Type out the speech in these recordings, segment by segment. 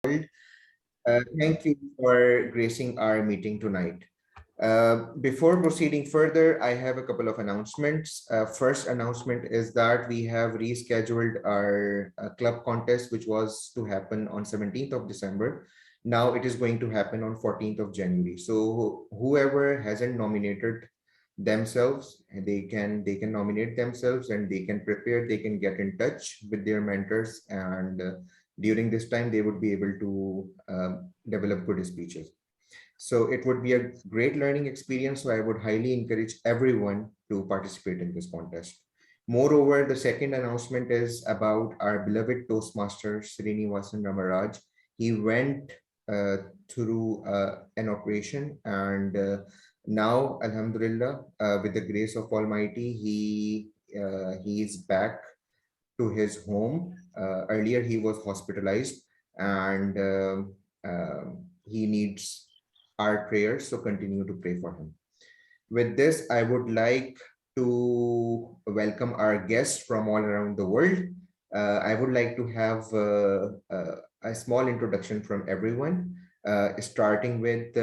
Thank you for gracing our meeting tonight. Before proceeding further, I have a couple of announcements. First announcement is that we have rescheduled our club contest, which was to happen on 17th of December. Now it is going to happen on 14th of January. So whoever hasn't nominated themselves, they can nominate themselves and they can prepare, they can get in touch with their mentors, and during this time they would be able to develop good speeches. So it would be a great learning experience. So I would highly encourage everyone to participate in this contest. Moreover, the second announcement is about our beloved Toastmaster Srinivasan Ramaraj. He went through an operation, and now, Alhamdulillah, with the grace of Almighty, he is back to his home. Earlier, he was hospitalized, and he needs our prayers, so continue to pray for him. With this, I would like to welcome our guests from all around the world. I would like to have a small introduction from everyone, starting with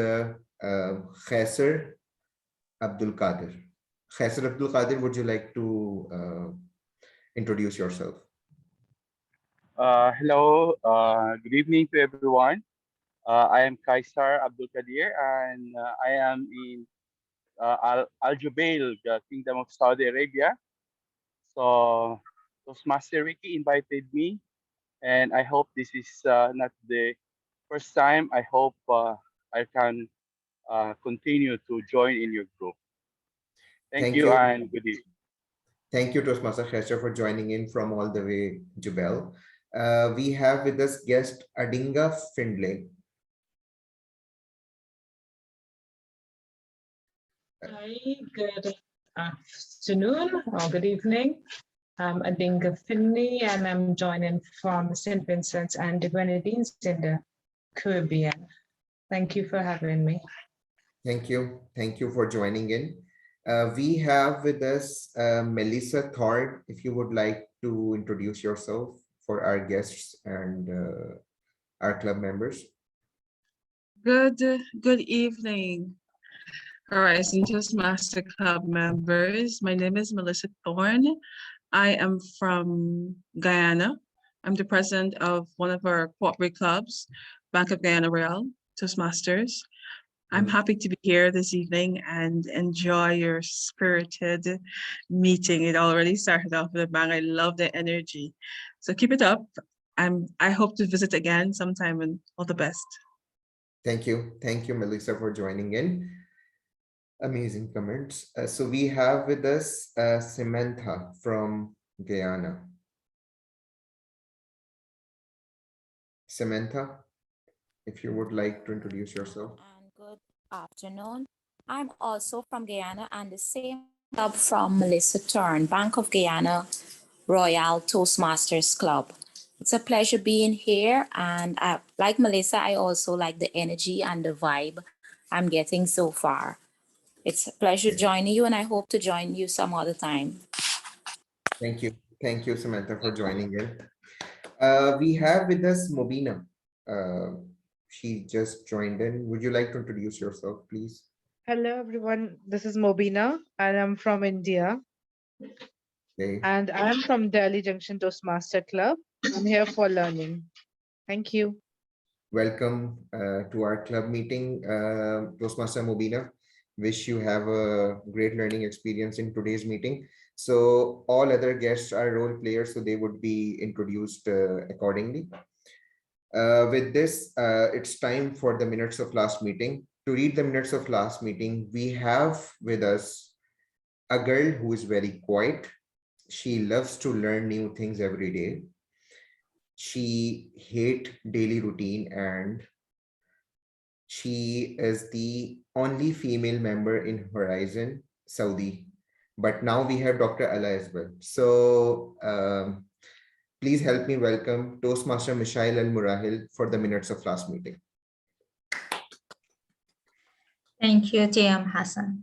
Khaisar Abdul Qadir. Khaisar Abdul Qadir, would you like to introduce yourself? Hello, good evening to everyone. I am Kaisar Abdul Qadir, and I am in Al Jubail, the Kingdom of Saudi Arabia. So, Toastmaster Ricky invited me, and I hope this is not the first time. I hope I can continue to join in your group. Thank Thank you, you. and good evening. Thank you, Toastmaster Khaisar, for joining in from all the way Jubel. We have with us guest Adinga Findlay. Hi, good afternoon or good evening. I'm Adinga Finley, and I'm joining from St. Vincent and the Grenadines in the Caribbean. Thank you for having me. Thank you. Thank you for joining in. We have with us Melissa Thorne. If you would like to introduce yourself for our guests and our club members. Good evening. Horizon Toastmaster Club members. My name is Melissa Thorne. I am from Guyana. I'm the president of one of our corporate clubs, Bank of Guyana Real, Toastmasters. I'm happy to be here this evening and enjoy your spirited meeting. It already started off with a bang. I love the energy. So keep it up. I hope to visit again sometime, and all the best. Thank you. Thank you, Melissa, for joining in. Amazing comments. So we have with us Samantha from Guyana. Samantha, if you would like to introduce yourself. And good afternoon. I'm also from Guyana, and the same club from Melissa Thorne, Bank of Guyana Royal Toastmasters Club. It's a pleasure being here, and like Melissa, I also like the energy and the vibe I'm getting so far. It's a pleasure joining you, and I hope to join you some other time. Thank you. Thank you, Samantha, for joining in. We have with us Mobina. She just joined in. Would you like to introduce yourself, please? Hello, everyone. This is Mobina, and I'm from India. Okay. And I'm from Delhi Junction Toastmaster Club. I'm here for learning. Thank you. Welcome to our club meeting, Toastmaster Mobina. Wish you have a great learning experience in today's meeting. So all other guests are role players, so they would be introduced accordingly. With this, it's time for the minutes of last meeting. To read the minutes of last meeting, we have with us a girl who is very quiet. She loves to learn new things every day. She hates daily routine, and she is the only female member in Horizon Saudi. But now we have Dr. Ala as well. So please help me welcome Toastmaster Michael Al Murahil for the minutes of last meeting. Thank you, JM Hassan.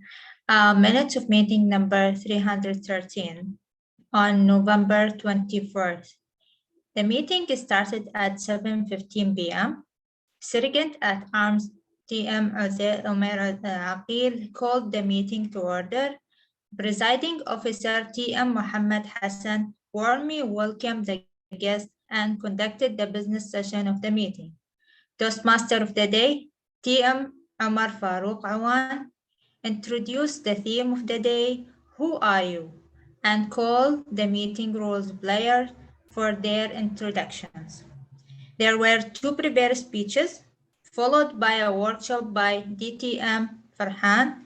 Minutes of meeting number 313 on November 24th. The meeting started at 7:15 p.m. Sergeant at Arms TM Omer Aqil called the meeting to order. Presiding Officer TM Mohammed Hassan warmly welcomed the guests and conducted the business session of the meeting. Toastmaster of the day, TM Omar Farouk Awan, introduced the theme of the day, Who Are You? And called the meeting roles players for their introductions. There were 2 prepared speeches, followed by a workshop by DTM Farhan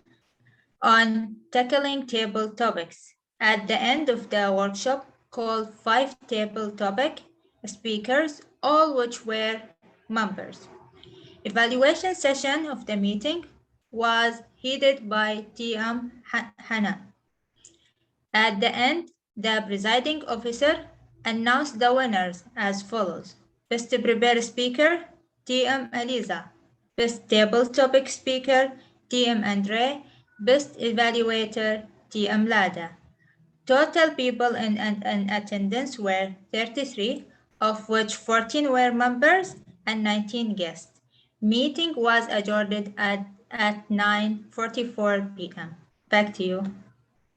on tackling table topics. At the end of the workshop, called 5 table topic speakers, all which were members. Evaluation session of the meeting was headed by TM Hana. At the end, the presiding officer announced the winners as follows. Best prepared speaker, TM Eliza. Best table topic speaker, TM Andre. Best evaluator, TM Lada. Total people in attendance were 33, of which 14 were members and 19 guests. Meeting was adjourned at 9:44 p.m. Back to you,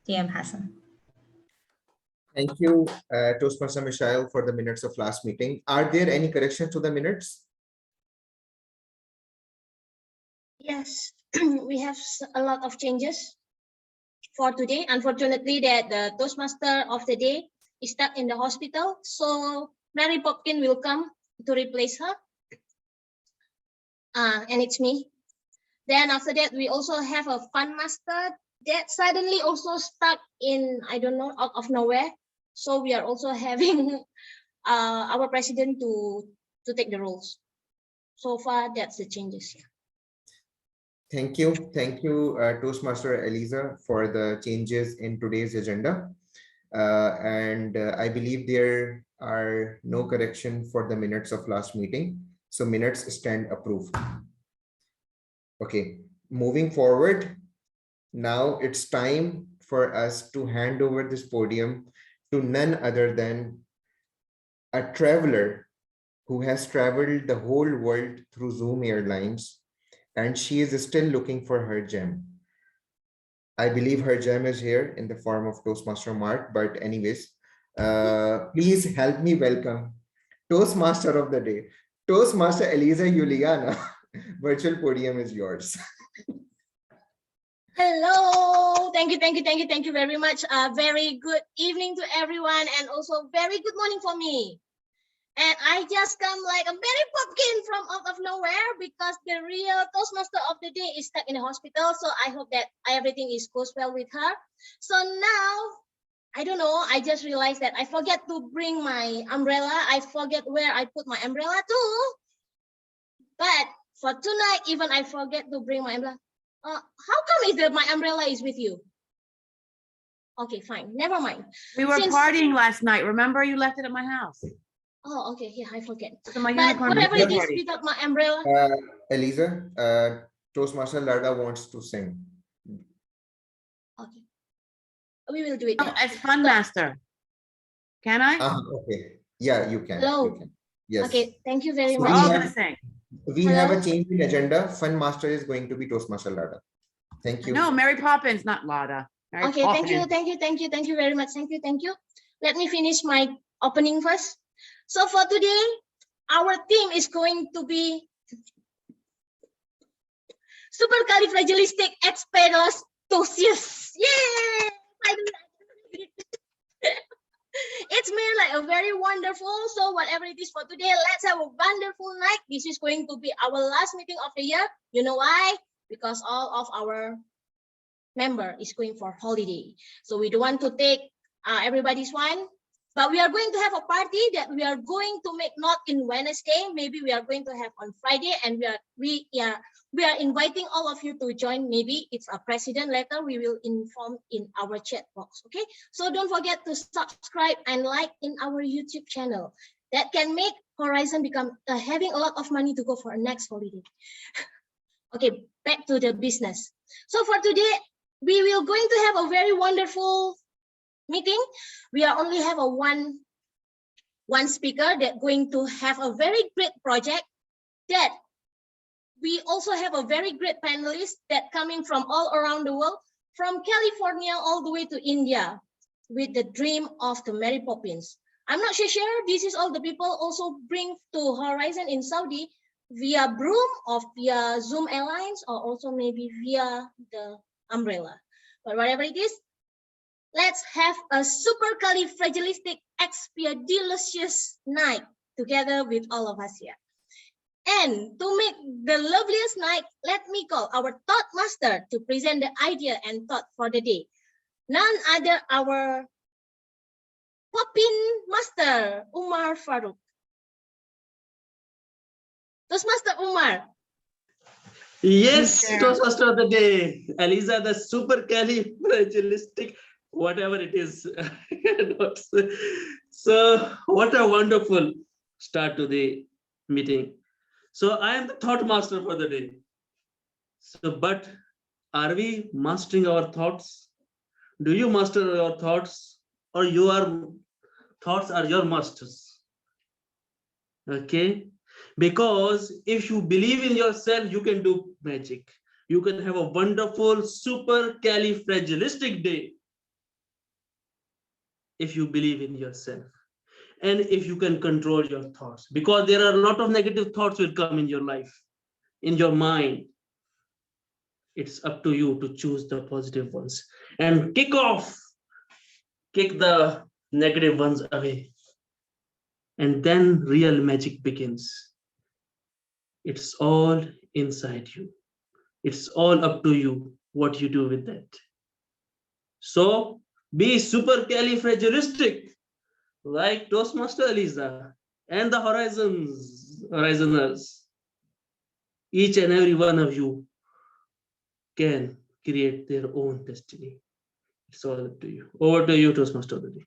TM Hassan. Thank you, Toastmaster Michael, for the minutes of last meeting. Are there any corrections to the minutes? Yes, we have a lot of changes for today. Unfortunately, that the Toastmaster of the day is stuck in the hospital, so Mary Poppins will come to replace her. And it's me. Then after that, we also have a fun master that suddenly also stuck in, I don't know, out of nowhere. So we are also having our president to take the roles. So far, that's the changes here. Thank you. Thank you, Toastmaster Eliza, for the changes in today's agenda. I believe there are no correction for the minutes of last meeting. So minutes stand approved. Okay, moving forward. Now it's time for us to hand over this podium to none other than a traveler who has traveled the whole world through Zoom Airlines, and she is still looking for her gem. I believe her gem is here in the form of Toastmaster Mark, but anyways, please help me welcome Toastmaster of the day, Toastmaster Eliza Juliana. Virtual podium is yours. Hello, thank you very much. Very good evening to everyone, and also very good morning for me. And I just come like a Mary Poppins from out of nowhere because the real Toastmaster of the day is stuck in the hospital. So I hope that everything goes well with her. So now, I don't know, I just realized that I forget to bring my umbrella. I forget where I put my umbrella too. But for tonight, even I forget to bring my umbrella. How come is that my umbrella is with you? Okay, fine, never mind. We were partying last night. Remember, you left it at my house. Oh, okay, yeah, I forget. So my But unicorn whatever it is party. without my umbrella. Eliza, Toastmaster Lada wants to sing. Okay, we will do it. Oh, as Fun Master. Can I? Okay, yeah, you can. Hello. You can. Yes. Okay, thank you very So We're much. all gonna sing. We have a change in agenda. Fun Master is going to be Toastmaster Lada. Thank you. No, Mary Poppins, not Lada. Mary Okay, Poppins. thank you very much. Thank you. Let me finish my opening first. So for today, our theme is going to be supercalifragilisticexpialidocious. Yay! It's been like a very wonderful. So whatever it is for today, let's have a wonderful night. This is going to be our last meeting of the year. You know why? Because all of our member is going for holiday. So we don't want to take everybody's one. But we are going to have a party that we are going to make not in Wednesday. Maybe we are going to have on Friday, and we are inviting all of you to join. Maybe it's a president letter. We will inform in our chat box. Okay, so don't forget to subscribe and like in our YouTube channel. That can make Horizon become having a lot of money to go for a next holiday. Okay, back to the business. So for today, we will going to have a very wonderful meeting. We are only have a one one speaker that going to have a very great project, that we also have a very great panelist that coming from all around the world, from California all the way to India, with the dream of the Mary Poppins. I'm not sure this is all the people also bring to Horizon in Saudi via Broom or via Zoom Airlines or also maybe via the umbrella. But whatever it is, let's have a supercalifragilisticexpialidocious night together with all of us here. And to make the loveliest night, let me call our thought master to present the idea and thought for the day. None other our Poppin Master, Umar Farouk. Toastmaster Umar. Yes, Toastmaster of the day. Eliza, the supercalifragilistic, whatever it is. So, what a wonderful start to the meeting. So, I am the thought master for the day. So, but are we mastering our thoughts? Do you master your thoughts, or your thoughts are your masters? Okay. Because if you believe in yourself, you can do magic. You can have a wonderful supercalifragilistic day if you believe in yourself and if you can control your thoughts, because there are a lot of negative thoughts will come in your life, in your mind. It's up to you to choose the positive ones and kick the negative ones away. And then real magic begins. It's all inside you. It's all up to you what you do with that. So be supercalifragilistic like Toastmaster Eliza and the Horizoners. Each and every one of you can create their own destiny. It's all up to you. Over to you, Toastmaster of the day.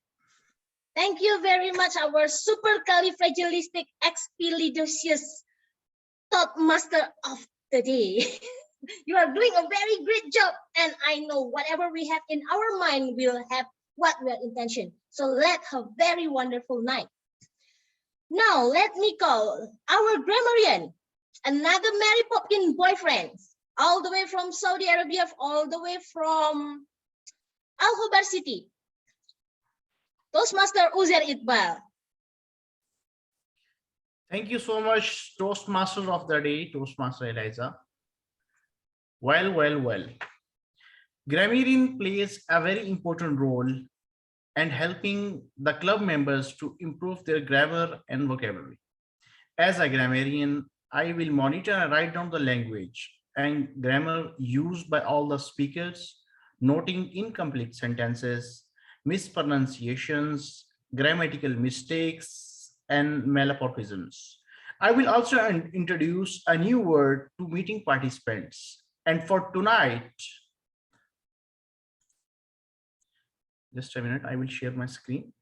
Thank you very much, our supercalifragilisticexpialidocious thought master of the day. You are doing a very great job, and I know whatever we have in our mind will have what we are intention. So let's have a very wonderful night. Now let me call our grammarian, another Mary Poppins boyfriend, all the way from Saudi Arabia, all the way from Al Khobar City. Toastmaster Uzair Iqbal. Thank you so much, Toastmaster of the day, Toastmaster Eliza. Well. Grammarian plays a very important role in helping the club members to improve their grammar and vocabulary. As a grammarian, I will monitor and write down the language and grammar used by all the speakers, noting incomplete sentences, mispronunciations, grammatical mistakes, and malapropisms. I will also introduce a new word to meeting participants. And for tonight, just a minute, I will share my screen.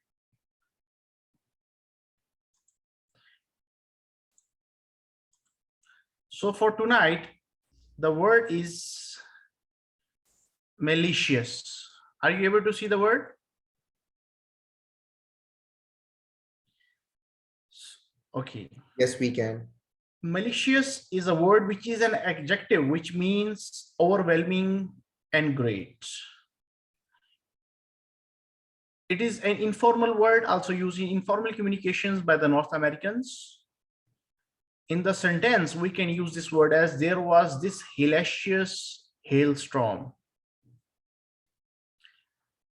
So for tonight, the word is malicious. Are you able to see the word? Okay. Yes, we can. Malicious is a word which is an adjective, which means overwhelming and great. It is an informal word also used in informal communications by the North Americans. In the sentence, we can use this word as there was this hellacious hailstorm.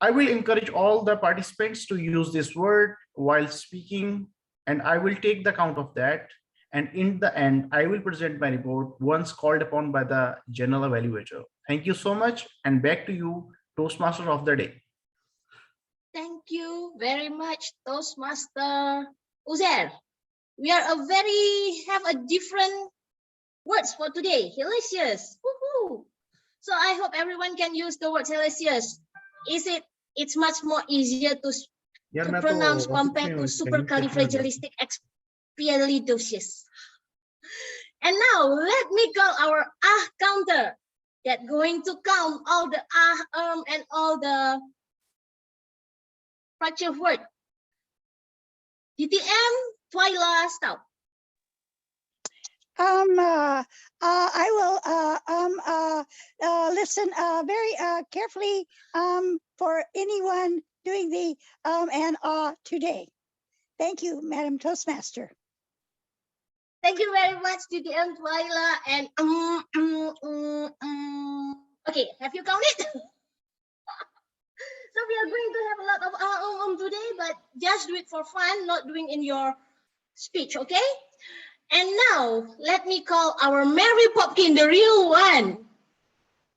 I will encourage all the participants to use this word while speaking, and I will take the count of that. And in the end, I will present my report once called upon by the general evaluator. Thank you so much, and back to you, Toastmaster of the day. Thank you very much, Toastmaster Uzair. We are have a different words for today. Hellacious. Woohoo! So I hope everyone can use the word hellacious. It's much more easier to pronounce compared to supercalifragilisticexpialidocious. And now let me call our counter that going to count all the and all the fracture word. DTM Twyla, stop. I will listen very carefully for anyone doing the and today. Thank you, Madam Toastmaster. Thank you very much, DTM Twyla. And okay, have you counted? So we are going to have a lot of today, but just do it for fun, not doing in your speech, okay? And now let me call our Mary Popkin, the real one.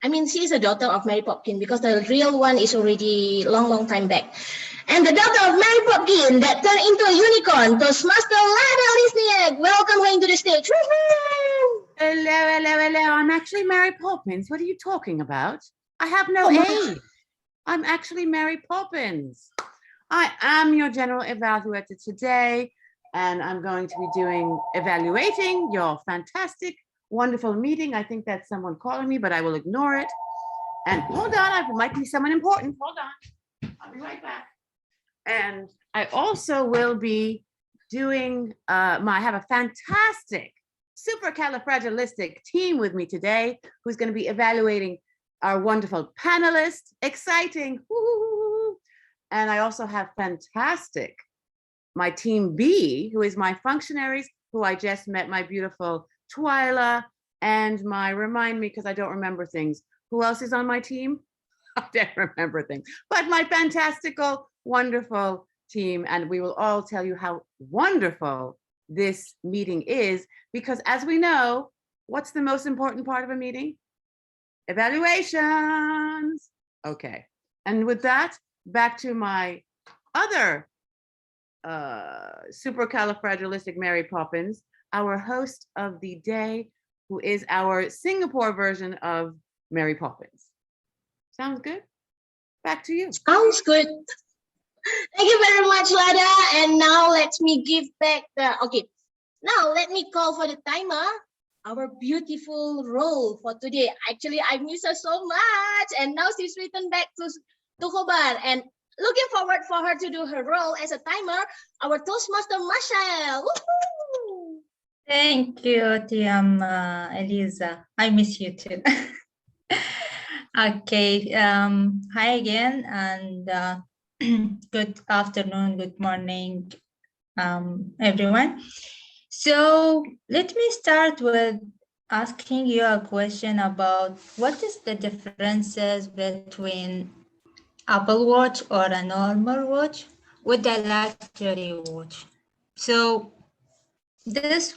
I mean, she's a daughter of Mary Popkin because the real one is already long time back. And the daughter of Mary Popkin that turned into a unicorn, Toastmaster Lada Lisniak. Welcome her into the stage. Hello. I'm actually Mary Poppins. What are you talking about? I have no age. I'm actually Mary Poppins. I am your general evaluator today, and I'm going to be evaluating your fantastic, wonderful meeting. I think that's someone calling me, but I will ignore it. And hold on, it might be someone important. Hold on, I'll be right back. And I also will be doing, I have a fantastic supercalifragilistic team with me today who's going to be evaluating our wonderful panelists. Exciting. Woo. And I also have fantastic, my team B, who is my functionaries, who I just met, my beautiful Twyla, and remind me because I don't remember things. Who else is on my team? I don't remember things, but my fantastical, wonderful team. And we will all tell you how wonderful this meeting is, because as we know, what's the most important part of a meeting? Evaluations. Okay. And with that, back to my other supercalifragilistic Mary Poppins, our host of the day, who is our Singapore version of Mary Poppins. Sounds good? Back to you. Sounds good. Thank you very much, Lada. And now let me give back now let me call for the timer, our beautiful role for today. Actually, I miss her so much. And now she's returned back to Khobar. And looking forward for her to do her role as a timer, our Toastmaster Michael. Woohoo! Thank you, TM Eliza. I miss you too. Okay. Hi again, and good afternoon, good morning, everyone. So let me start with asking you a question about what is the differences between Apple Watch or a normal watch with a luxury watch. So this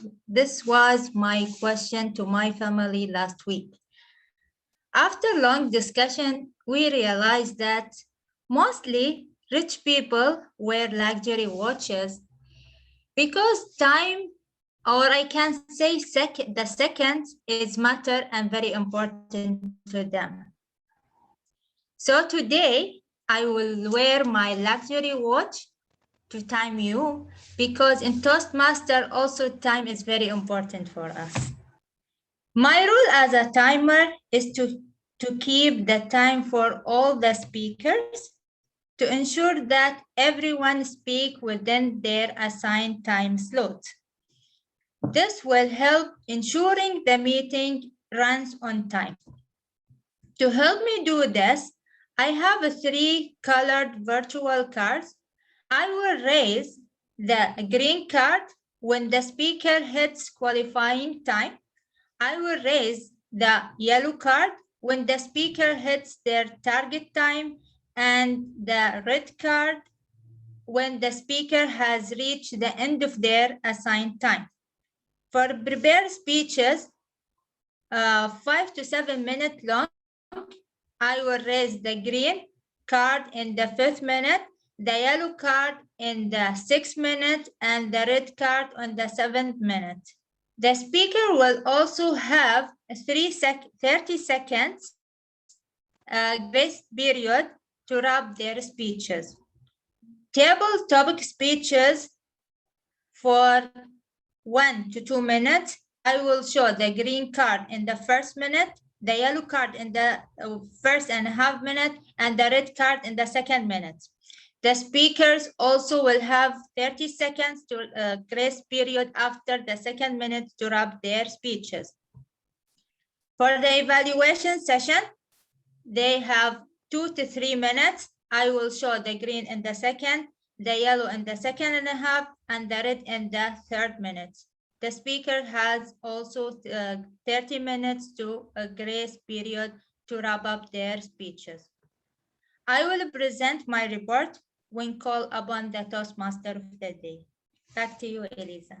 was my question to my family last week. After long discussion, we realized that mostly rich people wear luxury watches because time, or I can say the seconds, is matter and very important to them. So today I will wear my luxury watch to time you, because in Toastmaster also time is very important for us. My rule as a timer is to keep the time for all the speakers to ensure that everyone speak within their assigned time slot. This will help ensuring the meeting runs on time. To help me do this, I have 3 colored virtual cards. I will raise the green card when the speaker hits qualifying time. I will raise the yellow card when the speaker hits their target time, and the red card when the speaker has reached the end of their assigned time. For prepared speeches, 5 to 7 minutes long, I will raise the green card in the 5th minute, the yellow card in the 6th minute, and the red card on the 7th minute. The speaker will also have a 30 seconds grace period to wrap their speeches. Table topic speeches for 1 to 2 minutes. I will show the green card in the 1st minute, the yellow card in the 1.5 minutes, and the red card in the 2nd minute. The speakers also will have 30 seconds to grace period after the second minute to wrap their speeches. For the evaluation session, they have 2 to 3 minutes. I will show the green in the second, the yellow in the second and a half, and the red in the third minute. The speaker has also 30 minutes to a grace period to wrap up their speeches. I will present my report when called upon the Toastmaster of the day. Back to you, Elisa.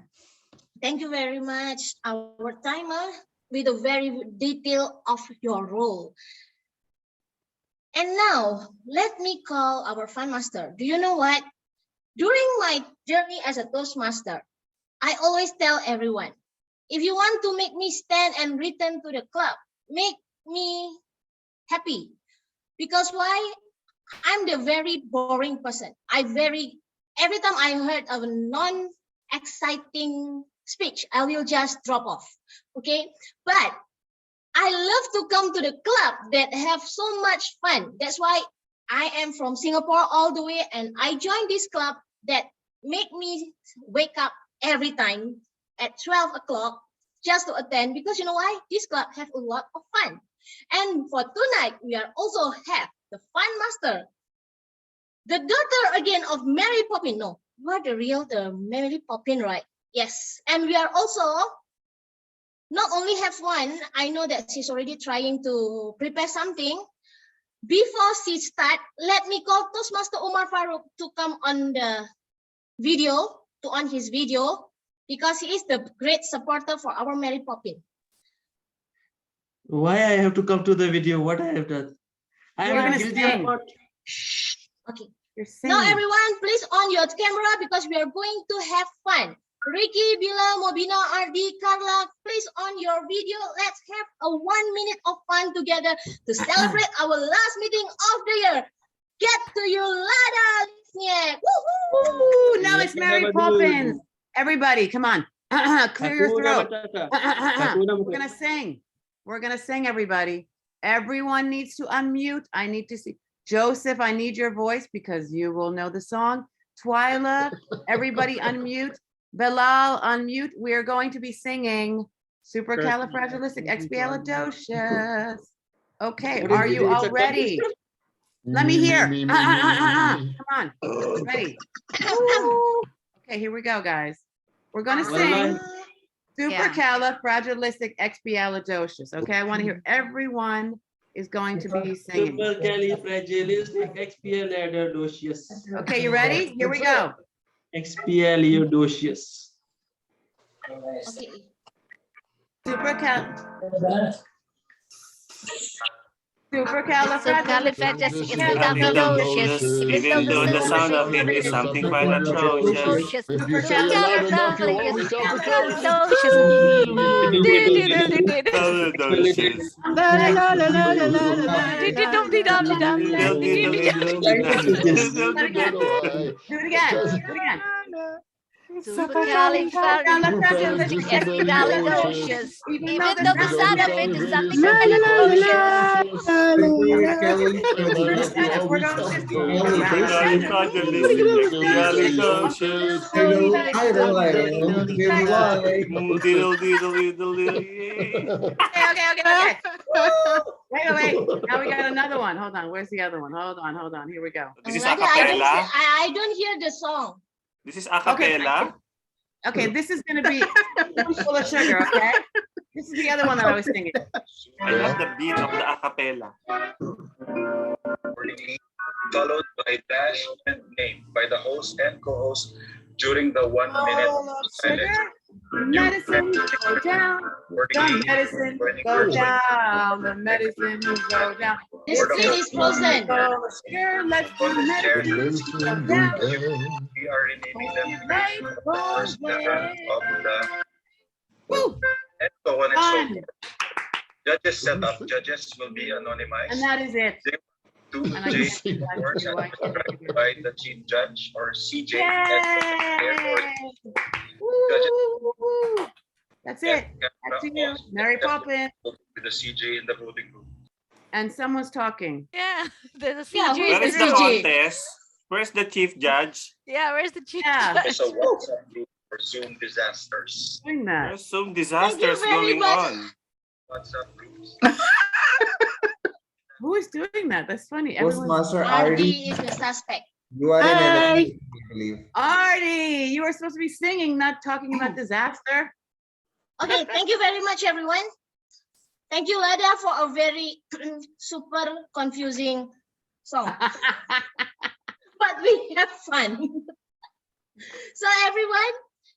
Thank you very much, our timer, with a very detail of your role. And now, let me call our fun master. Do you know what? During my journey as a Toastmaster, I always tell everyone, if you want to make me stand and return to the club, make me happy. Because why? I'm the very boring person. Every time I heard of a non-exciting speech, I will just drop off. Okay, but I love to come to the club that have so much fun. That's why I am from Singapore all the way, and I joined this club that make me wake up every time at 12 o'clock just to attend, because you know why? This club have a lot of fun. And for tonight, we are also have the fun master, the daughter again of Mary Poppins. No, you are the Mary Poppins, right? Yes. And we are also not only have one, I know that she's already trying to prepare something. Before she start, let me call Toastmaster Omar Farouk to come on the video, on his video, because he is the great supporter for our Mary Poppins. Why I have to come to the video? What I have done? I You're am gonna guilty sing. of what? Okay. You're Now singing. everyone, please on your camera because we are going to have fun. Ricky, Bila, Mobina, RD, Carla, please on your video. Let's have a 1 minute of fun together to celebrate our last meeting of the year. Get to your ladder, Lisniak. Woo, now it's Mary Poppins. Everybody, come on. Clear your throat. We're gonna sing. We're gonna sing, everybody. Everyone needs to unmute. I need to see. Joseph, I need your voice because you will know the song. Twyla, everybody unmute. Bilal, unmute. We are going to be singing Supercalifragilisticexpialidocious. Okay, are you all ready? Let me hear. Come on, ready. Okay, here we go, guys. We're gonna sing Supercalifragilisticexpialidocious. Okay, I want to hear everyone is going to be singing. Supercalifragilisticexpialidocious. Okay, you ready? Here we go. Expialidocious. Okay. Supercalifragilisticexpialidocious. Even though the sound of it is something quite atrocious. Do it again. Do it again. Supercalifragilisticexpialidocious. Even though the sound of it is something quite Okay. Wait. Now we got another one. Hold on. Where's the other one? Hold on. Here we go. This is a cappella. I don't hear the song. This is a cappella. Okay, this is gonna be full of sugar, okay? This is the other one that I was singing. I love the beat of the a cappella. Followed by dash and name by the host and co-host during the 1 minute silence. Medicine go down. The medicine go down. The medicine go down. The screen is frozen. Let's do medicine go down. We are renaming them of the and so on and so forth. Judges set up. Judges will be anonymized. And that is it. To J words by the chief judge or CJ. That's it. Back to you, Mary Poppins. With the CJ in the voting room. And someone's talking. Yeah, there's a CJ. Where is the contest? Where's the chief judge? Yeah, where's the chief Yeah. judge? It's a WhatsApp group for Zoom disasters. Doing that. There's some Thank you disasters very going much. on. WhatsApp groups. Who is doing that? That's funny. Toastmaster RD RD, is the suspect. you are an Hi. enemy, I believe. Artie, you were supposed to be singing, not talking about disaster. Okay, thank you very much, everyone. Thank you, Lada, for a very super confusing song. But we have fun. So everyone,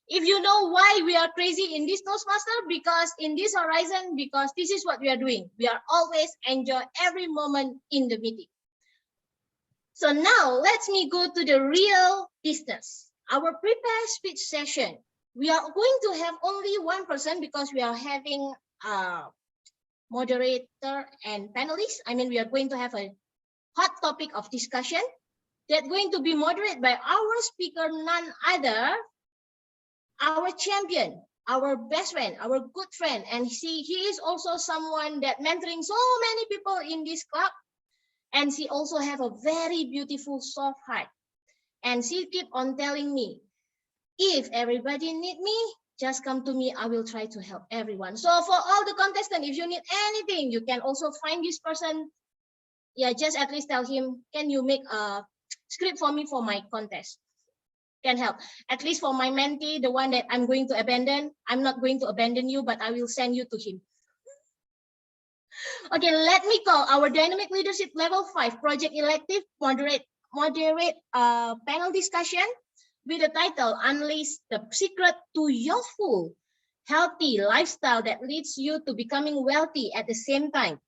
if you know why we are crazy in this Toastmaster, because in this horizon, because this is what we are doing. We are always enjoy every moment in the meeting. So now let me go to the real business. Our prepare speech session. We are going to have only one person because we are having a moderator and panelists. I mean, we are going to have a hot topic of discussion that's going to be moderated by our speaker, none other, our champion, our best friend, our good friend. And he is also someone that mentoring so many people in this club. And she also have a very beautiful soft heart. And she keep on telling me, if everybody need me, just come to me. I will try to help everyone. So for all the contestants, if you need anything, you can also find this person. Yeah, just at least tell him, can you make a script for me for my contest? Can help. At least for my mentee, the one that I'm going to abandon, I'm not going to abandon you, but I will send you to him. Okay, let me call our dynamic leadership level 5 project elective moderate panel discussion with the title Unleash the Secret to Your Full Healthy Lifestyle that leads you to becoming wealthy at the same time.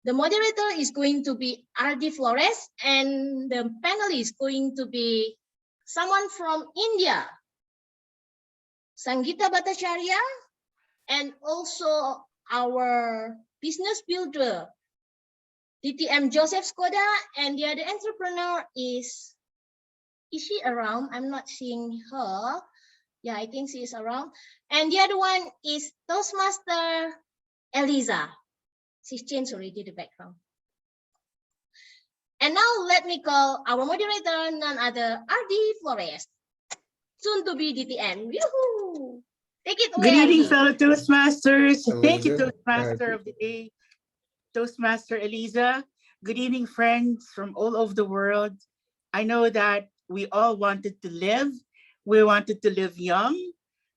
The moderator is going to be RD Flores, and the panel is going to be someone from India, Sangeeta Bhattacharya, and also our business builder, DTM Joseph Skoda, and the other entrepreneur is she around? I'm not seeing her. Yeah, I think she is around. And the other one is Toastmaster Eliza. She's changed already the background. And now let me call our moderator, none other, RD Flores, soon to be DTM. Yoo-hoo! Take it away. Good evening, RD. fellow Toastmasters. Thank you, Eliza, Toastmaster of the Day, Toastmaster Eliza. Good evening, friends from all over the world. I know that we all wanted to live. We wanted to live young,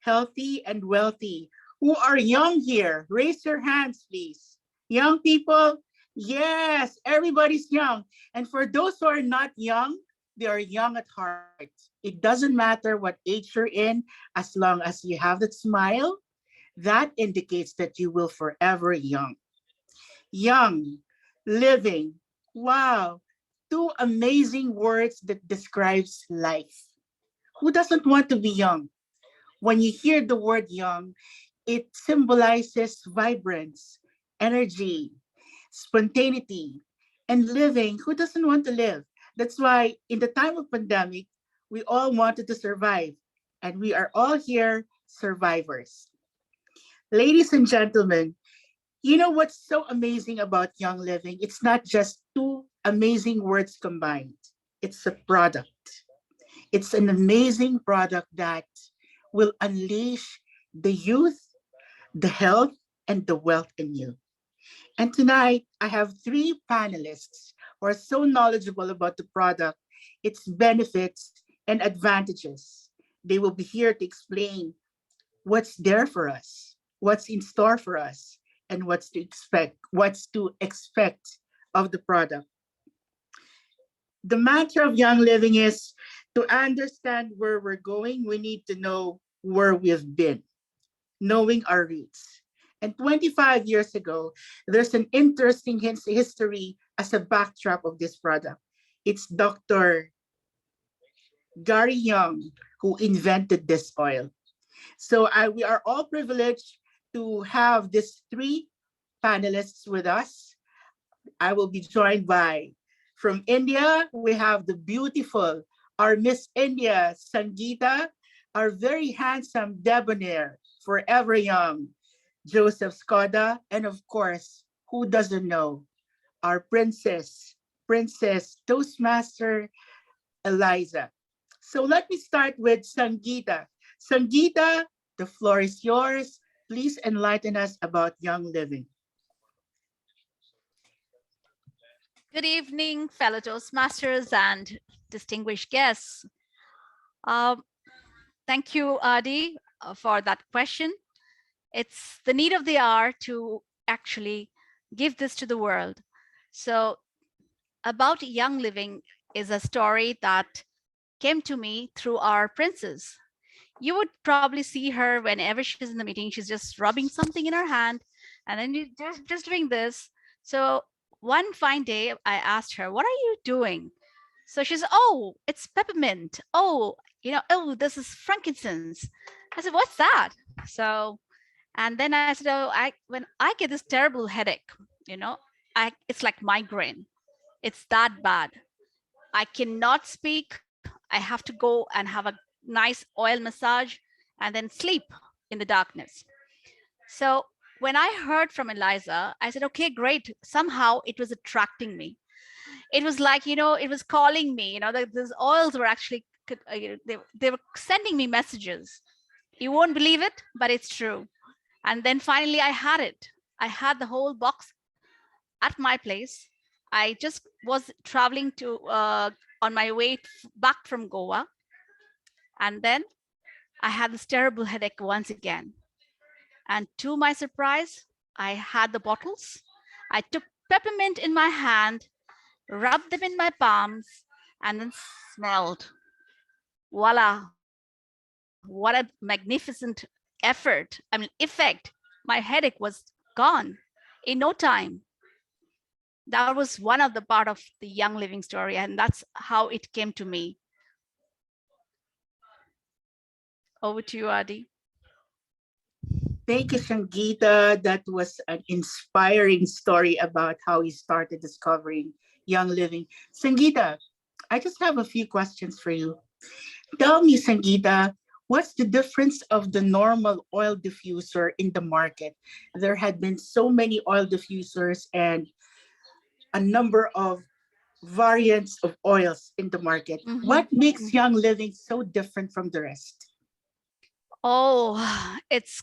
healthy, and wealthy. Who are young here? Raise your hands, please. Young people? Yes, everybody's young. And for those who are not young, they are young at heart. It doesn't matter what age you're in, as long as you have that smile, that indicates that you will forever young. Young, living, wow, two amazing words that describes life. Who doesn't want to be young? When you hear the word young, it symbolizes vibrance, energy, spontaneity, and living. Who doesn't want to live? That's why in the time of pandemic, we all wanted to survive, and we are all here survivors. Ladies and gentlemen, you know what's so amazing about Young Living? It's not just two amazing words combined. It's a product. It's an amazing product that will unleash the youth, the health, and the wealth in you. And tonight, I have three panelists who are so knowledgeable about the product, its benefits, and advantages. They will be here to explain what's there for us, what's in store for us, and what's to expect of the product. The mantra of Young Living is to understand where we're going, we need to know where we've been, knowing our roots. And 25 years ago, there's an interesting history as a backdrop of this product. It's Dr. Gary Young who invented this oil. So we are all privileged to have these three panelists with us. I will be joined by, from India, we have the beautiful, our Miss India, Sangeeta, our very handsome debonair, forever young, Joseph Skoda, and of course, who doesn't know, our princess, Princess Toastmaster Eliza. So let me start with Sangeeta. Sangeeta, the floor is yours. Please enlighten us about Young Living. Good evening, fellow Toastmasters and distinguished guests. Thank you, Adi, for that question. It's the need of the hour to actually give this to the world. So About Young Living is a story that came to me through our princess. You would probably see her whenever she's in the meeting, she's just rubbing something in her hand and then just doing this. So one fine day I asked her, what are you doing? So she's, oh, it's peppermint. Oh, oh, this is frankincense. I said, what's that? So, and then I said, oh, when I get this terrible headache, it's like migraine. It's that bad. I cannot speak. I have to go and have a nice oil massage and then sleep in the darkness. So when I heard from Eliza, I said, okay, great. Somehow it was attracting me. It was like, it was calling me, these oils were actually, they were sending me messages. You won't believe it, but it's true. And then finally I had it. I had the whole box at my place. I just was traveling on my way back from Goa. And then I had this terrible headache once again. And to my surprise, I had the bottles. I took peppermint in my hand, rubbed them in my palms, and then smelled. Voila. What a magnificent effect. My headache was gone in no time. That was one of the part of the Young Living story, and that's how it came to me. Over to you, Adi. Thank you, Sangeeta. That was an inspiring story about how you started discovering Young Living. Sangeeta, I just have a few questions for you. Tell me, Sangeeta, what's the difference of the normal oil diffuser in the market? There had been so many oil diffusers and a number of variants of oils in the market. What makes Young Living so different from the rest? Oh, it's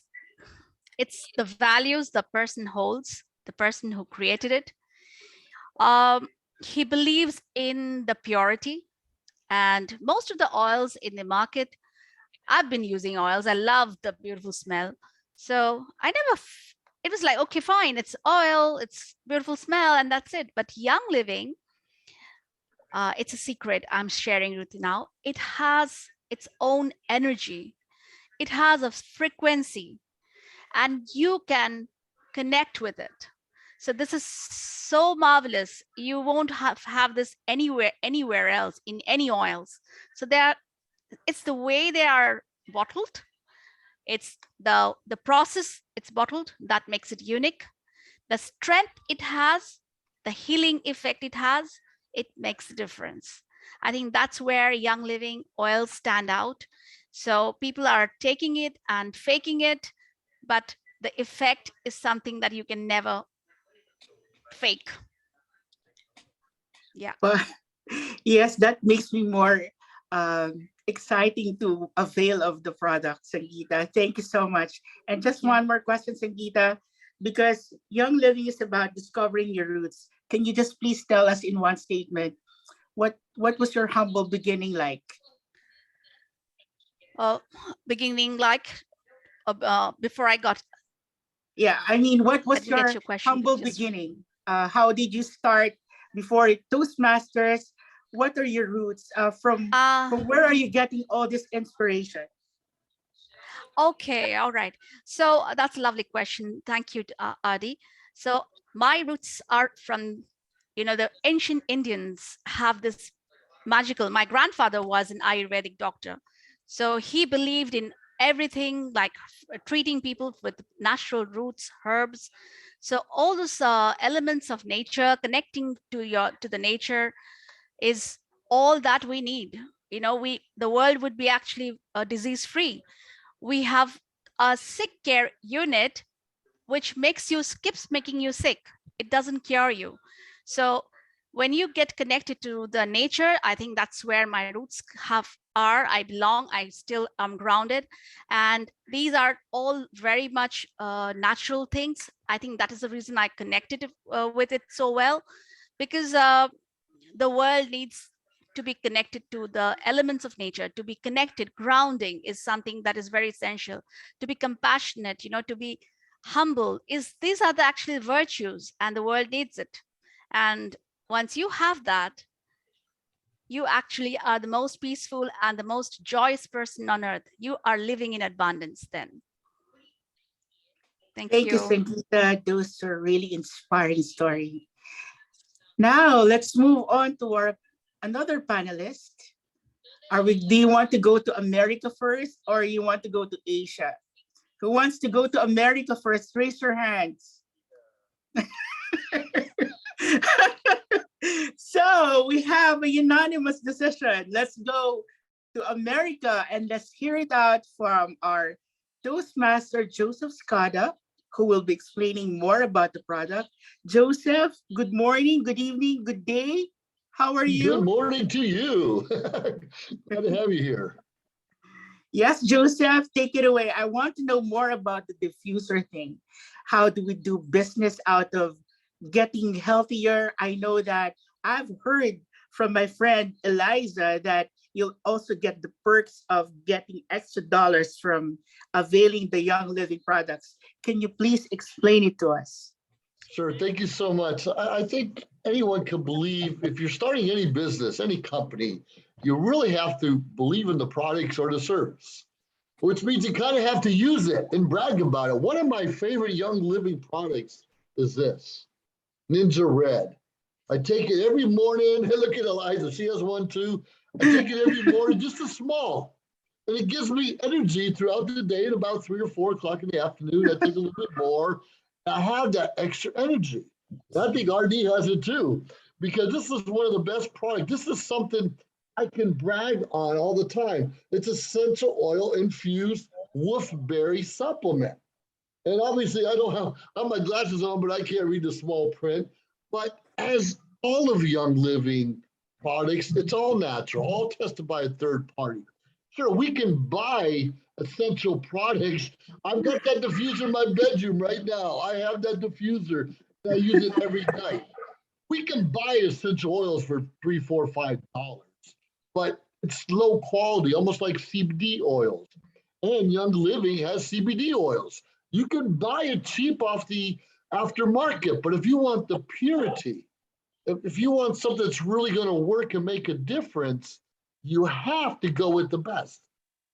the values the person holds, the person who created it. He believes in the purity, and most of the oils in the market, I've been using oils. I love the beautiful smell. So it was like, okay, fine, it's oil, it's beautiful smell, and that's it. But Young Living, it's a secret I'm sharing with you now. It has its own energy. It has a frequency, and you can connect with it. So this is so marvelous. You won't have this anywhere else in any oils. So it's the way they are bottled. It's the process it's bottled that makes it unique. The strength it has, the healing effect it has, it makes a difference. I think that's where Young Living oils stand out. So people are taking it and faking it, but the effect is something that you can never fake. Yeah. Well, yes, that makes me more exciting to avail of the product, Sangeeta. Thank you so much. And just one more question, Sangeeta, because Young Living is about discovering your roots. Can you just please tell us in one statement, what was your humble beginning like? Beginning like before I got. Yeah, I mean, what was your humble beginning? How did you start before Toastmasters? What are your roots? From where are you getting all this inspiration? Okay, all right. So that's a lovely question. Thank you, Adi. So my roots are from, the ancient Indians have this magical. My grandfather was an Ayurvedic doctor. So he believed in everything, like treating people with natural roots, herbs. So all those elements of nature, connecting to the nature, is all that we need. The world would be actually disease free. We have a sick care unit which keeps making you sick. It doesn't cure you. So when you get connected to the nature, I think that's where my roots are. I belong. I still am grounded, and these are all very much natural things. I think that is the reason I connected with it so well, because the world needs to be connected to the elements of nature. To be connected, grounding is something that is very essential. To be compassionate, to be humble, these are the actual virtues, and the world needs it. And once you have that, you actually are the most peaceful and the most joyous person on earth. You are living in abundance then. Thank you, you. Sangeeta. Those are really inspiring story. Now let's move on to our another panelist. Do you want to go to America first, or you want to go to Asia? Who wants to go to America first? Raise your hands. So we have a unanimous decision. Let's go to America and let's hear it out from our Toastmaster Joseph Scada, who will be explaining more about the product. Joseph, good morning, good evening, good day. How are you? Good morning to you. Glad to have you here. Yes, Joseph, take it away. I want to know more about the diffuser thing. How do we do business out of getting healthier? I know that I've heard from my friend Eliza that you'll also get the perks of getting extra dollars from availing the Young Living products. Can you please explain it to us? Sure, thank you so much. I think anyone can believe, if you're starting any business, any company, you really have to believe in the products or the service, which means you kind of have to use it and brag about it. One of my favorite Young Living products is this, Ninja Red. I take it every morning. Hey, look at Eliza, she has one too. I take it every morning, just a small. And it gives me energy throughout the day. At about 3 or 4 o'clock in the afternoon, I take a little bit more. I have that extra energy. I think RD has it too, because this is one of the best products. This is something I can brag on all the time. It's essential oil infused wolfberry supplement. And obviously I don't have my glasses on, but I can't read the small print. But as all of Young Living products, it's all natural, all tested by a third party. Sure, we can buy essential products. I've got that diffuser in my bedroom right now. I have that diffuser. And I use it every night. We can buy essential oils for $3, $4, $5, but it's low quality, almost like CBD oils. And Young Living has CBD oils. You can buy it cheap off the aftermarket, but if you want the purity, if you want something that's really going to work and make a difference, you have to go with the best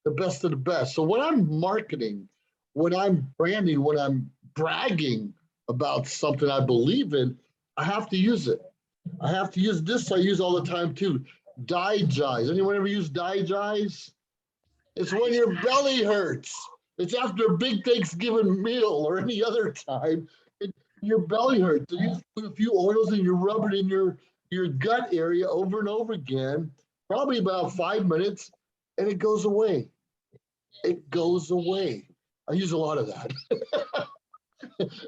of the best. So when I'm marketing, when I'm branding, when I'm bragging about something I believe in, I have to use it. I have to use this. I use all the time too. Digize. Anyone ever use Digize? It's when your belly hurts. It's after a big Thanksgiving meal or any other time. Your belly hurts. So you put a few oils and you rub it in your gut area over and over again, probably about 5 minutes, and it goes away. It goes away. I use a lot of that,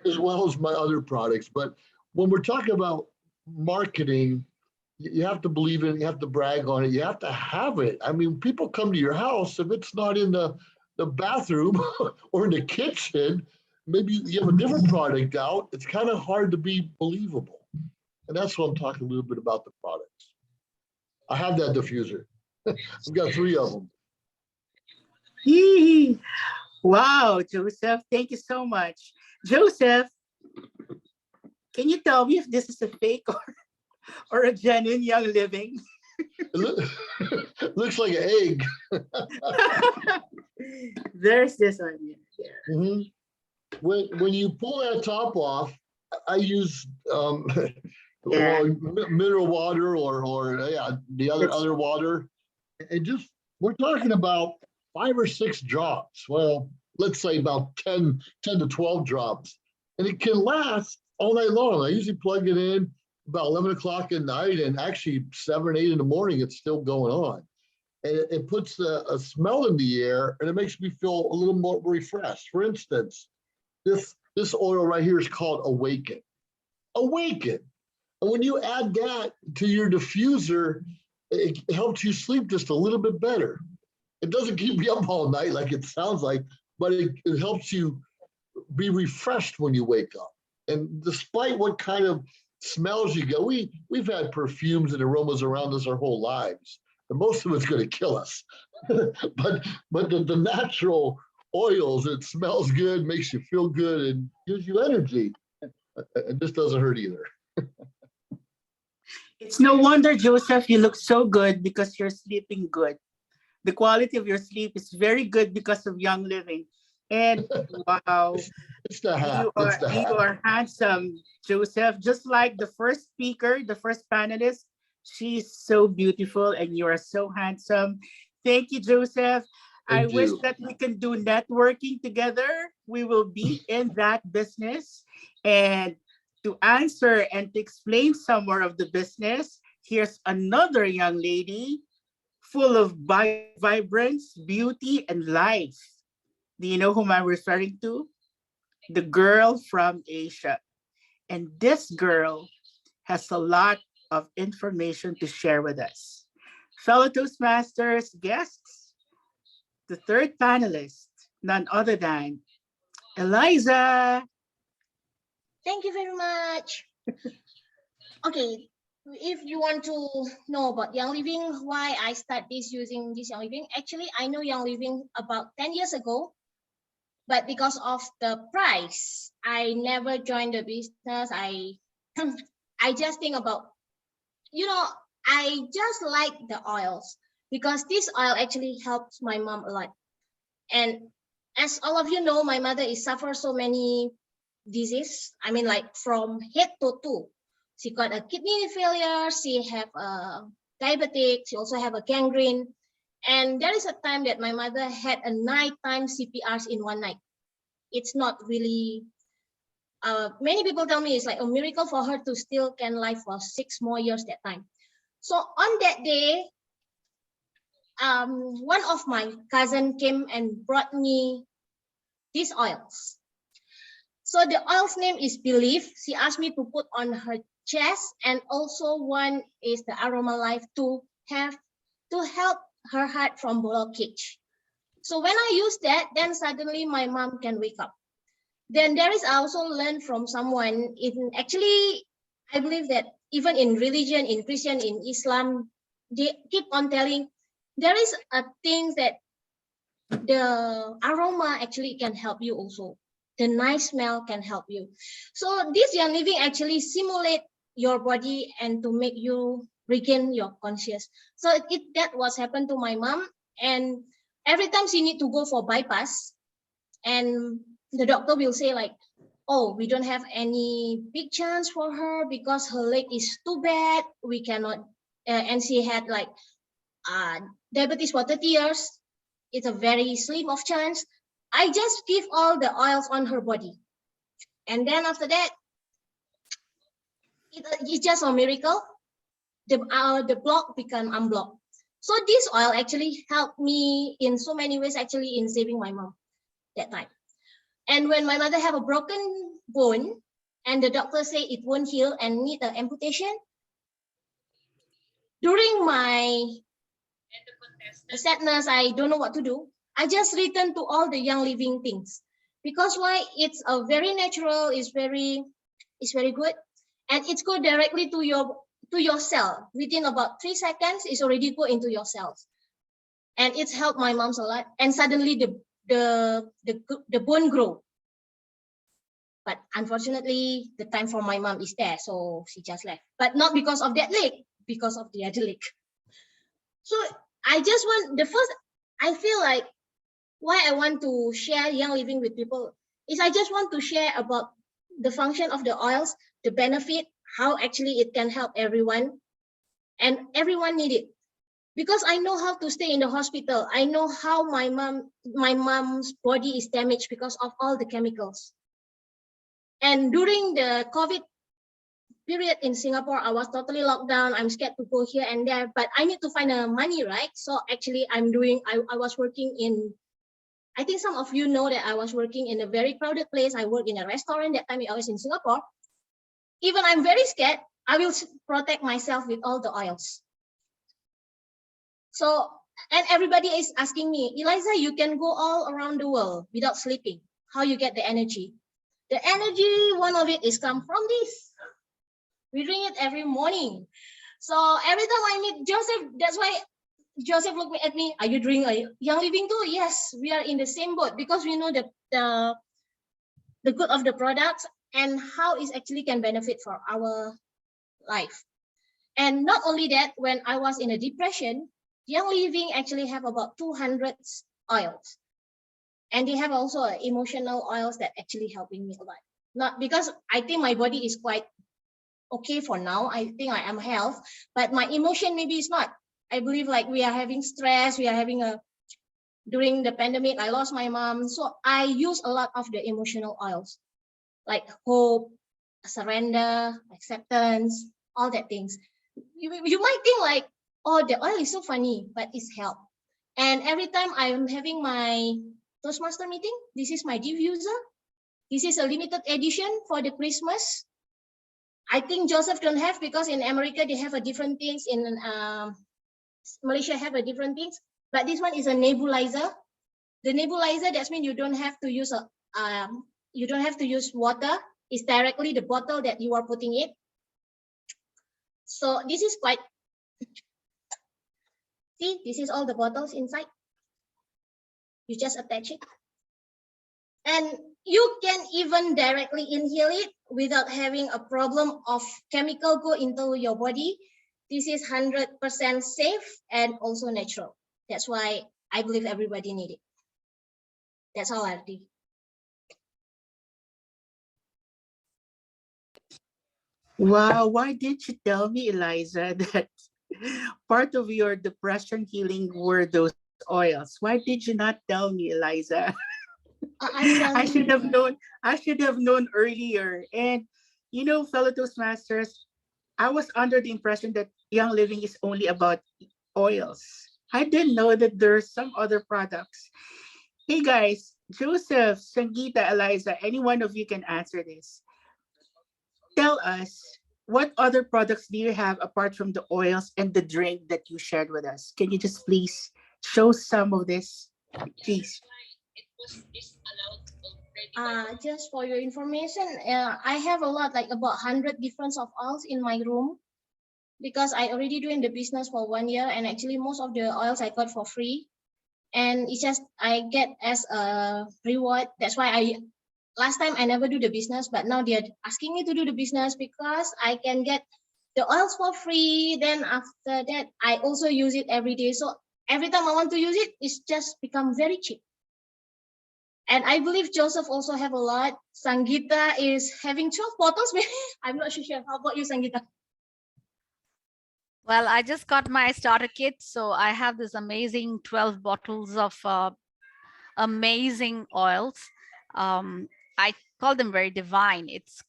as well as my other products. But when we're talking about marketing, you have to believe in it, you have to brag on it, you have to have it. I mean, people come to your house, if it's not in the bathroom or in the kitchen, maybe you have a different product out, it's kind of hard to be believable. And that's what I'm talking a little bit about the products. I have that diffuser. I've got 3 of them. Wow, Joseph, thank you so much. Joseph, can you tell me if this is a fake or a genuine Young Living? Looks like an egg. There's this one here. Mm-hmm. When you pull that top off, I use mineral water or the other water, and just we're talking about 5 or 6 drops. Well, let's say about 10 to 12 drops, and it can last all night long. I usually plug it in about 11 o'clock at night, and actually 7, 8 in the morning, it's still going on. And it puts a smell in the air, and it makes me feel a little more refreshed. For instance, this oil right here is called Awaken. Awaken. And when you add that to your diffuser, it helps you sleep just a little bit better. It doesn't keep you up all night like it sounds like, but it helps you be refreshed when you wake up. And despite what kind of smells you get, we've had perfumes and aromas around us our whole lives, and most of it's going to kill us. but the natural oils, it smells good, makes you feel good, and gives you energy. And this doesn't hurt either. It's no wonder, Joseph, you look so good because you're sleeping good. The quality of your sleep is very good because of Young Living. And wow, it's the hat. You are handsome, Joseph. Just like the first speaker, the first panelist, she's so beautiful and you are so handsome. Thank you, Joseph. I wish that we can do networking together. We will be in that business. And to answer and to explain some more of the business, here's another young lady full of vibrance, beauty, and life. Do you know whom I'm referring to? The girl from Asia. And this girl has a lot of information to share with us. Fellow Toastmasters guests, the third panelist, none other than Eliza. Thank you very much. Okay, if you want to know about Young Living, why I start using this Young Living, actually I know Young Living about 10 years ago, but because of the price, I never joined the business. I just think about, I just like the oils because this oil actually helps my mom a lot. And as all of you know, my mother is suffering so many disease. I mean, like from head to toe. She got a kidney failure. She have a diabetic. She also have a gangrene. And there is a time that my mother had a nighttime CPRs in one night. It's not really, many people tell me it's like a miracle for her to still can live for 6 more years that time. So on that day, one of my cousin came and brought me these oils. So the oil's name is Belief. She asked me to put on her chest, and also one is the Aroma Life to help her heart from blockage. So when I use that, then suddenly my mom can wake up. Then there is also learned from someone in actually, I believe that even in religion, in Christian, in Islam, they keep on telling there is a thing that the aroma actually can help you also. The nice smell can help you. So this Young Living actually simulate your body and to make you regain your conscious. So that was happened to my mom, and every time she need to go for bypass, and the doctor will say like, oh, we don't have any big chance for her because her leg is too bad. We cannot, and she had like diabetes for 30 years. It's a very slim of chance. I just give all the oils on her body. And then after that, it's just a miracle. The block become unblocked. So this oil actually helped me in so many ways, actually in saving my mom that time. And when my mother have a broken bone and the doctor say it won't heal and need an amputation, during my sadness, I don't know what to do. I just return to all the Young Living things because why? It's a very natural, it's very good, and it's go directly to your cell. Within about 3 seconds, it's already go into your cells, and it's helped my mom's a lot. And suddenly the bone grow. But unfortunately, the time for my mom is there, so she just left. But not because of that leg, because of the other leg. So I just want I feel like why I want to share Young Living with people is I just want to share about the function of the oils, the benefit, how actually it can help everyone, and everyone need it. Because I know how to stay in the hospital. I know how my mom's body is damaged because of all the chemicals. And during the COVID period in Singapore, I was totally locked down. I'm scared to go here and there, but I need to find money, right? So actually I was working in, I think some of you know that I was working in a very crowded place. I worked in a restaurant that time I was in Singapore. Even I'm very scared, I will protect myself with all the oils. So, and everybody is asking me, Eliza, you can go all around the world without sleeping. How you get the energy? The energy, one of it is come from this. We drink it every morning. So every time I meet Joseph, that's why Joseph looked at me, are you doing a Young Living too? Yes, we are in the same boat because we know the good of the products and how it actually can benefit for our life. And not only that, when I was in a depression, Young Living actually have about 200 oils. And they have also emotional oils that actually helping me a lot. Not because I think my body is quite okay for now. I think I am health, but my emotion maybe is not. I believe like we are having stress, we are having during the pandemic, I lost my mom. So I use a lot of the emotional oils, like hope, surrender, acceptance, all that things. You might think like, oh, the oil is so funny, but it's help. And every time I'm having my Toastmaster meeting, this is my diffuser. This is a limited edition for the Christmas. I think Joseph don't have because in America they have a different things. In Malaysia have a different things. But this one is a nebulizer. The nebulizer, that means you don't have to use water. It's directly the bottle that you are putting it. So this is quite. See, this is all the bottles inside. You just attach it. And you can even directly inhale it without having a problem of chemical go into your body. This is 100% safe and also natural. That's why I believe everybody need it. That's all I do. Wow, why didn't you tell me, Eliza, that part of your depression healing were those oils? Why did you not tell me, Eliza? I should have known. I should have known earlier. And you know, fellow Toastmasters, I was under the impression that Young Living is only about oils. I didn't know that there's some other products. Hey guys, Joseph, Sangeeta, Eliza, any one of you can answer this. Tell us, what other products do you have apart from the oils and the drink that you shared with us? Can you just please show some of this, please? Just for your information, I have a lot, like about 100 different of oils in my room because I already doing the business for 1 year, and actually most of the oils I got for free, and it's just I get as a reward. That's why last time I never do the business, but now they're asking me to do the business because I can get the oils for free. Then after that, I also use it every day. So every time I want to use it, it's just become very cheap. And I believe Joseph also have a lot. Sangeeta is having 12 bottles. I'm not sure. How about you, Sangeeta? Well, I just got my starter kit, so I have this amazing 12 bottles of amazing oils. I call them very divine. It's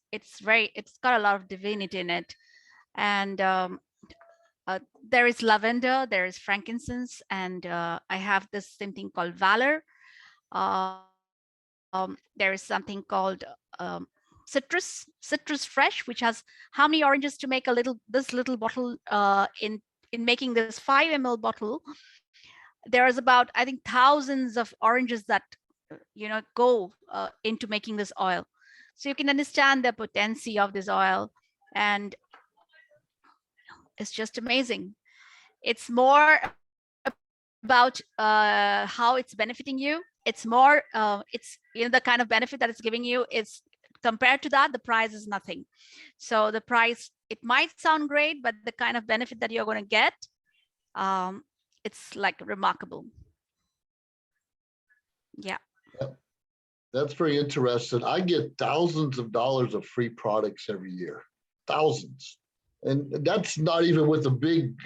got a lot of divinity in it, and there is lavender, there is frankincense, and I have this same thing called Valor. There is something called citrus fresh, which has how many oranges to make this little bottle. In making this 5 ml bottle, there is about, I think, thousands of oranges that go into making this oil. So you can understand the potency of this oil, and it's just amazing. It's more about how it's benefiting you. It's more it's the kind of benefit that it's giving you is, compared to that, the price is nothing. So the price, it might sound great, but the kind of benefit that you're going to get, it's like remarkable. Yeah. That's very interesting. I get thousands of dollars of free products every year, thousands. And that's not even with a big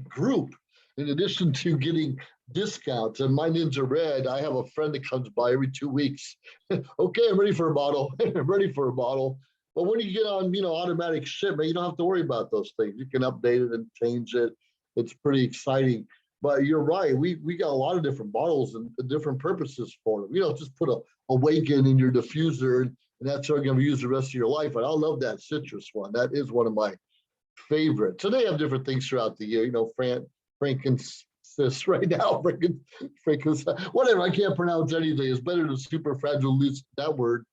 group. In addition to getting discounts, and my Ninja Red, I have a friend that comes by every 2 weeks. Okay, I'm ready for a bottle. I'm ready for a bottle. But when you get on, automatic shipment, you don't have to worry about those things. You can update it and change it. It's pretty exciting. But you're right. We got a lot of different bottles and different purposes for them. Just put a Awaken in your diffuser, and that's what you're going to use the rest of your life. And I love that citrus one. That is one of my favorites. So they have different things throughout the year. You know, frankincense right now, frankincense, whatever. I can't pronounce anything. It's better than super fragile loose, that word.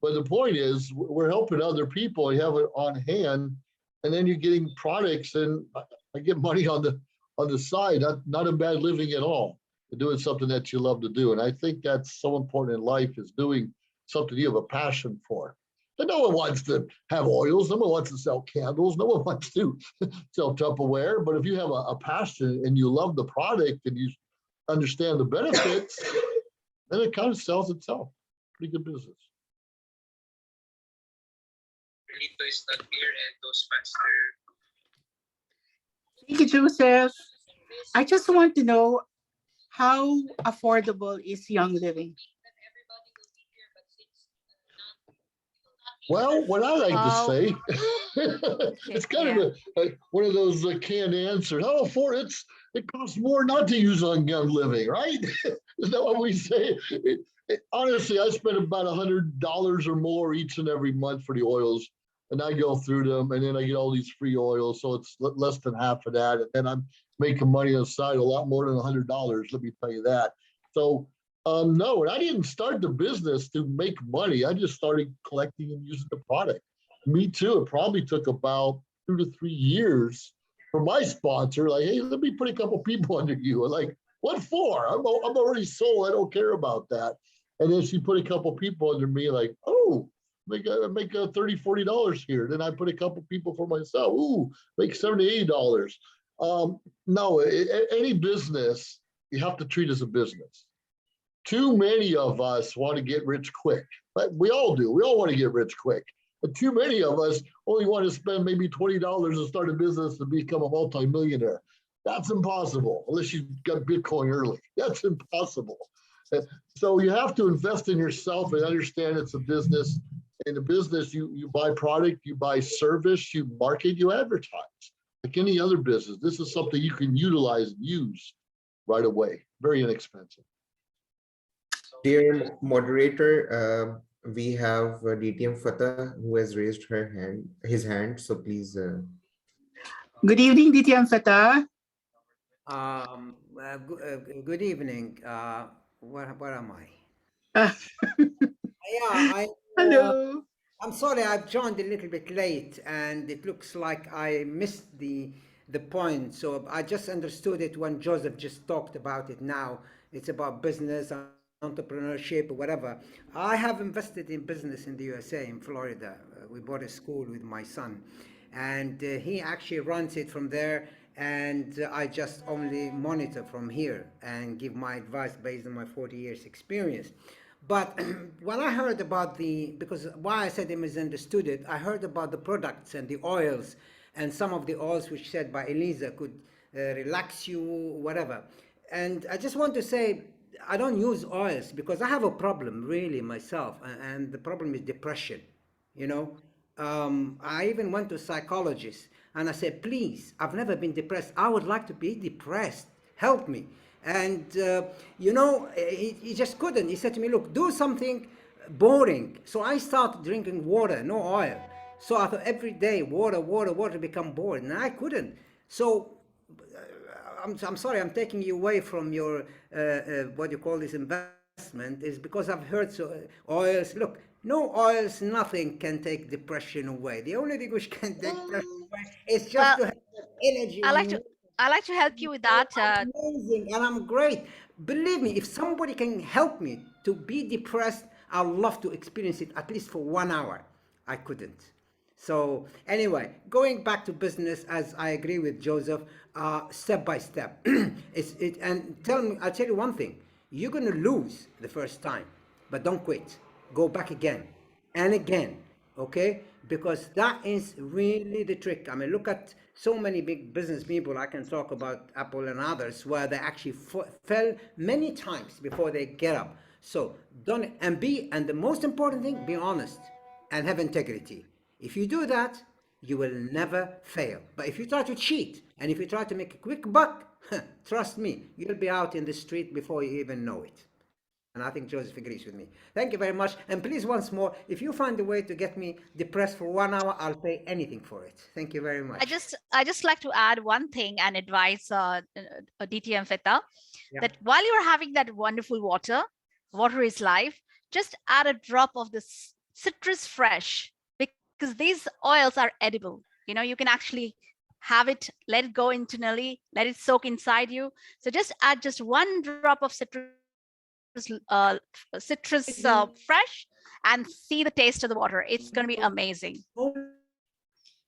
But the point is, we're helping other people. You have it on hand, and then you're getting products, and I get money on the side. Not a bad living at all. Doing something that you love to do, and I think that's so important in life, is doing something you have a passion for. And no one wants to have oils. No one wants to sell candles. No one wants to sell Tupperware. But if you have a passion and you love the product and you understand the benefits, then it kind of sells itself. Pretty good business. Benito is not here, and Toastmaster. Thank you, Joseph. I just want to know, how affordable is Young Living? Well, what I like to Oh, say, it's kind of one of those canned answers. How afford it costs more not to use on Young Living, right? Is that what we say? Honestly, I spend about $100 or more each and every month for the oils, and I go through them, and then I get all these free oils, so it's less than half of that, and then I'm making money on the side, a lot more than $100. Let me tell you that. So. No, and I didn't start the business to make money. I just started collecting and using the product. Me too. It probably took about 2 to 3 years for my sponsor. Like, hey, let me put a couple people under you. I'm like, what for? I'm already sold. I don't care about that. And then she put a couple people under me. Like, oh, make $30, $40 here. Then I put a couple people for myself. Ooh, make $70, $80. No, any business you have to treat as a business. Too many of us want to get rich quick, but we all do. We all want to get rich quick. But too many of us only want to spend maybe $20 to start a business to become a multimillionaire. That's impossible unless you got Bitcoin early. That's impossible. So you have to invest in yourself and understand it's a business. In a business, you buy product, you buy service, you market, you advertise. Like any other business, this is something you can utilize and use right away. Very inexpensive. Dear moderator, we have DTM Fatah who has raised his hand. So please. Good evening, DTM Fatah. Good evening. Where am I? Hello. I'm sorry, I've joined a little bit late, and it looks like I missed the point. So I just understood it when Joseph just talked about it. Now it's about business, entrepreneurship, or whatever. I have invested in business in the USA, in Florida. We bought a school with my son, and he actually runs it from there. And I just only monitor from here and give my advice based on my 40 years experience. But when I heard about because why I said I misunderstood it, I heard about the products and the oils, and some of the oils which said by Eliza could relax you, whatever. And I just want to say, I don't use oils because I have a problem really myself, and the problem is depression, you know. I even went to a psychologist and I said, please, I've never been depressed. I would like to be depressed. Help me. And, he just couldn't. He said to me, look, do something boring. So I started drinking water, no oil. So I thought every day, water, become bored. And I couldn't. So I'm sorry, I'm taking you away from your, what you call this investment, is because I've heard oils. Look, no oils, nothing can take depression away. The only thing which can take depression away is just to have energy. I like to help you with that. Amazing, and I'm great. Believe me, if somebody can help me to be depressed, I'd love to experience it at least for 1 hour. I couldn't. So anyway, going back to business, as I agree with Joseph, step by step. And I'll tell you one thing: you're going to lose the first time, but don't quit. Go back again and again, okay? Because that is really the trick. I mean, look at so many big business people. I can talk about Apple and others where they actually fell many times before they get up. So don't, and the most important thing, be honest and have integrity. If you do that, you will never fail. But if you try to cheat and if you try to make a quick buck, trust me, you'll be out in the street before you even know it. And I think Joseph agrees with me. Thank you very much. And please, once more, if you find a way to get me depressed for 1 hour, I'll pay anything for it. Thank you very much. I just like to add one thing and advise DTM Feta Yeah. that while you're having that wonderful water, water is life, just add a drop of this citrus fresh, because these oils are edible. You know, you can actually have it, let it go internally, let it soak inside you. So just add just one drop of citrus fresh and see the taste of the water. It's going to be amazing.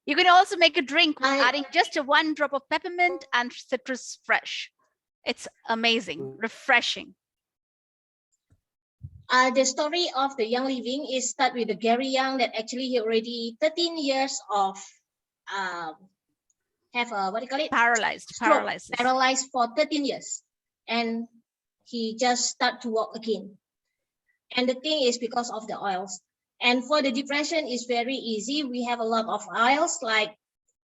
You can also make a drink adding just one drop of peppermint and citrus fresh. It's amazing, refreshing. The story of the Young Living is start with the Gary Young that actually he already 13 years of have a what do you call it? Paralyzed for 13 years, and he just start to walk again. And the thing is because of the oils. And for the depression is very easy. We have a lot of oils like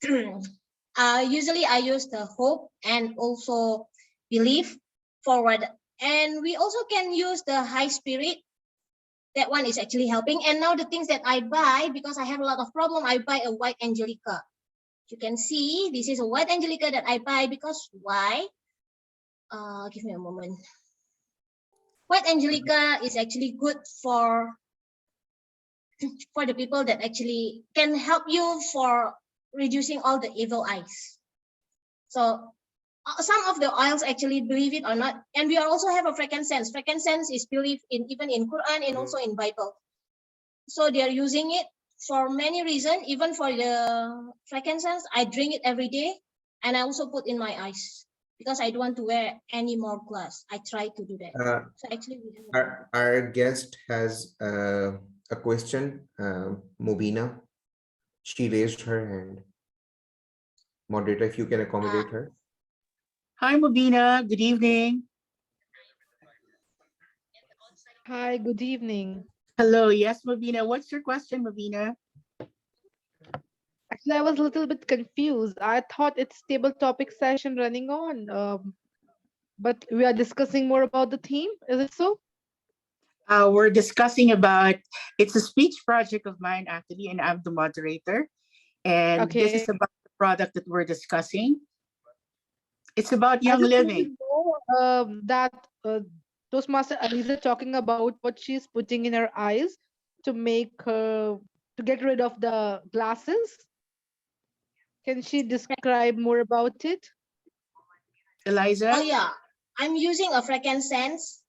usually I use the hope and also belief forward. And we also can use the high spirit. That one is actually helping. And now the things that I buy, because I have a lot of problem, I buy a white angelica. You can see this is a white angelica that I buy because why? Give me a moment. White angelica is actually good for the people that actually can help you for reducing all the evil eyes. So some of the oils actually, believe it or not, and we also have a frankincense. Frankincense is believed in even in Quran and also in Bible. So they are using it for many reasons. Even for the frankincense, I drink it every day, and I also put in my eyes because I don't want to wear any more glass. I try to do that. So actually, we have Our guest has a question, Mubina. She raised her hand. Moderator, if you can accommodate her. Hi, Mubina. Good evening. Hi, good evening. Hello. Yes, Mubina. What's your question, Mubina? Actually, I was a little bit confused. I thought it's table topic session running on, but we are discussing more about the theme. Is it so? We're discussing about, it's a speech project of mine actually, and I'm the moderator. And this is about the product that we're discussing. It's about Young Living. That Toastmaster Aliza talking about what she's putting in her eyes to make her, to get rid of the glasses. Can she describe more about it? Eliza? Oh yeah, I'm using a frankincense.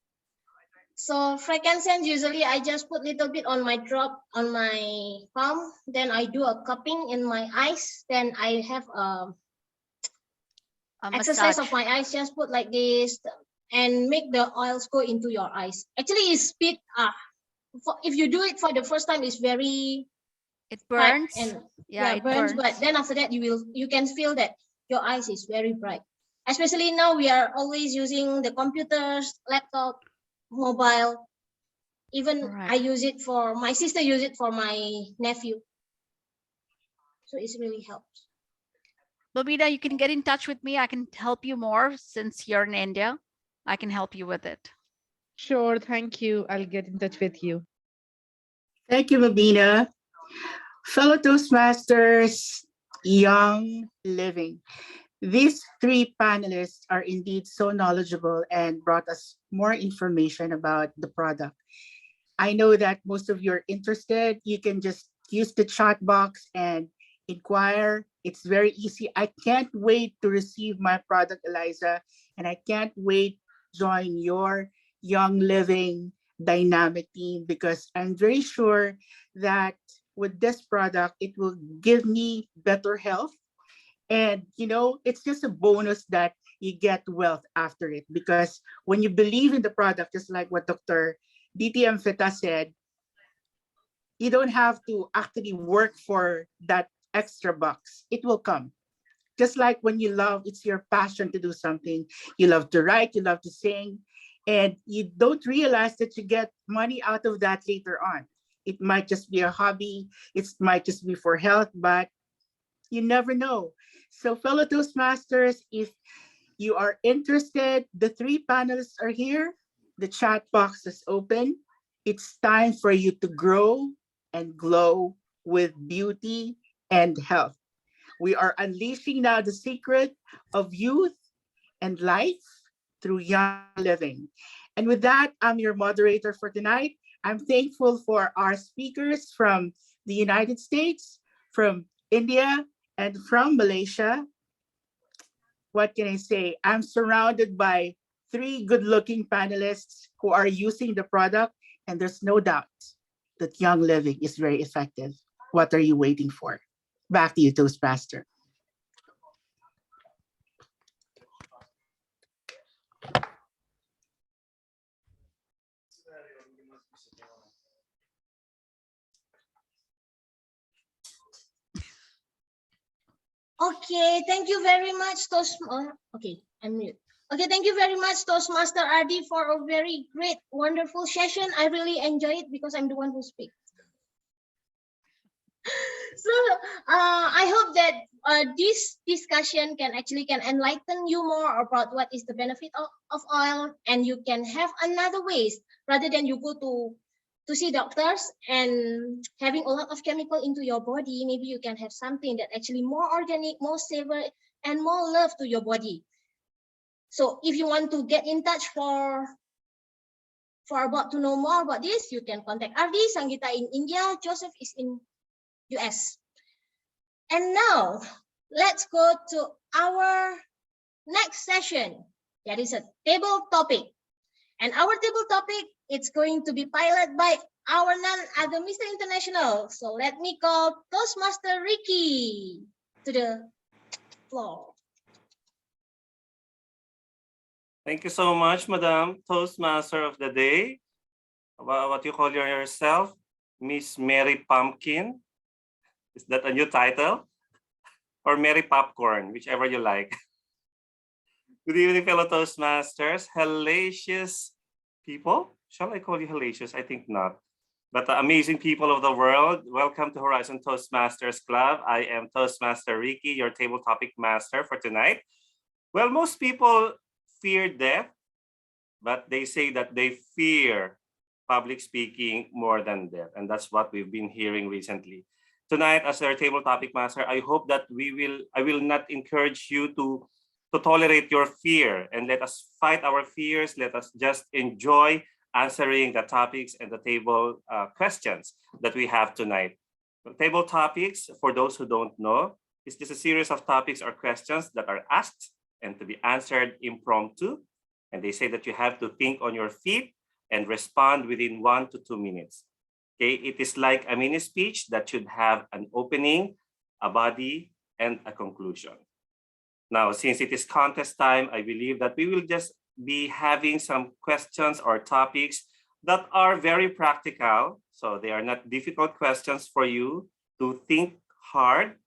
So frankincense, usually I just put little bit on my drop on my palm. Then I do a cupping in my eyes. Then I have a exercise of my eyes. Just put like this and make the oils go into your eyes. Actually, it's speed. If you do it for the first time, it's very. It burns. And yeah, it burns. But then after that, you can feel that your eyes is very bright. Especially now we are always using the computers, laptop, mobile. Even I use it for my sister. Use it for my nephew. So it's really helps. Bobita, you can get in touch with me. I can help you more since you're in India. I can help you with it. Sure, thank you. I'll get in touch with you. Thank you, Mabina. Fellow Toastmasters, Young Living. These three panelists are indeed so knowledgeable and brought us more information about the product. I know that most of you are interested. You can just use the chat box and inquire. It's very easy. I can't wait to receive my product, Eliza, and I can't wait to join your Young Living dynamic team because I'm very sure that with this product, it will give me better health. And, you know, it's just a bonus that you get wealth after it because when you believe in the product, just like what Dr. DTM Feta said, you don't have to actually work for that extra bucks. It will come. Just like when you love, it's your passion to do something. You love to write, you love to sing, and you don't realize that you get money out of that later on. It might just be a hobby. It might just be for health, but you never know. So fellow Toastmasters, if you are interested, the three panelists are here. The chat box is open. It's time for you to grow and glow with beauty and health. We are unleashing now the secret of youth and life through young living. And with that, I'm your moderator for tonight. I'm thankful for our speakers from the United States, from India, and from Malaysia. What can I say? I'm surrounded by 3 good-looking panelists who are using the product, and there's no doubt that Young Living is very effective. What are you waiting for? Back to you, Toastmaster. Okay, thank you very much, okay, I'm mute. Okay, thank you very much, Toastmaster Adi, for a very great, wonderful session. I really enjoy it because I'm the one who speaks. So I hope that this discussion can enlighten you more about what is the benefit of oil, and you can have another ways rather than you go to see doctors and having a lot of chemical into your body. Maybe you can have something that actually more organic, more savor, and more love to your body. So if you want to get in touch for about to know more about this, you can contact Ardi, Sangeeta in India, Joseph is in US. And now let's go to our next session. That is a table topic. And our table topic, it's going to be piloted by our none other Mr. International. So let me call Toastmaster Ricky to the floor. Thank you so much, Madam Toastmaster of the day. What you call yourself, Miss Mary Pumpkin. Is that a new title? Or Mary Popcorn, whichever you like. Good evening, fellow Toastmasters, hellacious people. Shall I call you hellacious? I think not. But the amazing people of the world, welcome to Horizon Toastmasters Club. I am Toastmaster Ricky, your table topic master for tonight. Well, most people fear death, but they say that they fear public speaking more than death. And that's what we've been hearing recently. Tonight, as our table topic master, I hope that I will not encourage you to tolerate your fear, and let us fight our fears. Let us just enjoy answering the topics and the table questions that we have tonight. The table topics, for those who don't know, is just a series of topics or questions that are asked and to be answered impromptu. And they say that you have to think on your feet and respond within 1 to 2 minutes. Okay, it is like a mini speech that should have an opening, a body, and a conclusion. Now, since it is contest time, I believe that we will just be having some questions or topics that are very practical. So they are not difficult questions for you to think hard.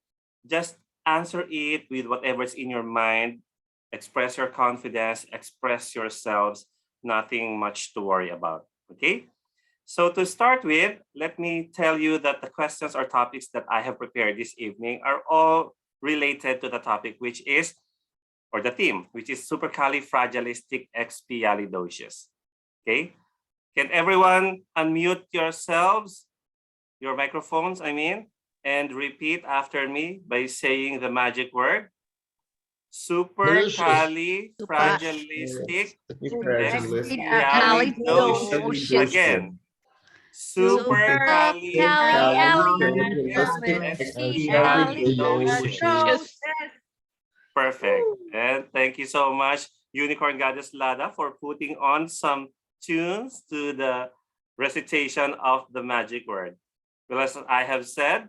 Just answer it with whatever's in your mind. Express your confidence, express yourselves, nothing much to worry about, okay? So to start with, let me tell you that the questions or topics that I have prepared this evening are all related to the topic, which is, or the theme, which is supercalifragilisticexpialidocious. Okay? Can everyone unmute yourselves, your microphones, and repeat after me by saying the magic word? Supercalifragilisticexpialidocious. Again. Supercalifragilisticexpialidocious. Perfect. And thank you so much, Unicorn Goddess Lada, for putting on some tunes to the recitation of the magic word. Well, as I have said,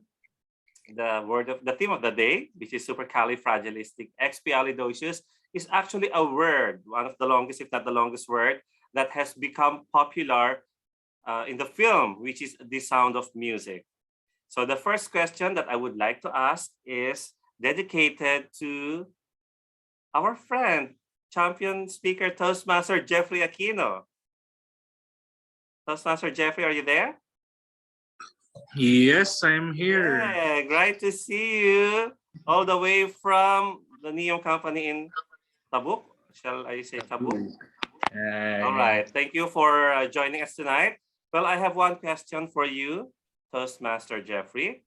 the theme of the day, which is supercalifragilisticexpialidocious, is actually a word, one of the longest, if not the longest word, that has become popular in the film, which is The Sound of Music. So the first question that I would like to ask is dedicated to our friend, champion speaker, Toastmaster Jeffrey Aquino. Toastmaster Jeffrey, are you there? Yes, I'm here. Yeah, great to see you all the way from the Neon Company in Tabuk. Shall I say Tabuk? All right. Thank you for joining us tonight. Well, I have one question for you, Toastmaster Jeffrey.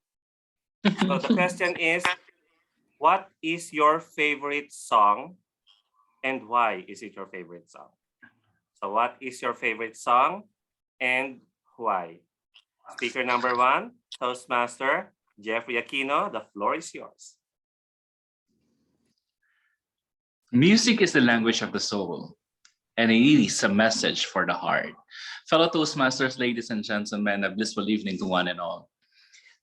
So the question is, what is your favorite song and why is it your favorite song? So what is your favorite song and why? Speaker number one, Toastmaster Jeffrey Aquino, the floor is yours. Music is the language of the soul, and it is a message for the heart. Fellow Toastmasters, ladies and gentlemen, a blissful evening to one and all.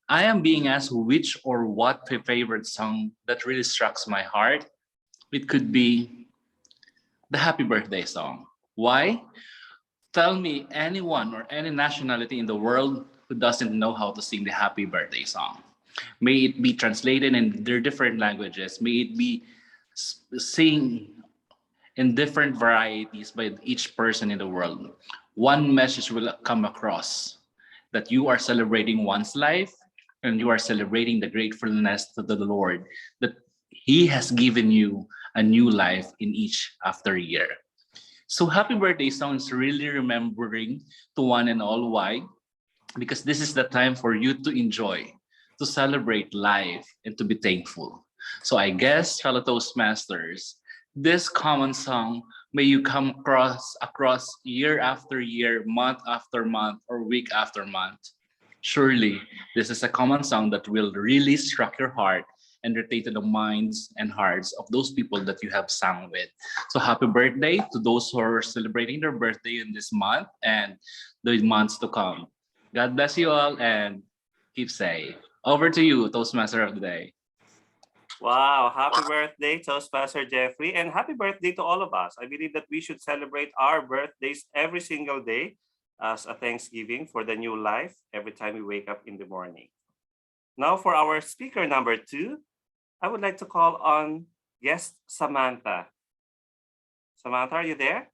I am being asked which or what favorite song that really strikes my heart. It could be the Happy Birthday song. Why? Tell me anyone or any nationality in the world who doesn't know how to sing the Happy Birthday song. May it be translated in their different languages. May it be sing in different varieties by each person in the world. One message will come across that you are celebrating one's life and you are celebrating the gratefulness to the Lord that He has given you a new life in each after year. So Happy Birthday song is really remembering to one and all. Why? Because this is the time for you to enjoy, to celebrate life, and to be thankful. So I guess, fellow Toastmasters, this common song may you come across year after year, month after month, or week after month. Surely, this is a common song that will really struck your heart and relate to the minds and hearts of those people that you have sung with. So happy birthday to those who are celebrating their birthday in this month and the months to come. God bless you all and keep safe. Over to you, Toastmaster of the Day. Wow, happy birthday, Toastmaster Jeffrey, and happy birthday to all of us. I believe that we should celebrate our birthdays every single day as a Thanksgiving for the new life every time we wake up in the morning. Now for our speaker number 2, I would like to call on guest Samantha. Samantha, are you there?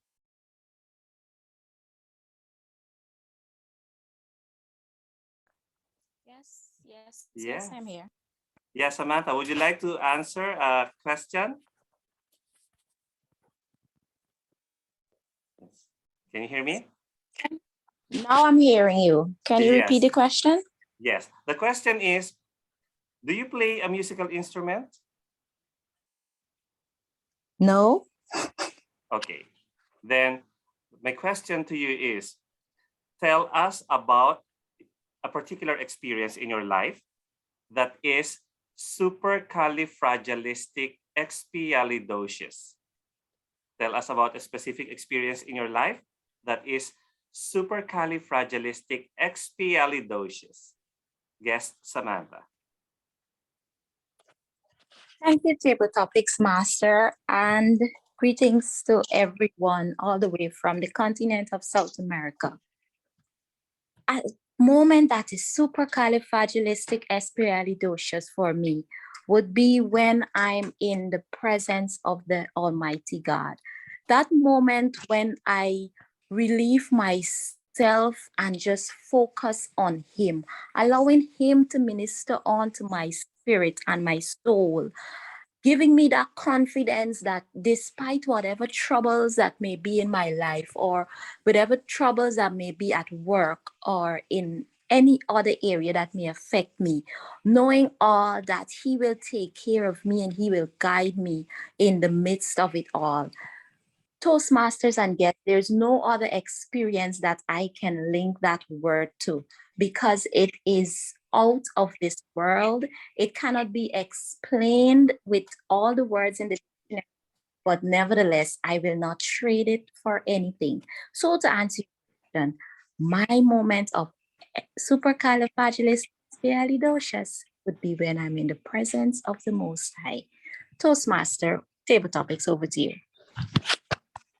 Yes, I'm here. Yeah, Samantha, would you like to answer a question? Can you hear me? Now I'm hearing you. Can you repeat the question? Yes. The question is, do you play a musical instrument? No. Okay. Then my question to you is, tell us about a particular experience in your life that is supercalifragilisticexpialidocious. Tell us about a specific experience in your life that is supercalifragilisticexpialidocious. Guest Samantha. Thank you, Table Topics Master, and greetings to everyone all the way from the continent of South America. A moment that is supercalifragilisticexpialidocious for me would be when I'm in the presence of the Almighty God. That moment when I relieve myself and just focus on Him, allowing Him to minister onto my spirit and my soul, giving me that confidence that despite whatever troubles that may be in my life or whatever troubles that may be at work or in any other area that may affect me, knowing all that He will take care of me and He will guide me in the midst of it all. Toastmasters and guests, there's no other experience that I can link that word to because it is out of this world. It cannot be explained with all the words in the dictionary, but nevertheless, I will not trade it for anything. So to answer your question, my moment of supercalifragilisticexpialidocious would be when I'm in the presence of the Most High. Toastmaster, table topics, over to you.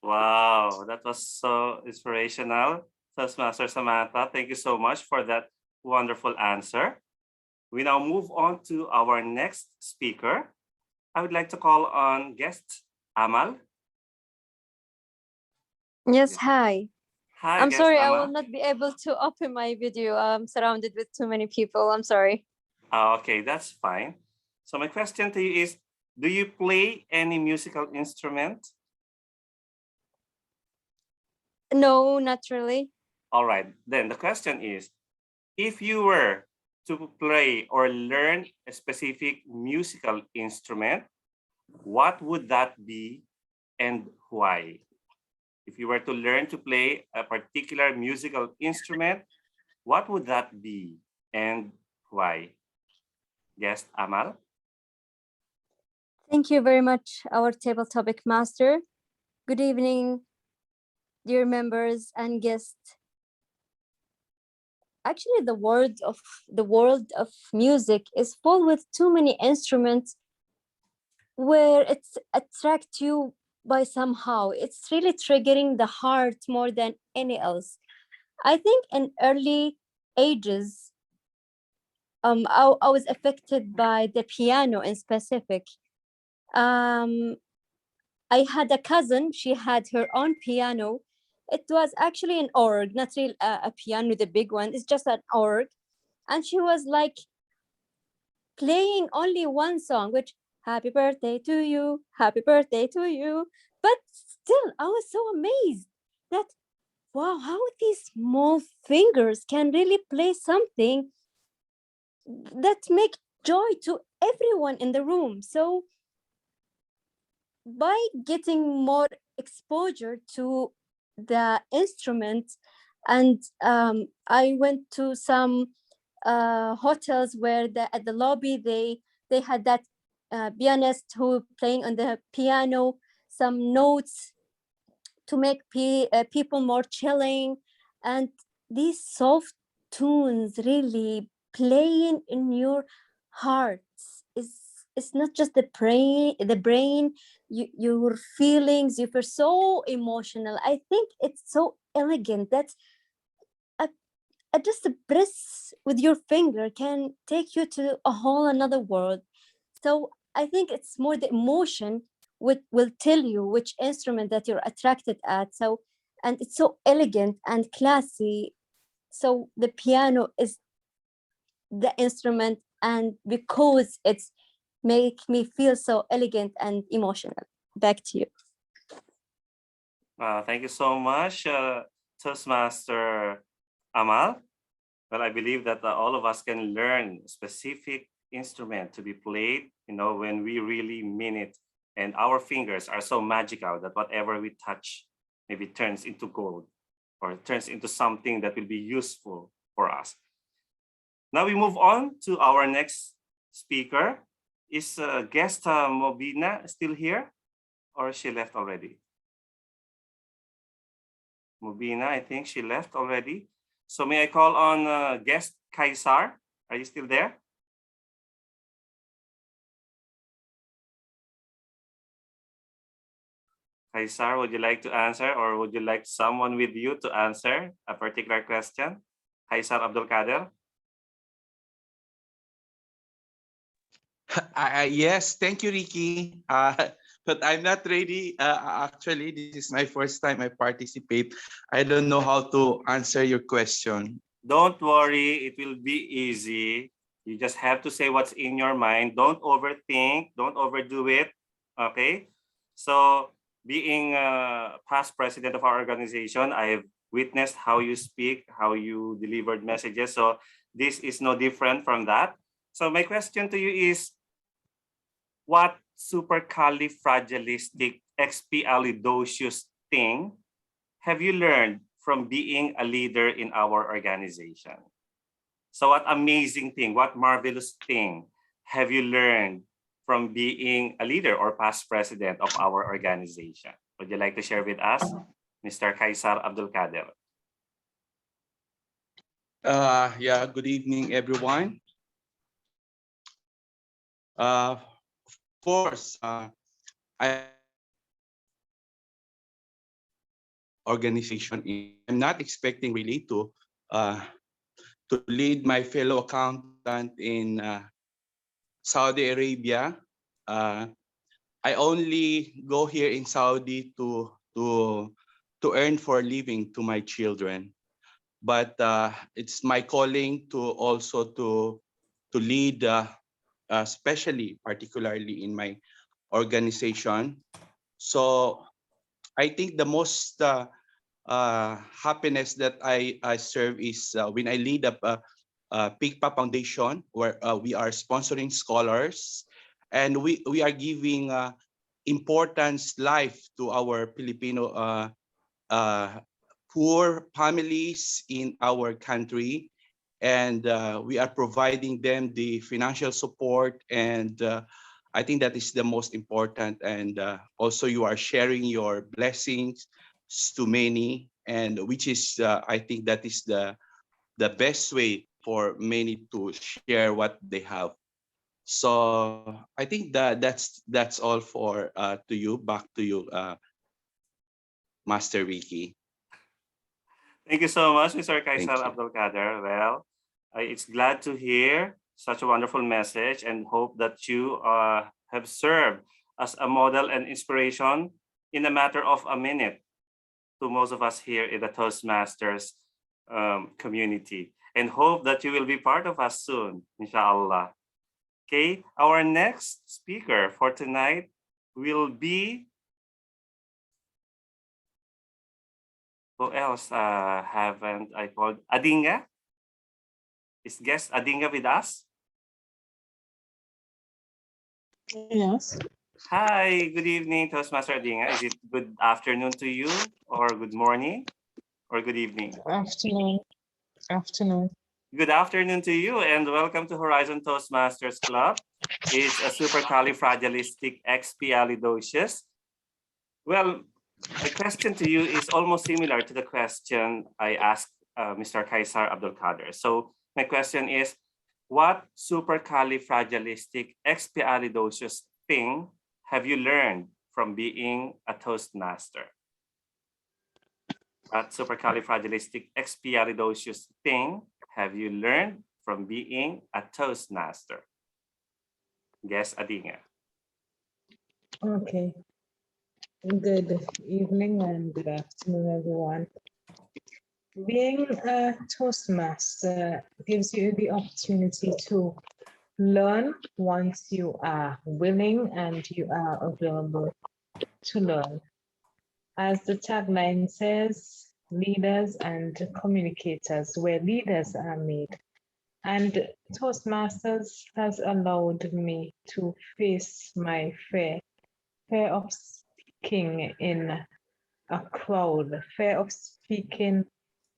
Wow, that was so inspirational. Toastmaster Samantha, thank you so much for that wonderful answer. We now move on to our next speaker. I would like to call on guest Amal. Yes, hi. Hi, I'm guest sorry, I Amal. will not be able to open my video. I'm surrounded with too many people. I'm sorry. Okay, that's fine. So my question to you is, do you play any musical instrument? No, not really. All right, then the question is, if you were to play or learn a specific musical instrument, what would that be and why? If you were to learn to play a particular musical instrument, what would that be and why? Guest Amal? Thank you very much, our table topic master. Good evening, dear members and guests. Actually, the world of music is full with too many instruments where it's attract you by somehow. It's really triggering the heart more than any else. I think in early ages, I was affected by the piano in specific. I had a cousin, she had her own piano. It was actually an org, not really a piano, the big one, it's just an org. And she was like playing only one song, which happy birthday to you, happy birthday to you. But still, I was so amazed that, wow, how these small fingers can really play something that make joy to everyone in the room. So by getting more exposure to the instrument, and I went to some hotels where at the lobby they had that pianist who playing on the piano some notes to make people more chilling, and these soft tunes really playing in your hearts is it's not just the brain, your feelings, you feel so emotional. I think it's so elegant that just a press with your finger can take you to a whole another world. So I think it's more the emotion which will tell you which instrument that you're attracted at. So, and it's so elegant and classy. So the piano is the instrument, and because it's make me feel so elegant and emotional. Back to you. Thank you so much, Toastmaster Amal. Well, I believe that all of us can learn a specific instrument to be played, when we really mean it. And our fingers are so magical that whatever we touch maybe turns into gold or turns into something that will be useful for us. Now we move on to our next speaker. Is guest Mobina still here or she left already? Mobina, I think she left already. So may I call on guest Kaisar? Are you still there? Kaisar, would you like to answer, or would you like someone with you to answer a particular question? Kaisar Abdul Kader? Yes, thank you, Ricky. But I'm not ready. Actually, this is my first time I participate. I don't know how to answer your question. Don't worry, it will be easy. You just have to say what's in your mind. Don't overthink, don't overdo it, okay? So being past president of our organization, I've witnessed how you speak, how you delivered messages. So this is no different from that. So my question to you is, what supercalifragilisticexpialidocious thing have you learned from being a leader in our organization? So what amazing thing, what marvelous thing have you learned from being a leader or past president of our organization? Would you like to share with us, Mr. Kaisar Abdul Kader? Yeah, good evening, everyone. Of course, I organization. I'm not expecting really to lead my fellow accountant in Saudi Arabia. I only go here in Saudi to earn for a living to my children, but it's my calling to also to lead, especially particularly in my organization. So I think the most happiness that I serve is when I lead up a PIGPA Foundation, where we are sponsoring scholars, and we are giving importance life to our Filipino poor families in our country, and we are providing them the financial support, and I think that is the most important. And also you are sharing your blessings to many, and which is I think that is the best way for many to share what they have. So I think that's all for to you. Back to you, Master Ricky. Thank you so much, Mr. Thank Kaisal you. Abdul Kader. Well, it's glad to hear such a wonderful message and hope that you have served as a model and inspiration in a matter of a minute to most of us here in the Toastmasters community, and hope that you will be part of us soon, inshallah. Okay, our next speaker for tonight will be, who else haven't I called? Adinga? Is guest Adinga with us? Yes. Hi, good evening, Toastmaster Adinga. Is it good afternoon to you, or good morning, or good evening? Afternoon. Afternoon. Good afternoon to you, and welcome to Horizon Toastmasters Club. It's a supercalifragilisticexpialidocious. Well, my question to you is almost similar to the question I asked Mr. Kaisar Abdul Kader. So my question is, what supercalifragilisticexpialidocious thing have you learned from being a Toastmaster? What supercalifragilisticexpialidocious thing have you learned from being a Toastmaster? Guess Adinga. Okay. Good evening and good afternoon, everyone. Being a Toastmaster gives you the opportunity to learn once you are willing and you are available to learn. As the tagline says, leaders and communicators, where leaders are made. And Toastmasters has allowed me to face my fear of speaking in a crowd, fear of speaking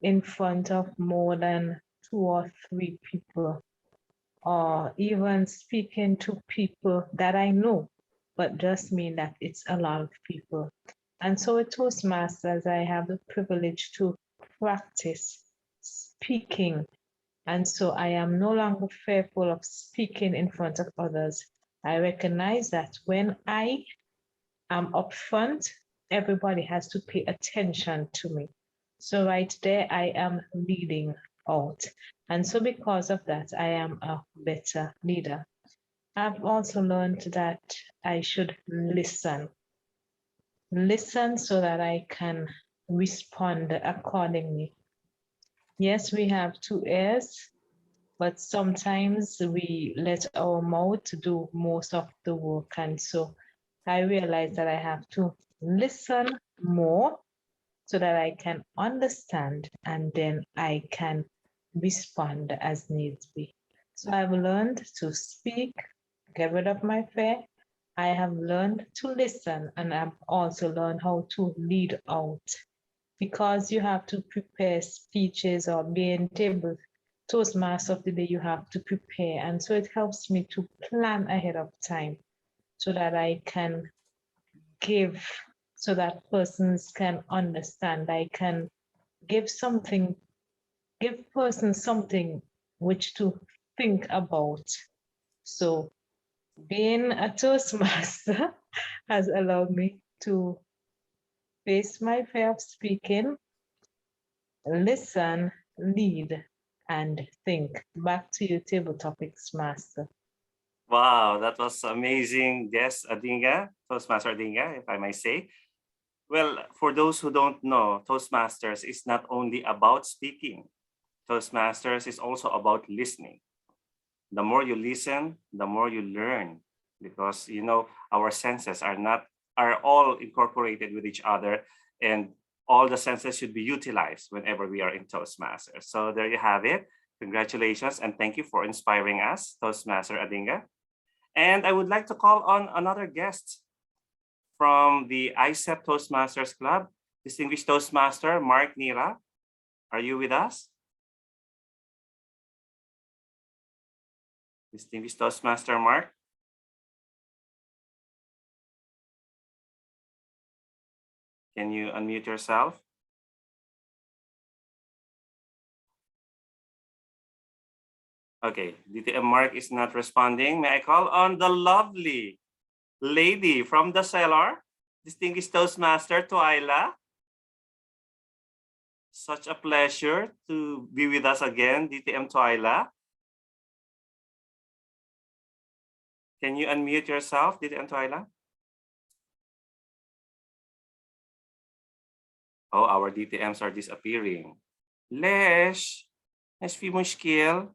in front of more than 2 or 3 people, or even speaking to people that I know, but just mean that it's a lot of people. And so at Toastmasters, I have the privilege to practice speaking. And so I am no longer fearful of speaking in front of others. I recognize that when I am upfront, everybody has to pay attention to me. So right there, I am leading out. And so because of that, I am a better leader. I've also learned that I should listen. Listen so that I can respond accordingly. Yes, we have 2 ears, but sometimes we let our mouth do most of the work. And so I realized that I have to listen more so that I can understand and then I can respond as needs be. So I've learned to speak, get rid of my fear. I have learned to listen, and I've also learned how to lead out, because you have to prepare speeches or being table Toastmaster of the day, you have to prepare. And so it helps me to plan ahead of time so that I can give, so that persons can understand. I can give something, give persons something which to think about. So being a Toastmaster has allowed me to face my fear of speaking, listen, lead, and think. Back to you, Table Topics Master. Wow, that was amazing. Yes, Adinga, Toastmaster Adinga, if I may say. Well, for those who don't know, Toastmasters is not only about speaking. Toastmasters is also about listening. The more you listen, the more you learn, because our senses are all incorporated with each other, and all the senses should be utilized whenever we are in Toastmasters. So there you have it. Congratulations and thank you for inspiring us, Toastmaster Adinga. And I would like to call on another guest from the ICEP Toastmasters Club, Distinguished Toastmaster Mark Nira. Are you with us? Distinguished Toastmaster Mark? Can you unmute yourself? Okay, DTM Mark is not responding. May I call on the lovely lady from the cellar, Distinguished Toastmaster Twyla? Such a pleasure to be with us again, DTM Twyla. Can you unmute yourself, DTM Twyla? Oh, our DTMs are disappearing. ليش؟ ايش في مشكل؟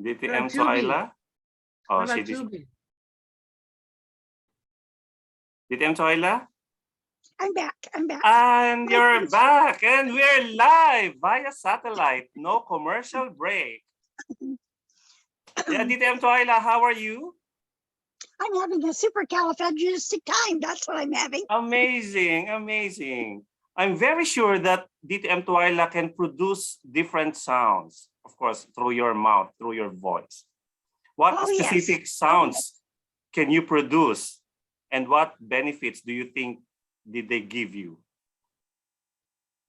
DTM Twyla? Oh, What she about Tubi? DTM Twyla? I'm back. I'm back. And My you're voice- back, and we're live via satellite. No commercial break. Yeah, DTM Twyla, how are you? I'm having a supercalifragilistic time. That's what I'm having. Amazing, amazing. I'm very sure that DTM Twyla can produce different sounds, of course, through your mouth, through your voice. What Oh, yes. specific sounds can you produce, and what benefits do you think did they give you?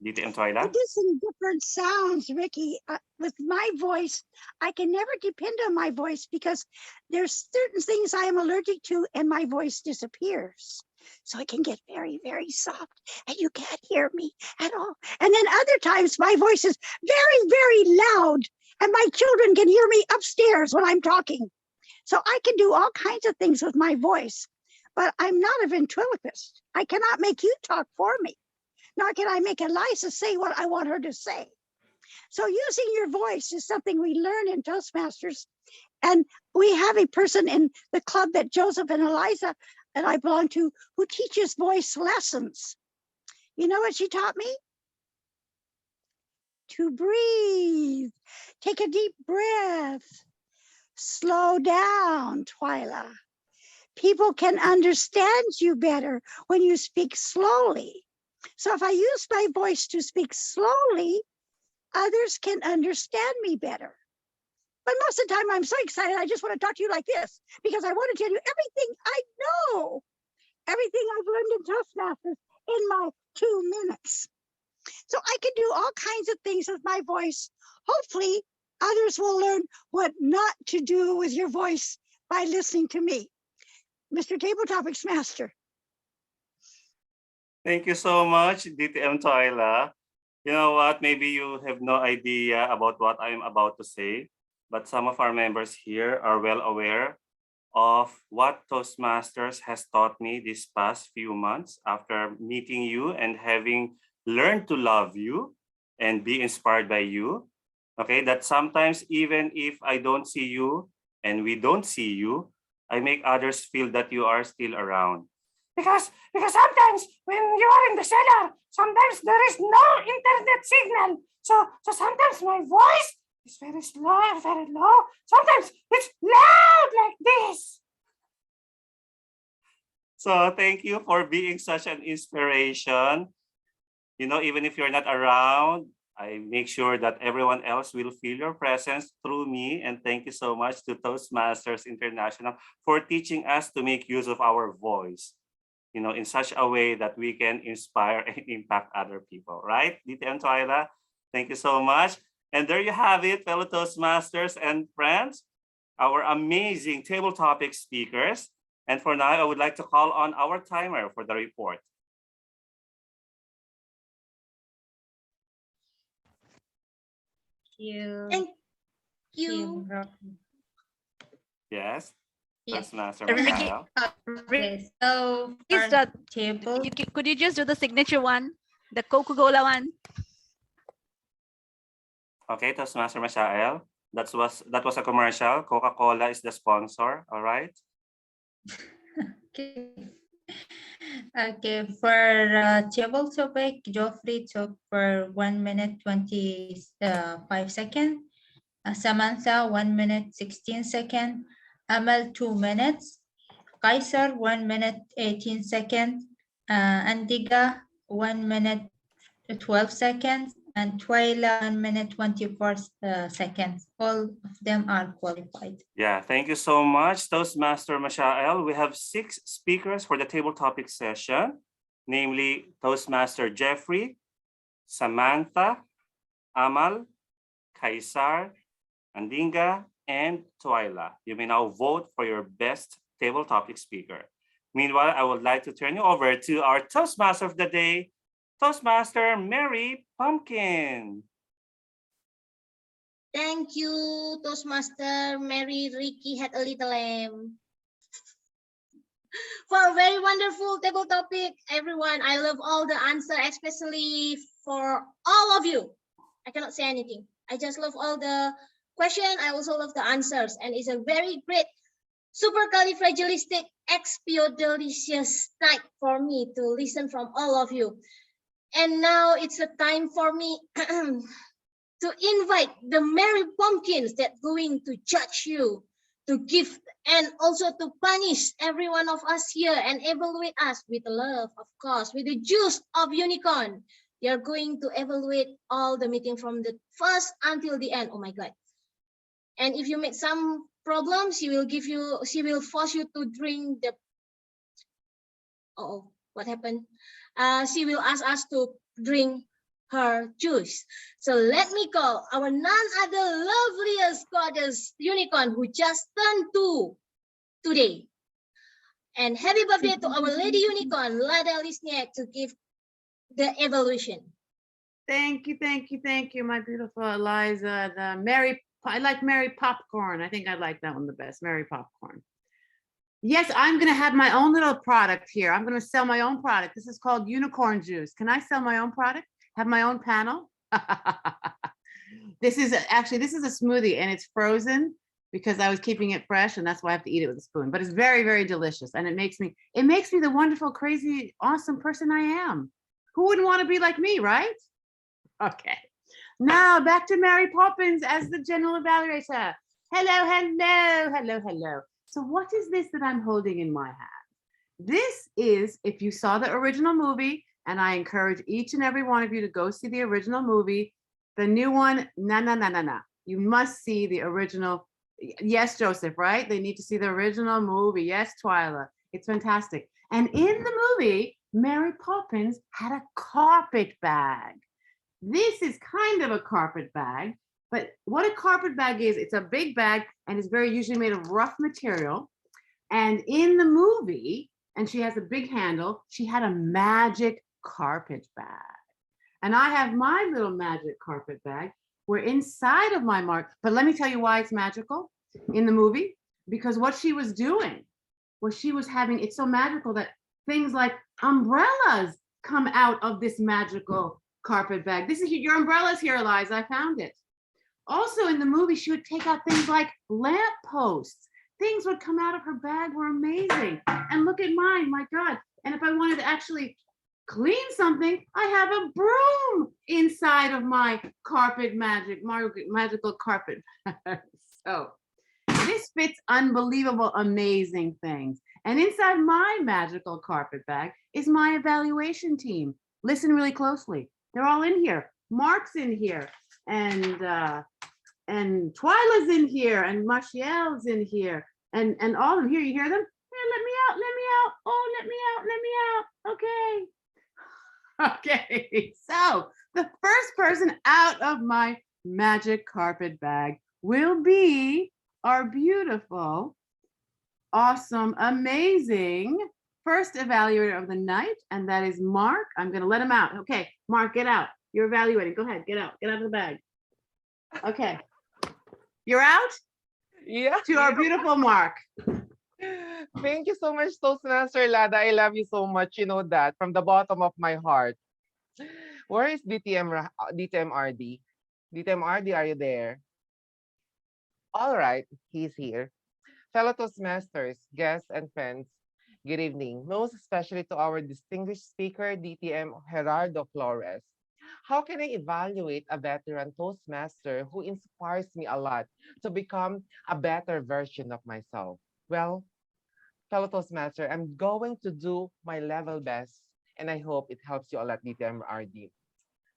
DTM Twyla? I do some different sounds, Ricky. With my voice, I can never depend on my voice because there's certain things I am allergic to and my voice disappears. So it can get very, very soft and you can't hear me at all. And then other times my voice is very, very loud and my children can hear me upstairs when I'm talking. So I can do all kinds of things with my voice, but I'm not a ventriloquist. I cannot make you talk for me. Nor can I make Eliza say what I want her to say. So using your voice is something we learn in Toastmasters. And we have a person in the club that Joseph and Eliza and I belong to who teaches voice lessons. You know what she taught me? To breathe. Take a deep breath. Slow down, Twyla. People can understand you better when you speak slowly. So if I use my voice to speak slowly, others can understand me better. But most of the time I'm so excited, I just want to talk to you like this because I want to tell you everything I know, everything I've learned in Toastmasters in my 2 minutes. So I can do all kinds of things with my voice. Hopefully others will learn what not to do with your voice by listening to me. Mr. Table Topics Master. Thank you so much, DTM Twyla. You know what? Maybe you have no idea about what I'm about to say, but some of our members here are well aware of what Toastmasters has taught me these past few months after meeting you and having learned to love you and be inspired by you. Okay, that sometimes even if I don't see you and we don't see you, I make others feel that you are still around. Because sometimes when you are in the cellar, sometimes there is no internet signal. So sometimes my voice is very slow and very low. Sometimes it's loud like this. So thank you for being such an inspiration. You know, even if you're not around, I make sure that everyone else will feel your presence through me. And thank you so much to Toastmasters International for teaching us to make use of our voice, you know, in such a way that we can inspire and impact other people, right? DTM Twyla, thank you so much. And there you have it, fellow Toastmasters and friends, our amazing table topic speakers. And for now, I would like to call on our timer for the report. Thank you. Yes, Yes. Toastmaster Ricky, Michael. Okay, so Please, for table. could you just do the signature one, the Coca-Cola one? Okay, Toastmaster Michael. That was a commercial. Coca-Cola is the sponsor. All right. Okay. Okay, for table topic, Geoffrey took for 1 minute 25 seconds. Samantha 1 minute 16 seconds. Amal 2 minutes. Kaiser 1 minute 18 seconds. Andiga 1 minute 12 seconds. And Twyla 1 minute 24 seconds. All of them are qualified. Yeah, thank you so much, Toastmaster Mashael. We have 6 speakers for the table topic session, namely Toastmaster Jeffrey, Samantha, Amal, Kaisar, Andinga, and Twyla. You may now vote for your best table topic speaker. Meanwhile, I would like to turn you over to our Toastmaster of the day, Toastmaster Mary Pumpkin. Thank you, Toastmaster Mary Ricky had a little lamb. For a very wonderful table topic, everyone. I love all the answer, especially for all of you. I cannot say anything. I just love all the question. I also love the answers, and it's a very great supercalifragilisticexpialidocious night for me to listen from all of you. And now it's a time for me to invite the merry pumpkins that going to judge you, to give and also to punish every one of us here and evaluate us with love, of course, with the juice of unicorn. They are going to evaluate all the meeting from the first until the end. Oh my God. And if you make some problems, she will force you to drink the, oh, what happened? She will ask us to drink her juice. So let me call our none other loveliest goddess unicorn who just turned 2 today. And happy birthday to our lady unicorn, Lada Lisniak, to give the evaluation. Thank you, my beautiful Eliza. I like Mary Popcorn. I think I like that one the best, Mary Popcorn. Yes, I'm gonna have my own little product here. I'm gonna sell my own product. This is called unicorn juice. Can I sell my own product? Have my own panel? This is a smoothie and it's frozen because I was keeping it fresh and that's why I have to eat it with a spoon. But it's very, very delicious. And it makes me the wonderful, crazy, awesome person I am. Who wouldn't want to be like me, right? Okay. Now back to Mary Poppins as the general evaluator. Hello. So what is this that I'm holding in my hand? This is, if you saw the original movie, and I encourage each and every one of you to go see the original movie, the new one, na. You must see the original. Yes, Joseph, right? They need to see the original movie. Yes, Twyla. It's fantastic. And in the movie, Mary Poppins had a carpet bag. This is kind of a carpet bag, but what a carpet bag is, it's a big bag and it's very usually made of rough material. And in the movie, and she has a big handle, she had a magic carpet bag. And I have my little magic carpet bag where inside of my mark, but let me tell you why it's magical in the movie, because what she was doing was she was having, it's so magical that things like umbrellas come out of this magical carpet bag. This is your umbrellas here, Eliza, I found it. Also in the movie, she would take out things like lamp posts. Things would come out of her bag were amazing. And look at mine, my God. And if I wanted to actually clean something, I have a broom inside of my carpet magical carpet. So this fits unbelievable, amazing things. And inside my magical carpet bag is my evaluation team. Listen really closely. They're all in here. Mark's in here, and Twyla's in here, and Martiel's in here, and all of them here. You hear them? Hey, let me out. Oh, let me out. Okay. Okay. So the first person out of my magic carpet bag will be our beautiful, awesome, amazing first evaluator of the night, and that is Mark. I'm going to let him out. Okay, Mark, get out. You're evaluating. Go ahead, get out. Get out of the bag. Okay. You're out? Yeah. To our beautiful Mark. Thank you so much, Toastmaster Lada. I love you so much. You know that from the bottom of my heart. Where is DTMRD? DTMRD, are you there? All right, he's here. Fellow Toastmasters, guests, and friends, good evening, most especially to our distinguished speaker, DTM Gerardo Flores. How can I evaluate a veteran Toastmaster who inspires me a lot to become a better version of myself? Well, fellow Toastmaster, I'm going to do my level best, and I hope it helps you a lot, DTMRD.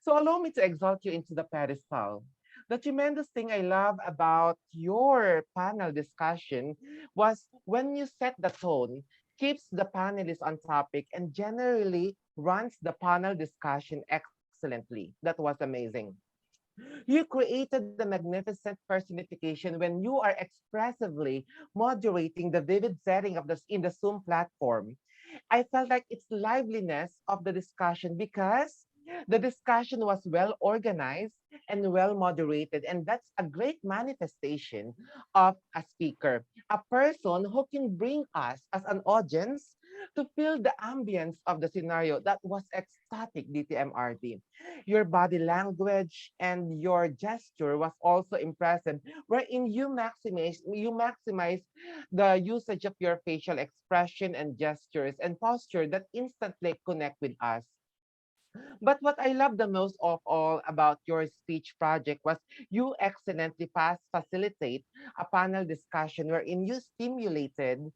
So allow me to exalt you into the pedestal. The tremendous thing I love about your panel discussion was when you set the tone, keeps the panelists on topic, and generally runs the panel discussion excellently. That was amazing. You created the magnificent personification when you are expressively moderating the vivid setting of in the Zoom platform. I felt like it's liveliness of the discussion because the discussion was well organized and well moderated, and that's a great manifestation of a speaker, a person who can bring us as an audience to feel the ambience of the scenario. That was ecstatic, DTMRT. Your body language and your gesture was also impressive, wherein you maximize the usage of your facial expression and gestures and posture that instantly connect with us. But what I love the most of all about your speech project was you excellently facilitate a panel discussion wherein you stimulated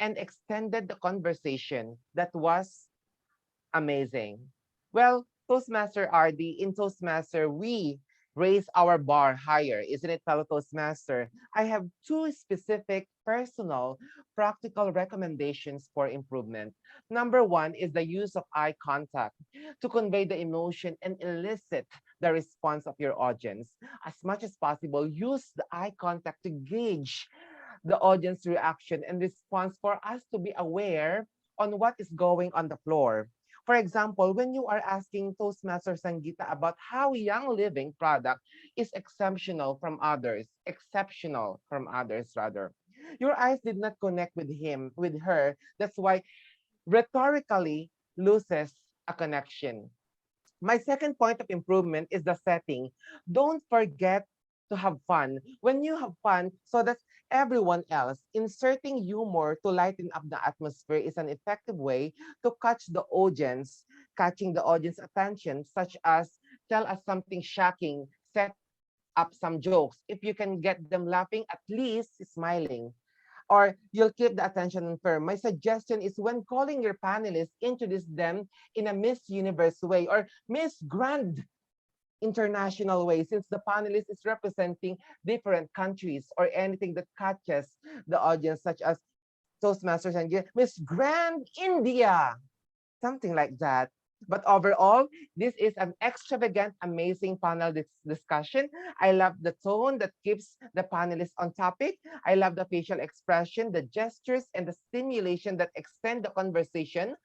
and extended the conversation. That was amazing. Well, Toastmaster RD, in Toastmaster, we raise our bar higher, isn't it, fellow Toastmaster? I have two specific, personal, practical recommendations for improvement. Number one is the use of eye contact to convey the emotion and elicit the response of your audience. As much as possible, use the eye contact to gauge the audience reaction and response for us to be aware on what is going on the floor. For example, when you are asking Toastmaster Sangeeta about how Young Living product is exceptional from others rather. Your eyes did not connect with her. That's why rhetorically loses a connection. My second point of improvement is the setting. Don't forget to have fun. When you have fun, so that everyone else, inserting humor to lighten up the atmosphere is an effective way to catching the audience attention, such as tell us something shocking, set up some jokes. If you can get them laughing, at least smiling, or you'll keep the attention on firm. My suggestion is when calling your panelists, introduce them in a Miss Universe way or Miss Grand international way, since the panelist is representing different countries or anything that catches the audience, such as Toastmasters and Miss Grand India, something like that. But overall, this is an extravagant, amazing panel discussion. I love the tone that keeps the panelists on topic. I love the facial expression, the gestures, and the stimulation that extend the conversation,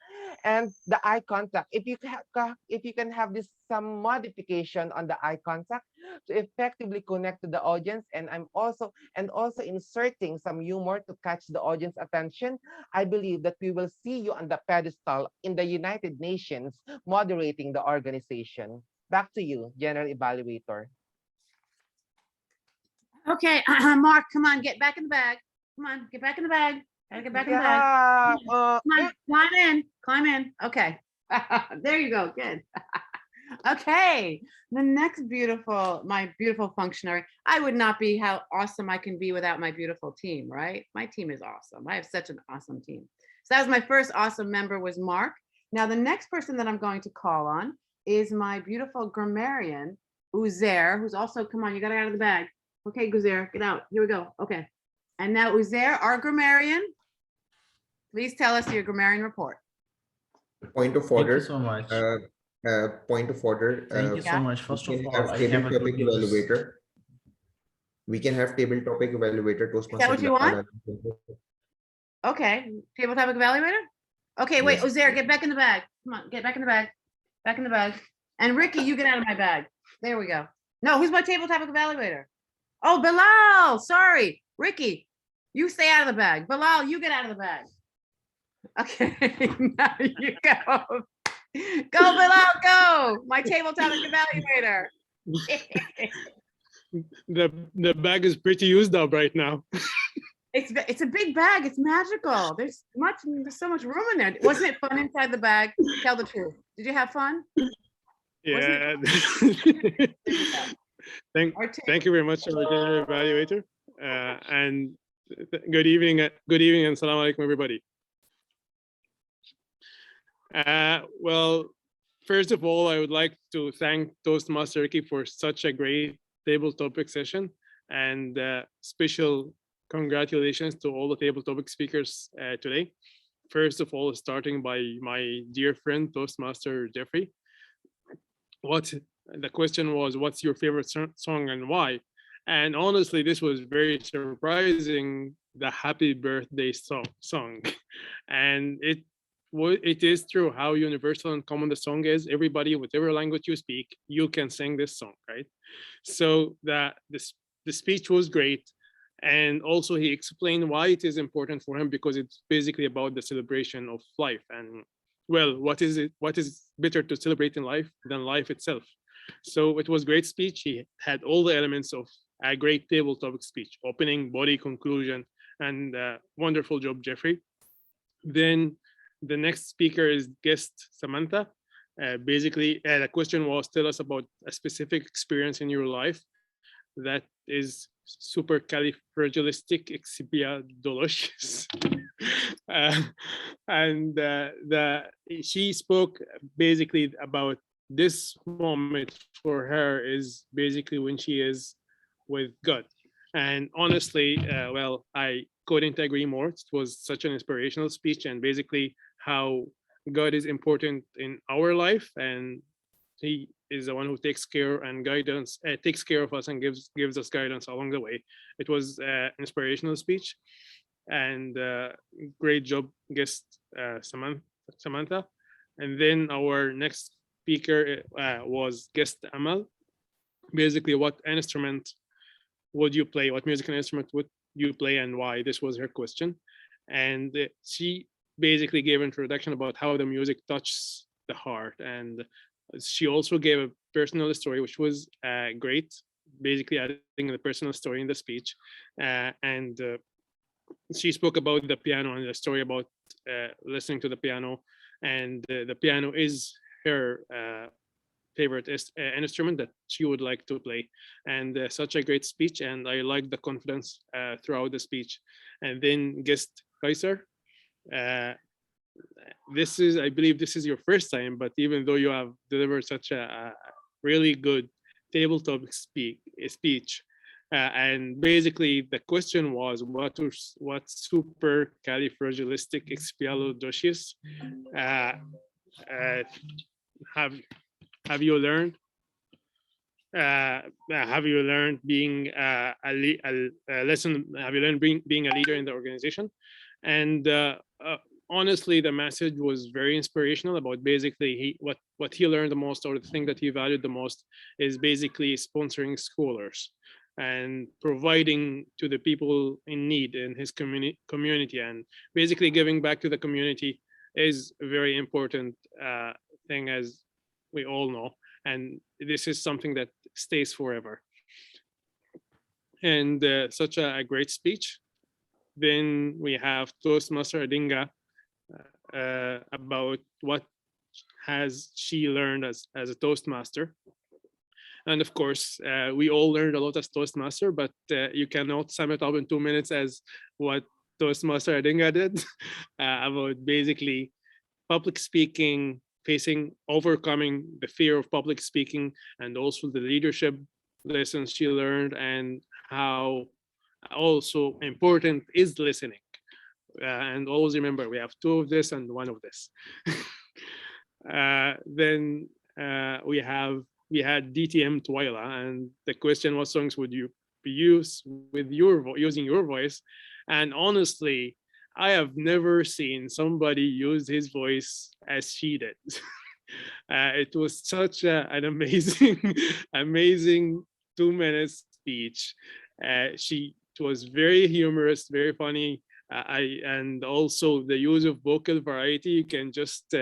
and the eye contact. If you can have this some modification on the eye contact to effectively connect to the audience, and also inserting some humor to catch the audience attention, I believe that we will see you on the pedestal in the United Nations moderating the organization. Back to you, General Evaluator. Okay, Mark, come on, get back in the bag. Come on, get back in the bag. Gotta get back in the bag. Come on, climb in. Okay, there you go, good. Okay, the next my beautiful functionary. I would not be how awesome I can be without my beautiful team, right? My team is awesome. I have such an awesome team. So that was my first awesome member was Mark. Now the next person that I'm going to call on is my beautiful grammarian, Uzair, who's also, come on, you gotta get out of the bag. Okay, Uzair, get out. Here we go. Okay. And now Uzair, our grammarian, please tell us your grammarian report. Point of order. Thank you so much. Point of order. Thank you so much. First of all, I table have a topic good news. evaluator. We can have table topic evaluator. Is that what you want? Okay, table topic evaluator? Okay, wait, Yes. Uzair, get back in the bag. Come on, get back in the bag. Back in the bag. And Ricky, you get out of my bag. There we go. No, who's my table topic evaluator? Oh, Bilal, sorry. Ricky, you stay out of the bag. Bilal, you get out of the bag. Okay, now you go. Go, Bilal, go. My table topic evaluator. The bag is pretty used up right now. It's a big bag. It's magical. There's so much room in there. Wasn't it fun inside the bag? Tell the truth. Did you have fun? Yeah. Thank you very much, our general evaluator. And good evening and assalamu alaikum, everybody. Well, first of all, I would like to thank Toastmaster Ricky for such a great table topic session, and special congratulations to all the table topic speakers today. First of all, starting by my dear friend Toastmaster Jeffrey. The question was, what's your favorite song and why? And honestly, this was very surprising, the happy birthday song. And it is true how universal and common the song is. Everybody, whatever language you speak, you can sing this song, right? So the speech was great. And also he explained why it is important for him, because it's basically about the celebration of life. And well, what is better to celebrate in life than life itself? So it was great speech. He had all the elements of a great table topic speech: opening, body, conclusion, and wonderful job, Jeffrey. Then the next speaker is guest Samantha. Basically, the question was, tell us about a specific experience in your life that is supercalifragilisticexpialidocious. And she spoke basically about this moment for her is basically when she is with God. And honestly, well, I couldn't agree more. It was such an inspirational speech, and basically how God is important in our life, and he is the one who takes care and guidance, takes care of us and gives us guidance along the way. It was an inspirational speech, and great job, guest Samantha. And then our next speaker was guest Amal. Basically, what instrument would you play? What musical instrument would you play and why? This was her question. And she basically gave an introduction about how the music touches the heart. And she also gave a personal story, which was great, basically adding the personal story in the speech. And she spoke about the piano and the story about listening to the piano. And the piano is her favorite instrument that she would like to play. And such a great speech, and I like the confidence throughout the speech. And then guest Kaiser, I believe this is your first time, but even though you have delivered such a really good tabletop speech, and basically the question was, what supercalifragilisticexpialidocious have you learned? Have you learned being a lesson? Have you learned being a leader in the organization? And honestly, the message was very inspirational about basically what he learned the most, or the thing that he valued the most, is basically sponsoring scholars and providing to the people in need in his community, and basically giving back to the community is a very important thing, as we all know, and this is something that stays forever. And such a great speech. Then we have Toastmaster Adinga about what has she learned as a Toastmaster. And of course, we all learned a lot as Toastmaster, but you cannot sum it up in 2 minutes as what Toastmaster Adinga did about basically public speaking, overcoming the fear of public speaking, and also the leadership lessons she learned, and how also important is listening. And always remember, we have 2 of this and 1 of this. Then we had DTM Twyla, and the question, what songs would you use with using your voice? And honestly, I have never seen somebody use his voice as she did. It was such an amazing 2-minute speech. It was very humorous, very funny. And also the use of vocal variety, you can just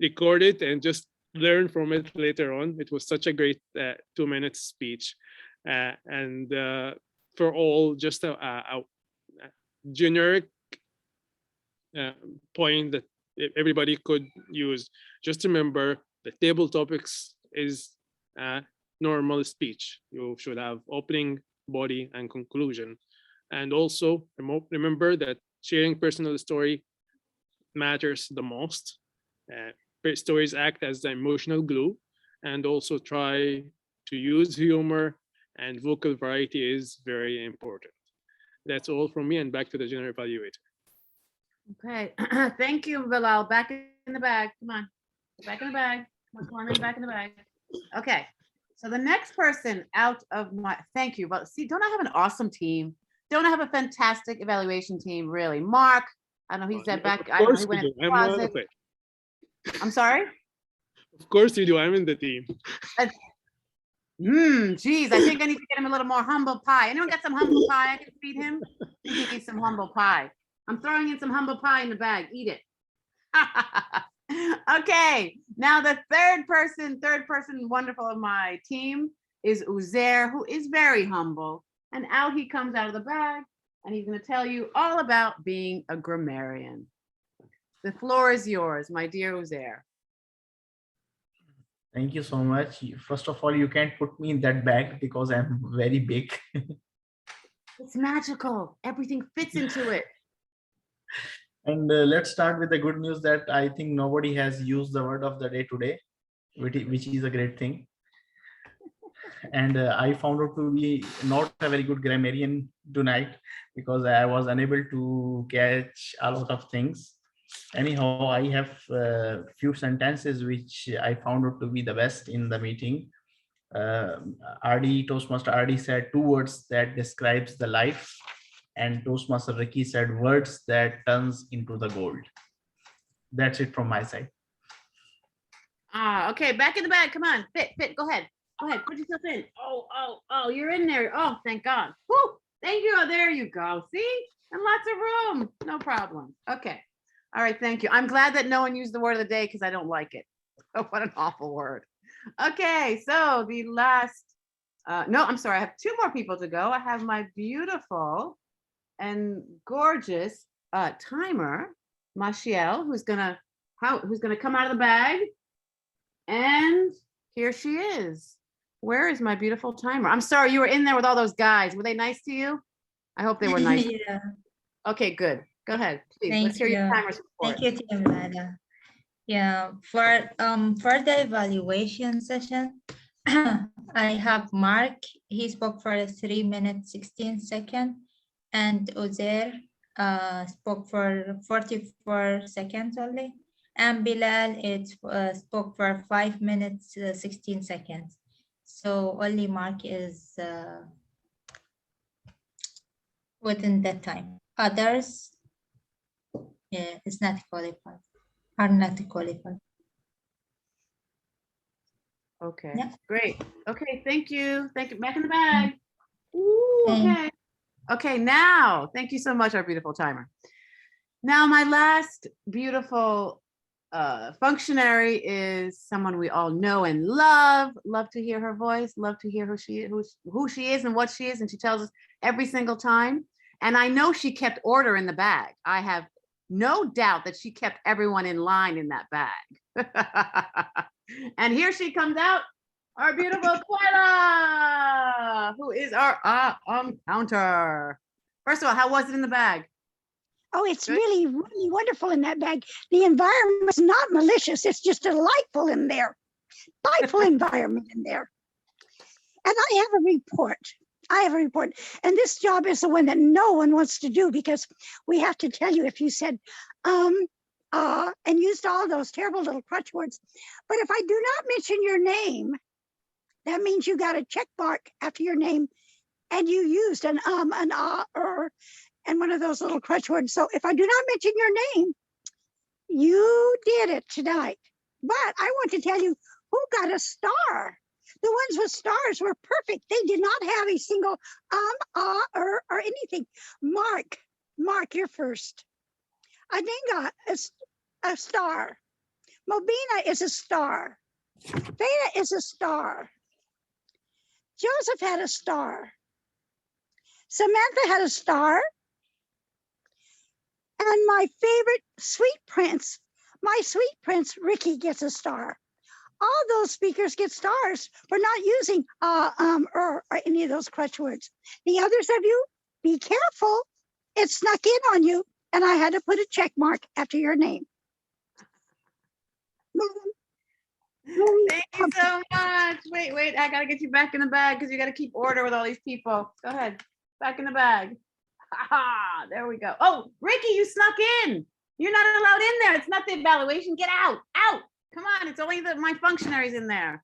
record it and just learn from it later on. It was such a great 2-minute speech. And for all, just generic point that everybody could use. Just remember the table topics is normal speech. You should have opening, body, and conclusion. And also remember that sharing personal story matters the most. Stories act as the emotional glue, and also try to use humor, and vocal variety is very important. That's all from me, and back to the general evaluator. Okay, thank you, Bilal. Back in the bag. Come on, back in the bag. Come on, back in the bag. Okay, so the next person out of my, thank you. But see, don't I have an awesome team? Don't I have a fantastic evaluation team? Really, Mark. I know he's that back. I know he went in the closet. I'm sorry. Of course you do. I'm in the team. Geez, I think I need to get him a little more humble pie. Anyone got some humble pie I can feed him? He needs some humble pie. I'm throwing in some humble pie in the bag. Eat it. Okay, now the third person wonderful of my team is Uzair, who is very humble. And out he comes out of the bag, and he's going to tell you all about being a grammarian. The floor is yours, my dear Uzair. Thank you so much. First of all, you can't put me in that bag because I'm very big. It's magical. Everything fits into it. And let's start with the good news that I think nobody has used the word of the day today, which is a great thing. And I found out to be not a very good grammarian tonight because I was unable to catch a lot of things. Anyhow, I have a few sentences which I found out to be the best in the meeting. Toastmaster RD said 2 words that describes the life, and Toastmaster Ricky said words that turns into the gold. That's it from my side. Okay, back in the bag. Come on, fit. Go ahead. Put yourself in. Oh, you're in there. Oh, thank God. Woo, thank you. Oh, there you go. See, and lots of room. No problem. Okay. All right, thank you. I'm glad that no one used the word of the day because I don't like it. Oh, what an awful word. Okay, so the last, no, I'm sorry. I have 2 more people to go. I have my beautiful and gorgeous timer, Machiel, who's gonna come out of the bag. And here she is. Where is my beautiful timer? I'm sorry, you were in there with all those guys. Were they nice to you? I hope they were nice. Yeah. Okay, good. Go ahead, please. Thank Let's hear your you. timers report. Thank you, Team Lada. Yeah, for the evaluation session, I have Mark. He spoke for 3 minutes 16 seconds, and Uzair spoke for 44 seconds only, and Bilal spoke for 5 minutes 16 seconds. So only Mark is within that time. Others is not qualified. Are not qualified. Okay, Yeah. great. Okay, thank you. Thank you. Back in the bag. Ooh, okay. Okay, now, thank you so much, our beautiful timer. Now, my last beautiful functionary is someone we all know and love. Love to hear her voice. Love to hear who she is and what she is, and she tells us every single time. And I know she kept order in the bag. I have no doubt that she kept everyone in line in that bag. And here she comes out, our beautiful Twyla, who is our counter. First of all, how was it in the bag? Oh, it's really, really wonderful in that bag. The environment is not malicious. It's just delightful in there. Delightful environment in there. And I have a report. And this job is the one that no one wants to do because we have to tell you if you said, and used all those terrible little crutch words. But if I do not mention your name, that means you got a check mark after your name and you used an and one of those little crutch words. So if I do not mention your name, you did it tonight. But I want to tell you who got a star. The ones with stars were perfect. They did not have a single or anything. Mark, you're first. Adinga is a star. Mobina is a star. Veda is a star. Joseph had a star. Samantha had a star. And my favorite sweet prince, my sweet prince, Ricky, gets a star. All those speakers get stars for not using or any of those crutch words. The others of you, be careful. It snuck in on you, and I had to put a check mark after your name. Thank you so much. Wait, I gotta get you back in the bag because you gotta keep order with all these people. Go ahead, back in the bag. Ah, there we go. Oh, Ricky, you snuck in. You're not allowed in there. It's not the evaluation. Get out, out. Come on, it's only my functionaries in there.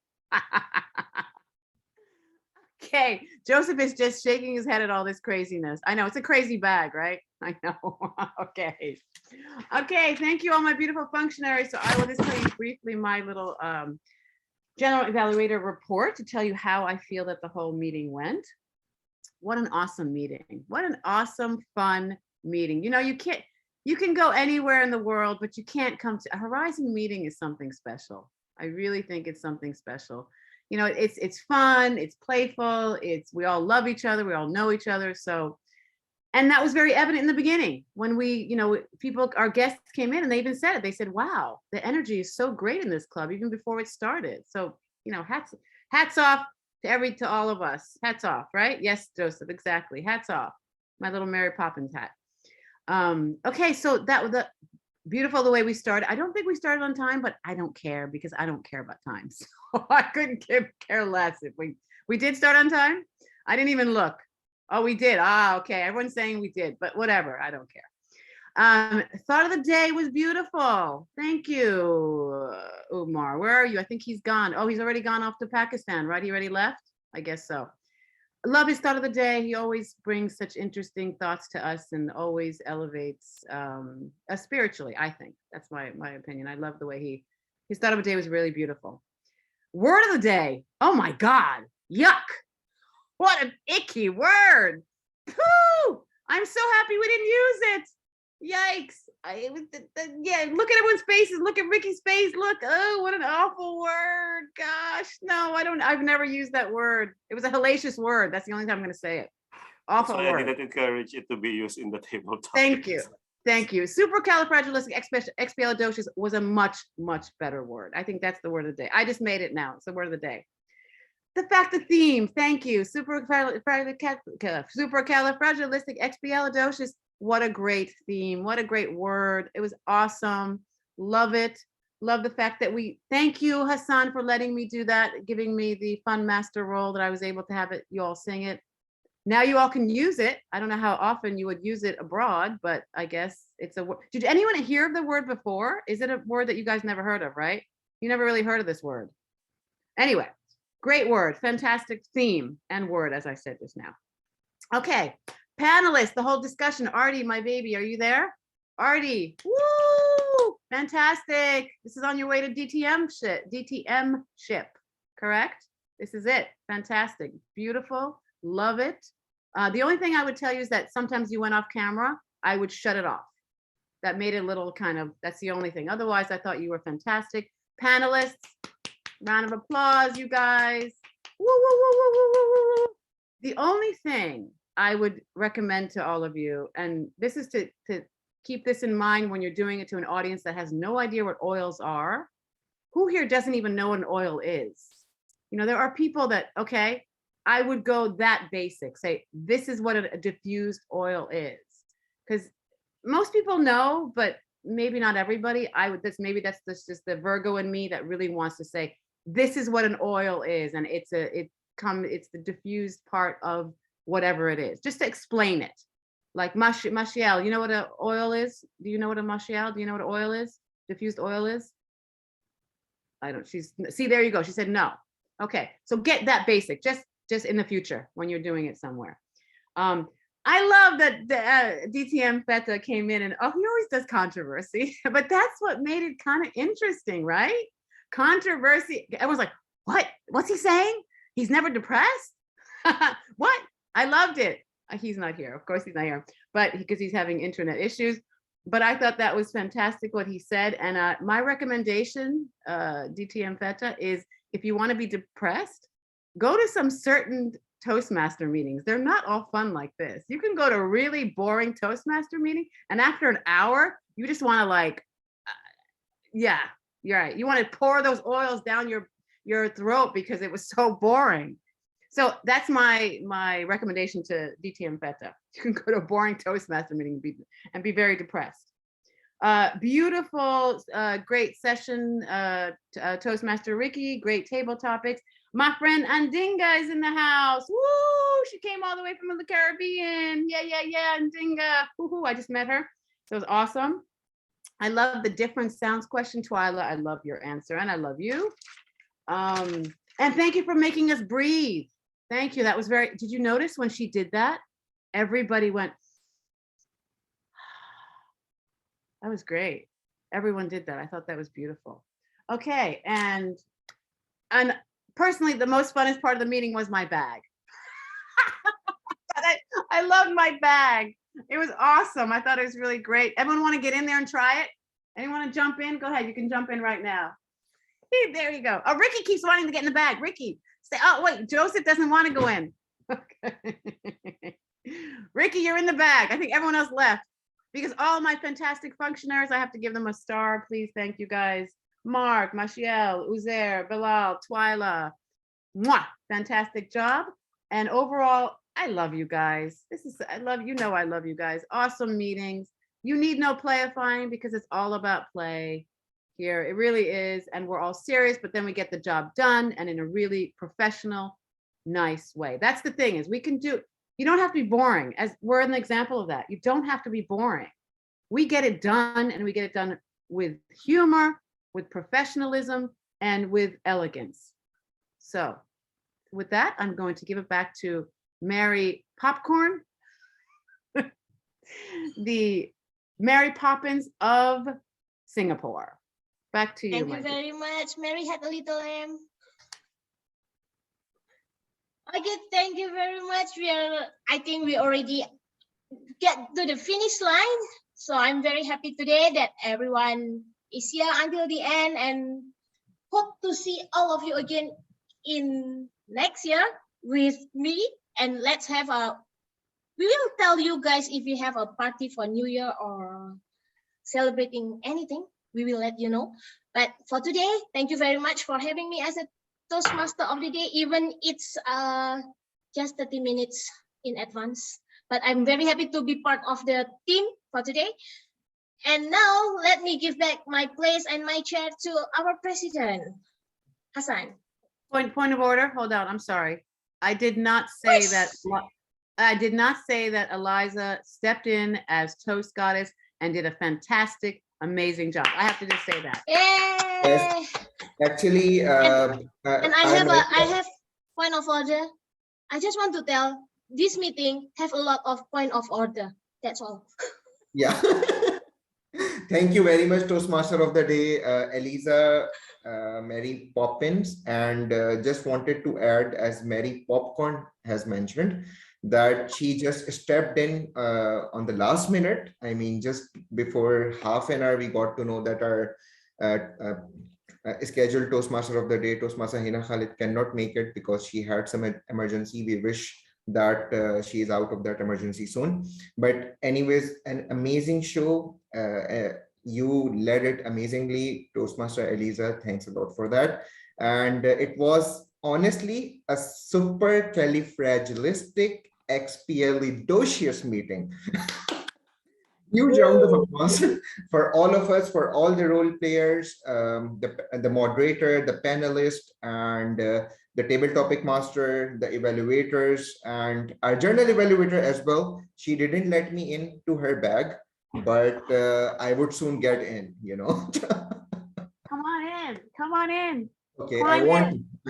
Okay, Joseph is just shaking his head at all this craziness. I know, it's a crazy bag, right? I know. Okay. Okay, thank you all my beautiful functionaries. So I will just tell you briefly my little general evaluator report to tell you how I feel that the whole meeting went. What an awesome meeting. What an awesome, fun meeting. You know, you can go anywhere in the world, but you can't come to a Horizon meeting is something special. I really think it's something special. You know, it's fun, it's playful, we all love each other, we all know each other. So, and that was very evident in the beginning when our guests came in and they even said it. They said, wow, the energy is so great in this club, even before it started. So, you know, hats off to all of us. Hats off, right? Yes, Joseph, exactly. Hats off. My little Mary Poppins hat. Okay, so that was beautiful the way we started. I don't think we started on time, but I don't care because I don't care about time. So I couldn't care less if we did start on time. I didn't even look. Oh, we did. Ah, okay. Everyone's saying we did, but whatever. I don't care. Thought of the day was beautiful. Thank you, Umar. Where are you? I think he's gone. Oh, he's already gone off to Pakistan, right? He already left? I guess so. Love his thought of the day. He always brings such interesting thoughts to us and always elevates us spiritually, I think. That's my opinion. I love the way his thought of the day was really beautiful. Word of the day. Oh my God. Yuck. What an icky word. Pooh. I'm so happy we didn't use it. Yikes. Yeah, look at everyone's faces. Look at Ricky's face. Look, oh, what an awful word. Gosh, no, I've never used that word. It was a hellacious word. That's the only time I'm going to say it. Awful That's why word. I didn't encourage it to be used in the table topics. Thank you. Thank you. Supercalifragilisticexpialidocious was a much, much better word. I think that's the word of the day. I just made it now. It's the word of the day. The fact, the theme. Thank you. Supercalifragilisticexpialidocious. What a great theme. What a great word. It was awesome. Love it. Love the fact that thank you, Hassan, for letting me do that, giving me the fun master role that I was able to have you all sing it. Now you all can use it. I don't know how often you would use it abroad, but I guess it's a word. Did anyone hear of the word before? Is it a word that you guys never heard of, right? You never really heard of this word. Anyway, great word, fantastic theme and word, as I said just now. Okay, panelists, the whole discussion. Artie, my baby, are you there? Artie, woo, fantastic. This is on your way to DTM ship, correct? This is it, fantastic, beautiful, love it. The only thing I would tell you is that sometimes you went off camera, I would shut it off. That made it a little that's the only thing. Otherwise, I thought you were fantastic. Panelists, round of applause, you guys. Woo, woo, woo, woo, woo, woo, woo. The only thing I would recommend to all of you, and this is to keep this in mind when you're doing it to an audience that has no idea what oils are. Who here doesn't even know what an oil is? You know, there are people that, okay, I would go that basic, say, this is what a diffused oil is. Because most people know, but maybe not everybody. Maybe that's just the Virgo in me that really wants to say, this is what an oil is. And it's the diffused part of whatever it is, just to explain it. Like Mashiel, you know what an oil is? Do you know what a Mashiel? Do you know what oil is? Diffused oil is? I don't, see, there you go. She said no. Okay, so get that basic, just in the future when you're doing it somewhere. I love that the DTM Feta came in and, oh, he always does controversy, but that's what made it kind of interesting, right? Controversy, everyone's like, what? What's he saying? He's never depressed? What? I loved it. He's not here. Of course he's not here, but because he's having internet issues. But I thought that was fantastic what he said. And my recommendation, DTM Feta, is if you want to be depressed, go to some certain Toastmaster meetings. They're not all fun like this. You can go to a really boring Toastmaster meeting, and after an hour, you just want to like, yeah, you're right. You want to pour those oils down your throat because it was so boring. So that's my recommendation to DTM Feta. You can go to a boring Toastmaster meeting and be very depressed. Beautiful, great session, Toastmaster Ricky, great table topics. My friend Andinga is in the house. Woo! She came all the way from the Caribbean. Yeah, Andinga. Woohoo! I just met her. So it was awesome. I love the different sounds question, Twyla. I love your answer, and I love you. And thank you for making us breathe. Thank you. That was very. Did you notice when she did that? Everybody went. That was great. Everyone did that. I thought that was beautiful. Okay, and personally, the most funnest part of the meeting was my bag. I loved my bag. It was awesome. I thought it was really great. Everyone want to get in there and try it? Anyone want to jump in? Go ahead. You can jump in right now. There you go. Oh, Ricky keeps wanting to get in the bag. Ricky, say, oh, wait, Joseph doesn't want to go in. Okay. Ricky, you're in the bag. I think everyone else left because all my fantastic functionaries, I have to give them a star. Please, thank you guys. Mark, Mashiel, Uzair, Bilal, Twyla. Mwah, fantastic job. And overall, I love you guys. I love you guys. Awesome meetings. You need no playifying because it's all about play here. It really is. And we're all serious, but then we get the job done and in a really professional, nice way. That's the thing is you don't have to be boring, as we're an example of that. You don't have to be boring. We get it done and we get it done with humor, with professionalism, and with elegance. So with that, I'm going to give it back to Mary Popcorn, the Mary Poppins of Singapore. Back to you, Thank you Mikey. very much. Mary had a little lamb. Okay, thank you very much. I think we already get to the finish line. So I'm very happy today that everyone is here until the end and hope to see all of you again in next year with me. And let's have we will tell you guys if we have a party for New Year or celebrating anything, we will let you know. But for today, thank you very much for having me as a Toastmaster of the day, even it's just 30 minutes in advance. But I'm very happy to be part of the team for today. And now let me give back my place and my chair to our president, Hassan. Point of order. Hold on. I'm sorry. I did not say that. I did not say that Eliza stepped in as Toast Goddess and did a fantastic, amazing job. I have to just say that. Yay! Yes. Actually, and I have point of order. I just want to tell this meeting have a lot of point of order. That's all. Yeah. Thank you very much, Toastmaster of the Day, Eliza, Mary Poppins, and just wanted to add, as Mary Popcorn has mentioned, that she just stepped in on the last minute. I mean, just before half an hour, we got to know that our scheduled Toastmaster of the Day, Toastmaster Hina Khalid, cannot make it because she had some emergency. We wish that she is out of that emergency soon. But anyways, an amazing show. You led it amazingly, Toastmaster Eliza. Thanks a lot for that. And it was honestly a super califragilistic expialidocious meeting. Huge round of applause for all of us, for all the role players, the moderator, the panelist, and the table topic master, the evaluators, and our journal evaluator as well. She didn't let me into her bag, but I would soon get in, you know. Come on in. Come on in. Okay, I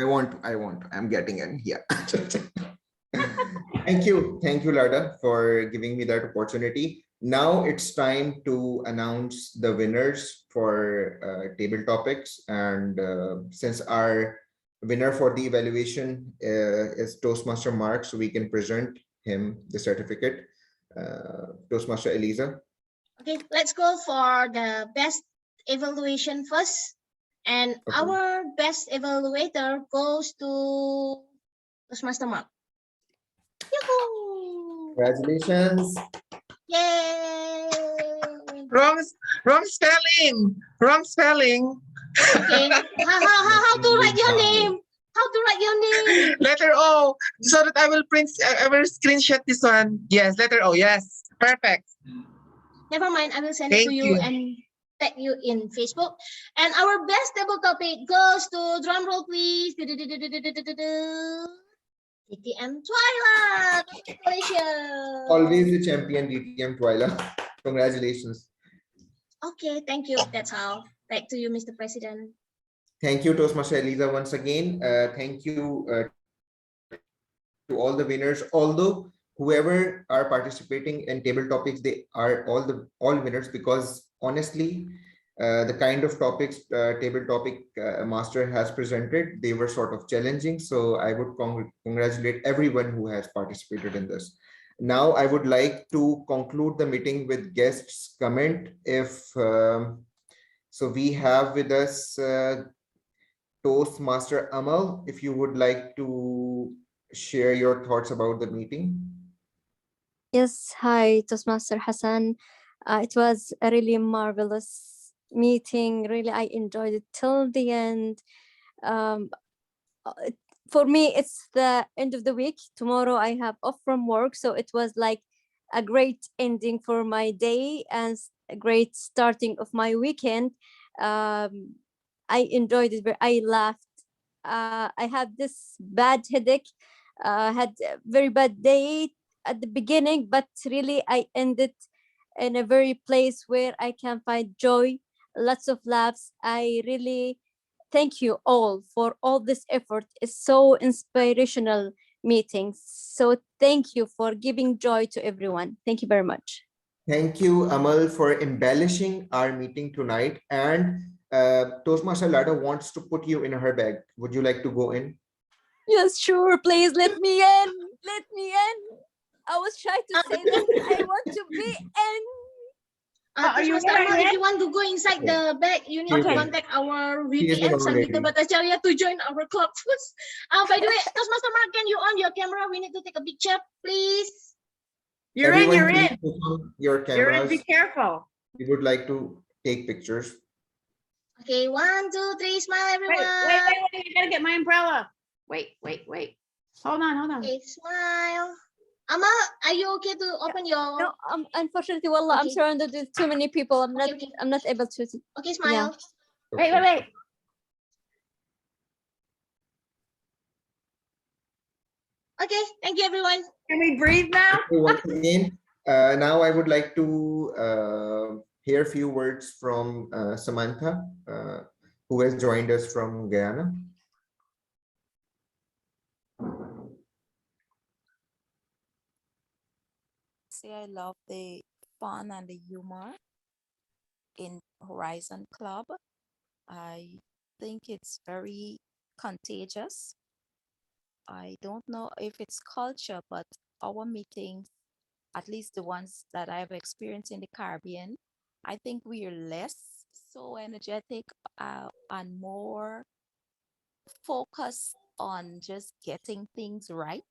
want. I'm getting in here. Thank you, Lada, for giving me that opportunity. Now it's time to announce the winners for table topics. And since our winner for the evaluation is Toastmaster Mark, so we can present him the certificate. Toastmaster Eliza. Okay, let's go for the best evaluation first. And our best evaluator goes to Toastmaster Mark. Congratulations. Yay! Wrong, wrong spelling. Wrong spelling. Okay. How to write your name? How to write your name? Letter O. So that I will print. I will screenshot this one. Yes, letter O. Yes, perfect. Never mind. I will send it Thank to you you. and tag you in Facebook. And our best table topic goes to drum roll, please. DTM Twyla. Congratulations. Always the champion, DTM Twyla. Congratulations. Okay, thank you. That's all. Back to you, Mr. President. Thank you, Toastmaster Eliza, once again. Thank you to all the winners. Although whoever are participating in table topics, they are all winners, because honestly, the kind of topics table topic master has presented, they were sort of challenging. So I would congratulate everyone who has participated in this. Now I would like to conclude the meeting with guests comment. If so, we have with us Toastmaster Amal, if you would like to share your thoughts about the meeting. Yes, hi, Toastmaster Hassan. It was a really marvelous meeting. Really, I enjoyed it till the end. For me, it's the end of the week. Tomorrow I have off from work, so it was like a great ending for my day and a great starting of my weekend. I enjoyed it. I laughed. I had this bad headache. Had a very bad day at the beginning, but really I ended in a very place where I can find joy, lots of laughs. I really thank you all for all this effort. It's so inspirational meetings. So thank you for giving joy to everyone. Thank you very much. Thank you, Amal, for embellishing our meeting tonight. And Toastmaster Lada wants to put you in her bag. Would you like to go in? Yes, sure. Please let me in. Let me in. I was shy to say that I want to be in. Are you Amal, if you want to go inside the bag, you need to contact our She is in VPN, Sangita already. Bhattacharya, to join our club first. By the way, Toastmaster Mark, can you on your camera? We need to take a picture, please. You're Everyone, in, you're please in. put on your You're in, be cameras. careful. We would like to take pictures. Okay, 1, 2, 3, smile, everyone. Wait, I gotta get my umbrella. Wait. Hold on. Okay, smile. Amal, are you okay to open your... No, unfortunately, Wallah, I'm Okay. surrounded with too many people. I'm not able to. Okay, smile. Yeah. Wait. Okay, thank you, everyone. Can we breathe now? Okay, once again, now I would like to hear a few words from Samantha, who has joined us from Guyana. Say I love the fun and the humor in Horizon Club. I think it's very contagious. I don't know if it's culture, but our meetings, at least the ones that I've experienced in the Caribbean, I think we are less so energetic and more focused on just getting things right.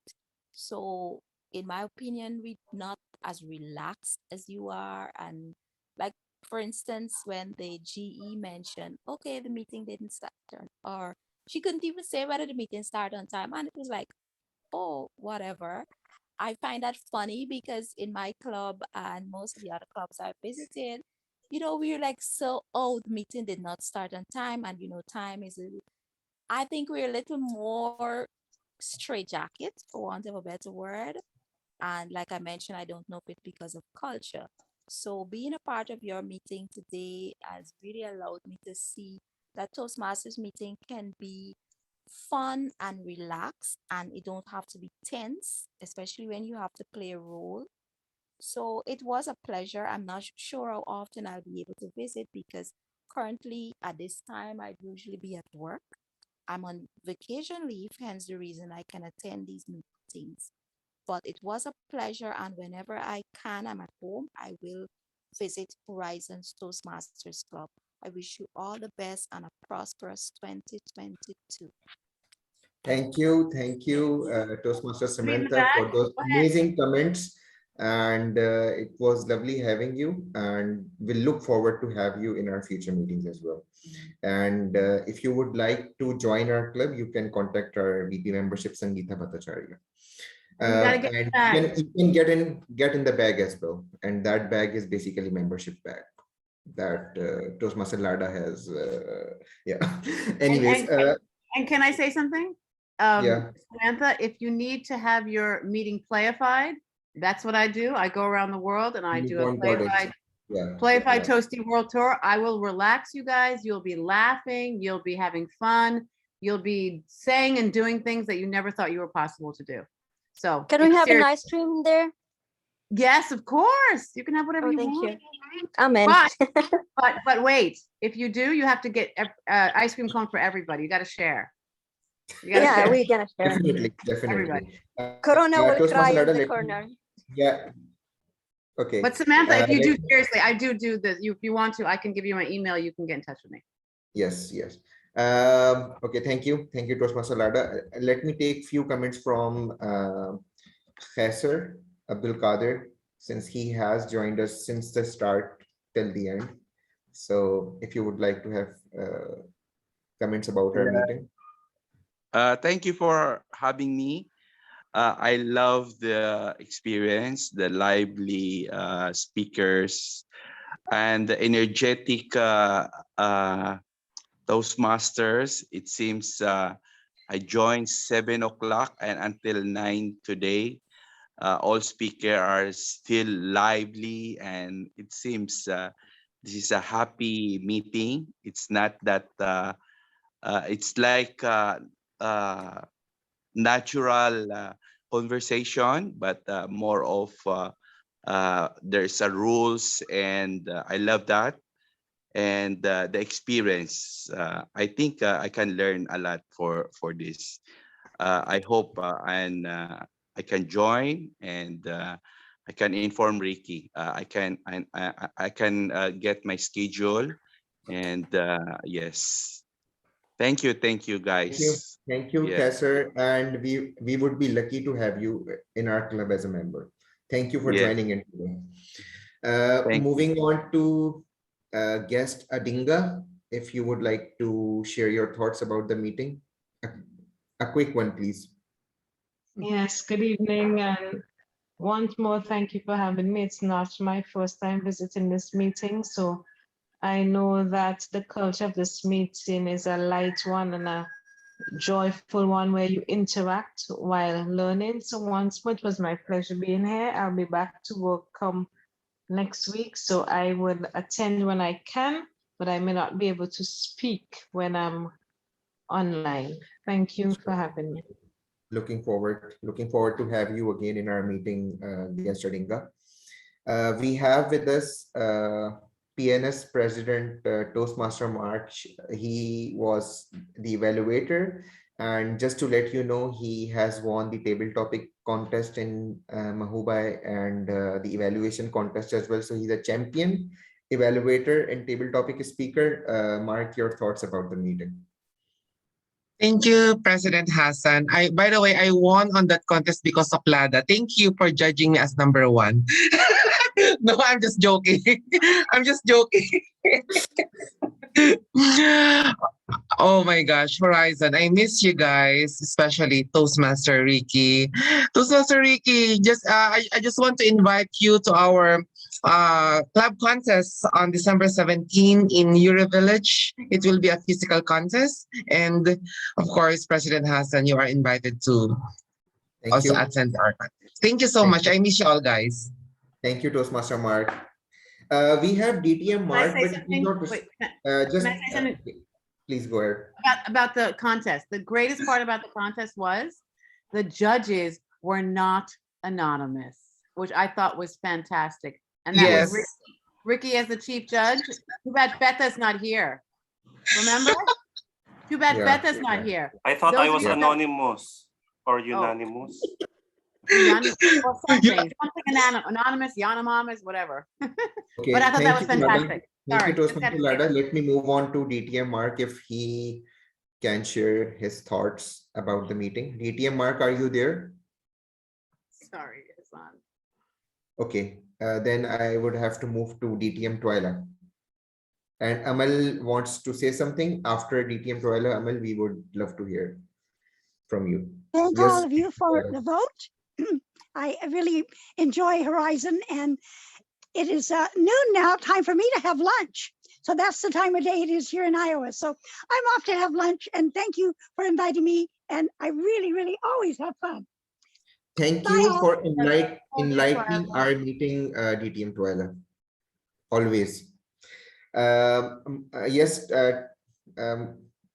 So, in my opinion, we're not as relaxed as you are. And, like, for instance, when the GE mentioned, okay, the meeting didn't start, or she couldn't even say whether the meeting started on time. And it was like, oh, whatever. I find that funny because in my club and most of the other clubs I've visited, we're like, so, oh, the meeting did not start on time. And, time is, I think we're a little more straitjacket, for want of a better word. And like I mentioned, I don't know if it's because of culture. So being a part of your meeting today has really allowed me to see that Toastmasters meeting can be fun and relaxed, and it don't have to be tense, especially when you have to play a role. So it was a pleasure. I'm not sure how often I'll be able to visit because currently at this time I'd usually be at work. I'm on vacation leave, hence the reason I can attend these meetings. But it was a pleasure, and whenever I can, I'm at home, I will visit Horizons Toastmasters Club. I wish you all the best and a prosperous 2022. Thank you, Toastmaster Read the Samantha, back. for those Go ahead. amazing comments. and it was lovely having you, and we'll look forward to have you in our future meetings as well. And if you would like to join our club, you can contact our VP membership, Sangeeta Bhattacharya. You gotta get And back. you can get in the bag as well, and that bag is basically membership bag that Toastmaster Lada has. Yeah. Anyways, And can I say something? yeah. Samantha, if you need to have your meeting playified, that's what I do. I go around the world and I You do a onboard it. playified Yeah. Playified yeah. Toasty World Tour. I will relax you guys. You'll be laughing. You'll be having fun. You'll be saying and doing things that you never thought you were possible to do. So Can we it's have an serious. ice cream there? Yes, of course. You can have whatever Oh, you thank want. you. Amen. But wait, if you do, you have to get ice cream cone for everybody. You got to share. You gotta Yeah, share. we're gonna share. Definitely, Everybody. definitely. Corona will Toastmaster cry Lada, in the let me- corner. Yeah. Okay. But Samantha, if you do let- seriously, I do this. If you want to, I can give you my email. You can get in touch with me. Yes, yes. Okay, thank you. Thank you, Toastmaster Lada. Let me take few comments from Khaiser Abdul Qadir, since he has joined us since the start till the end. So if you would like to have comments about our meeting. Thank you for having me. I love the experience, the lively speakers, and the energetic Toastmasters. It seems I joined 7 o'clock and until 9 today. All speakers are still lively, and it seems this is a happy meeting. It's not that it's like natural conversation, but more of there's a rules, and I love that. And the experience, I think I can learn a lot for this. I hope I can join, and I can inform Ricky. I can get my schedule, and yes. Thank you, guys. Thank you, Yeah. Khaiser, and we would be lucky to have you in our club as a member. Thank you for Yes. joining in today. Thank you. Moving on to guest Adinga, if you would like to share your thoughts about the meeting. A quick one, please. Yes, good evening, and once more, thank you for having me. It's not my first time visiting this meeting, so I know that the culture of this meeting is a light one and a joyful one where you interact while learning. So once more, it was my pleasure being here. I'll be back to work come next week, so I will attend when I can, but I may not be able to speak when I'm online. Thank you for having me. Looking forward to have you again in our meeting, guest Adinga. We have with us PNS President Toastmaster March. He was the evaluator, and just to let you know, he has won the table topic contest in Mahubai and the evaluation contest as well. So he's a champion evaluator and table topic speaker. Mark, your thoughts about the meeting. Thank you, President Hassan. By the way, I won on that contest because of Lada. Thank you for judging me as number one. No, I'm just joking. I'm just joking. Oh my gosh, Horizon, I miss you guys, especially Toastmaster Ricky. Toastmaster Ricky, I just want to invite you to our club contest on December 17 in Euro Village. It will be a physical contest. And of course, President Hassan, you are invited to also attend our contest. Thank you so much. I miss you all, guys. Thank you, Toastmaster Mark. We have DTM Mark, but he's not. Wait, Just can I say something? please go ahead. About the contest. The greatest part about the contest was the judges were not anonymous, which I thought was fantastic. And that was Ricky as the chief judge. Too bad Betha's not here. Remember? Too bad Betha's not here. I thought Those I of was you that- anonymous or unanimous. Unanimous, or something anonymous, Yanimamos, whatever. Okay, But I thought that was thank you, Lada. fantastic. Thank Sorry, you, just Toastmaster had to say Lada. that. Let me move on to DTM Mark if he can share his thoughts about the meeting. DTM Mark, are you there? Sorry, Hassan. Okay, then I would have to move to DTM Twyla. And Amal wants to say something after DTM Twyla. Amal, we would love to hear from you. Thank all Yes. of you for the vote. I really enjoy Horizon, and it is noon now, time for me to have lunch. So that's the time of day it is here in Iowa. So I'm off to have lunch, and thank you for inviting me. And I really, really always have fun. Thank Bye you all. for enlightening our meeting, DTM Twyla. Always. Yes,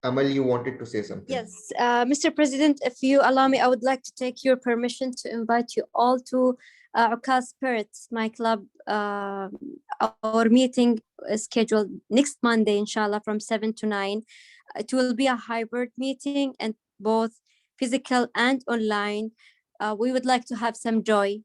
Amal, you wanted to say something. Yes, Mr. President, if you allow me, I would like to take your permission to invite you all to Ukaz Spirits, my club. Our meeting is scheduled next Monday, inshallah, from 7 to 9. It will be a hybrid meeting and both physical and online. We would like to have some joy.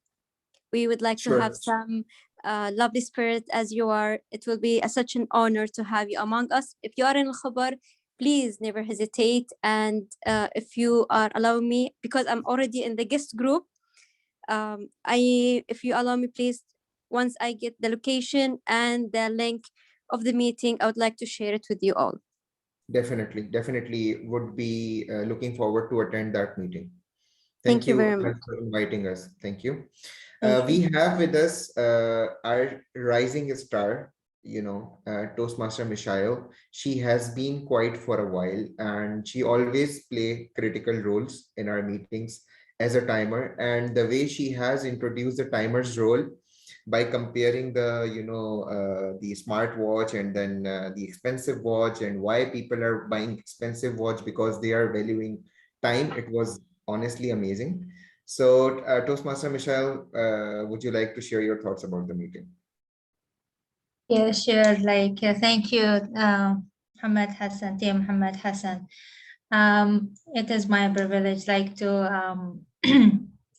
We would like to have some lovely spirit as you are. It will be such an honor to have you among us. If you are in Al-Khabar, please never hesitate. And if you are allowing me, because I'm already in the guest group, if you allow me, please, once I get the location and the link of the meeting, I would like to share it with you all. Definitely would be looking forward to attend that meeting. Thank you very much for inviting us. Thank you. Thank We you. have with us our rising star, Toastmaster Michael. She has been quiet for a while, and she always play critical roles in our meetings as a timer. And the way she has introduced the timer's role by comparing the smartwatch and then the expensive watch, and why people are buying expensive watch because they are valuing time. It was honestly amazing. So, Toastmaster Michelle, would you like to share your thoughts about the meeting? Yeah, sure. Thank you, Muhammad Hassan, dear Muhammad Hassan. It is my privilege,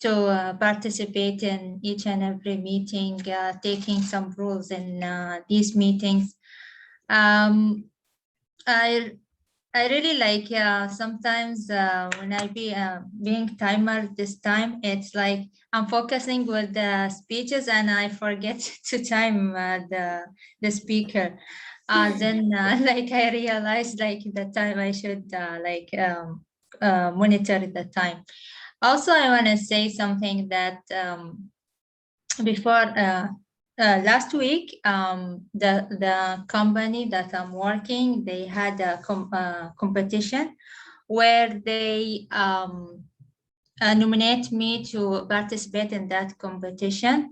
to participate in each and every meeting, taking some roles in these meetings. I really like sometimes when I be being timer this time, it's like I'm focusing with the speeches and I forget to time the speaker. Then I realized the time I should monitor the time. Also, I want to say something that before last week, the company that I'm working, they had a competition where they nominate me to participate in that competition.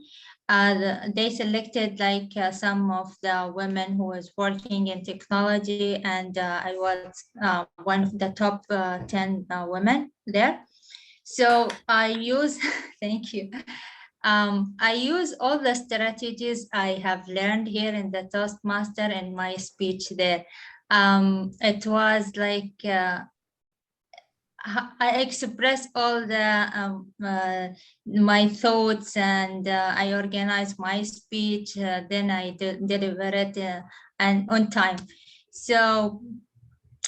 They selected some of the women who was working in technology, and I was one of the top 10 women there. So I use, thank you. I use all the strategies I have learned here in the Toastmaster and my speech there. It was I express all the my thoughts, and I organize my speech. Then I deliver it and on time. So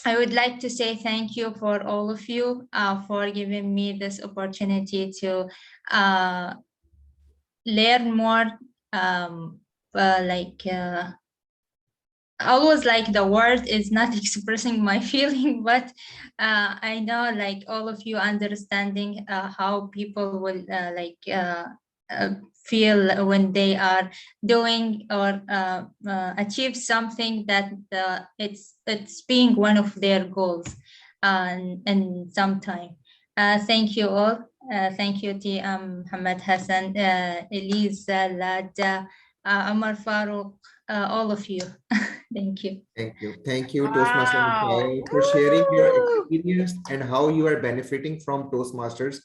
I would like to say thank you for all of you for giving me this opportunity to learn more. Always the word is not expressing my feeling, but I know all of you understanding how people will feel when they are doing or achieve something that it's being one of their goals and sometime. Thank you all. Thank you, Muhammad Hassan, Elise, Lada, Amar Farouk, all of you. Thank you. Thank you, Toastmaster Michael, for sharing your experience and how you are benefiting from Toastmasters.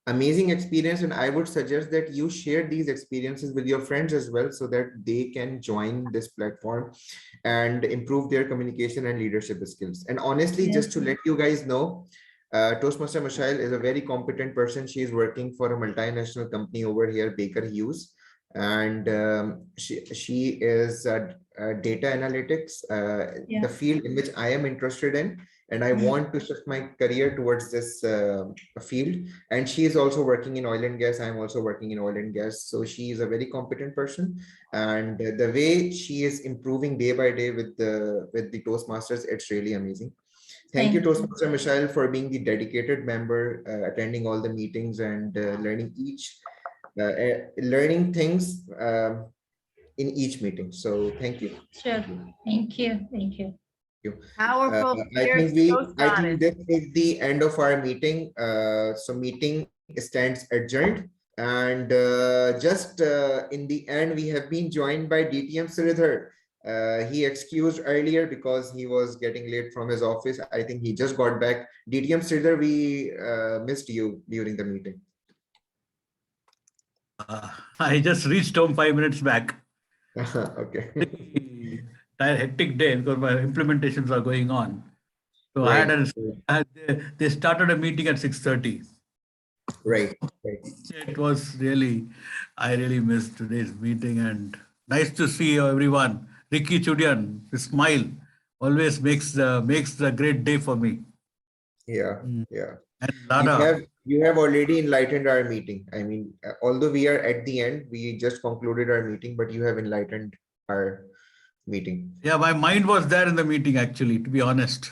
Amazing experience, and I would suggest that you share these experiences with your friends as well, so that they can join this platform and improve their communication and leadership skills. And honestly, just to let you guys know, Toastmaster Michelle is a very competent person. She is working for a multinational company over here, Baker Hughes, and she is data analytics, the field in which I am interested in. and I want to shift my career towards this field. And she is also working in oil and gas. I'm also working in oil and gas. So she is a very competent person, and the way she is improving day by day with the Toastmasters, it's really amazing. Thank you, Toastmaster Michelle, for being the dedicated member, attending all the meetings and learning things in each meeting. So thank you. Sure. Thank you. Thank you. You. Powerful. I think this is the end of our meeting. So meeting stands adjourned. And just in the end, we have been joined by DTM Sridhar. He excused earlier because he was getting late from his office. I think he just got back. DTM Sridhar, we missed you during the meeting. I just reached home 5 minutes back. Okay. Hectic day because my implementations are going on. So Right. They started a meeting at 6:30. Right. It was really, I really missed today's meeting, and nice to see everyone. Ricky Chudian, his smile always makes the great day for me. Yeah, yeah. And Lada. You have already enlightened our meeting. I mean, although we are at the end, we just concluded our meeting, but you have enlightened our meeting. Yeah, my mind was there in the meeting, actually, to be honest.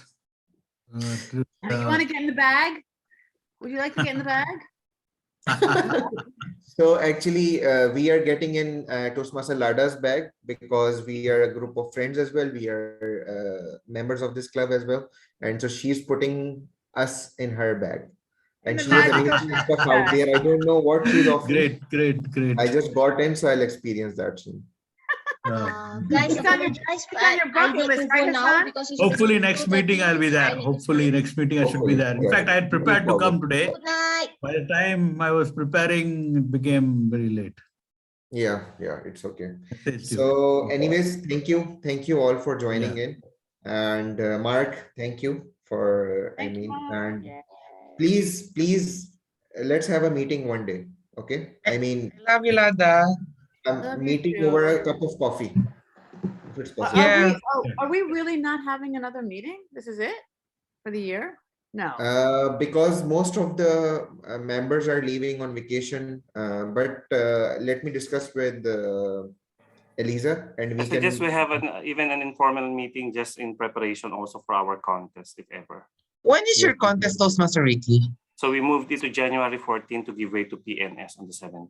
You want to get in the bag? Would you like to get in the bag? So actually, we are getting in Toastmaster Lada's bag because we are a group of friends as well. We are members of this club as well. And so she's putting us in her bag. And she is arranging stuff out there. I don't know what she's offering. Great. I just got in, so I'll experience that soon. Guys, It's on your bucket list, right, Hassan? Hopefully next meeting I'll be there. Hopefully next meeting I should be there. In fact, I had prepared to come today. By the time I was preparing, it became very late. Yeah, it's okay. So anyways, thank you all for joining in. And Mark, thank you for, and please, let's have a meeting one day. Okay. I mean, I love you, Lada. Meeting over a cup of coffee. If it's possible. Are we really not having another meeting? This is it for the year? No. Because most of the members are leaving on vacation. But let me discuss with Eliza, and we I can. suggest we have even an informal meeting just in preparation also for our contest, if ever. When is your contest, Toastmaster Ricky? So we moved it to January 14 to give way to PNS on the 17th.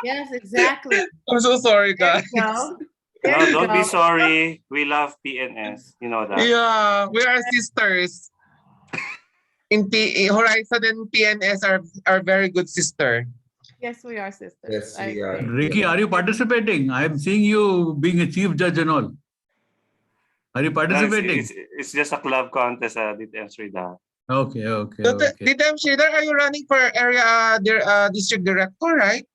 Yes, exactly. I'm so sorry, guys. No, don't be sorry. We love PNS. You know that. Yeah, we are sisters. In Horizon and PNS are very good sister. Yes, we are sisters. Yes, we are. Ricky, are you participating? I am seeing you being a chief judge and all. Are you participating? No, it's just a club contest. Did answer that. Okay. Didem Shader, are you running for area district director, right?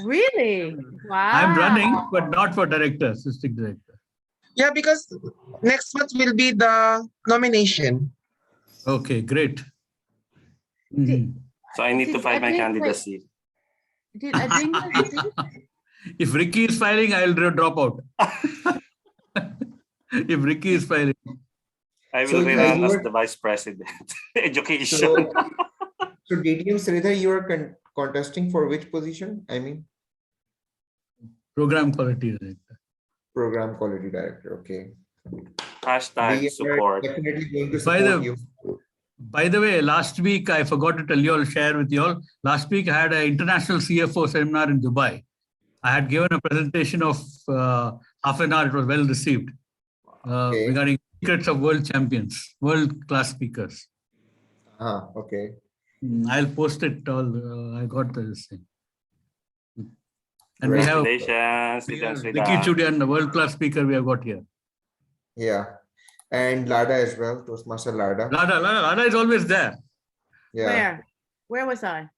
Really? Wow. I'm running, but not for director, assistant director. Yeah, because next month will be the nomination. Okay, great. So I need to find my candidacy. If Ricky is filing, I'll drop out. If Ricky is filing. I will run as the vice president. Education. So DTM Sridhar, you are contesting for which position? I mean, Program Quality Director. Program Quality Director. Okay. Hashtag support. Definitely going to support you. By the way, last week, I forgot to tell you all, share with you all. Last week, I had an international CFO seminar in Dubai. I had given a presentation of half an hour. It was well received regarding secrets of world champions, world-class speakers. Okay. I'll post it all. I got this thing. And Congratulations. we have Ricky Chudian, the world-class speaker we have got here. Yeah. And Lada as well, Toastmaster Lada. Lada is always there. Yeah. Where was I?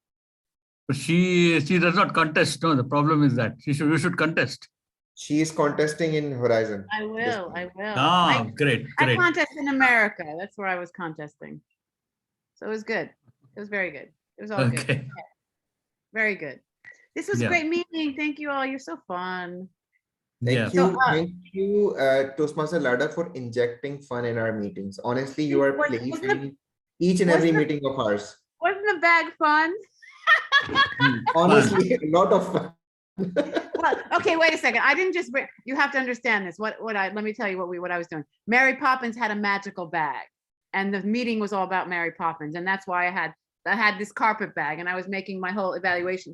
But she does not contest. No, the problem is that you should contest. She is contesting in Horizon. I will. Ah, great. I contest in America. That's where I was contesting. So it was good. It was very good. It was all good. Yeah. Very good. This was a great meeting. Thank you all. You're so fun. Thank Yeah. you, Toastmaster Lada, for injecting fun in our meetings. Honestly, you are playful each and every meeting of ours. Wasn't the bag fun? Honestly, a lot of fun. Well, okay, wait a second. I didn't just bring, you have to understand this. Let me tell you what I was doing. Mary Poppins had a magical bag, and the meeting was all about Mary Poppins. And that's why I had this carpet bag, and I was making my whole evaluation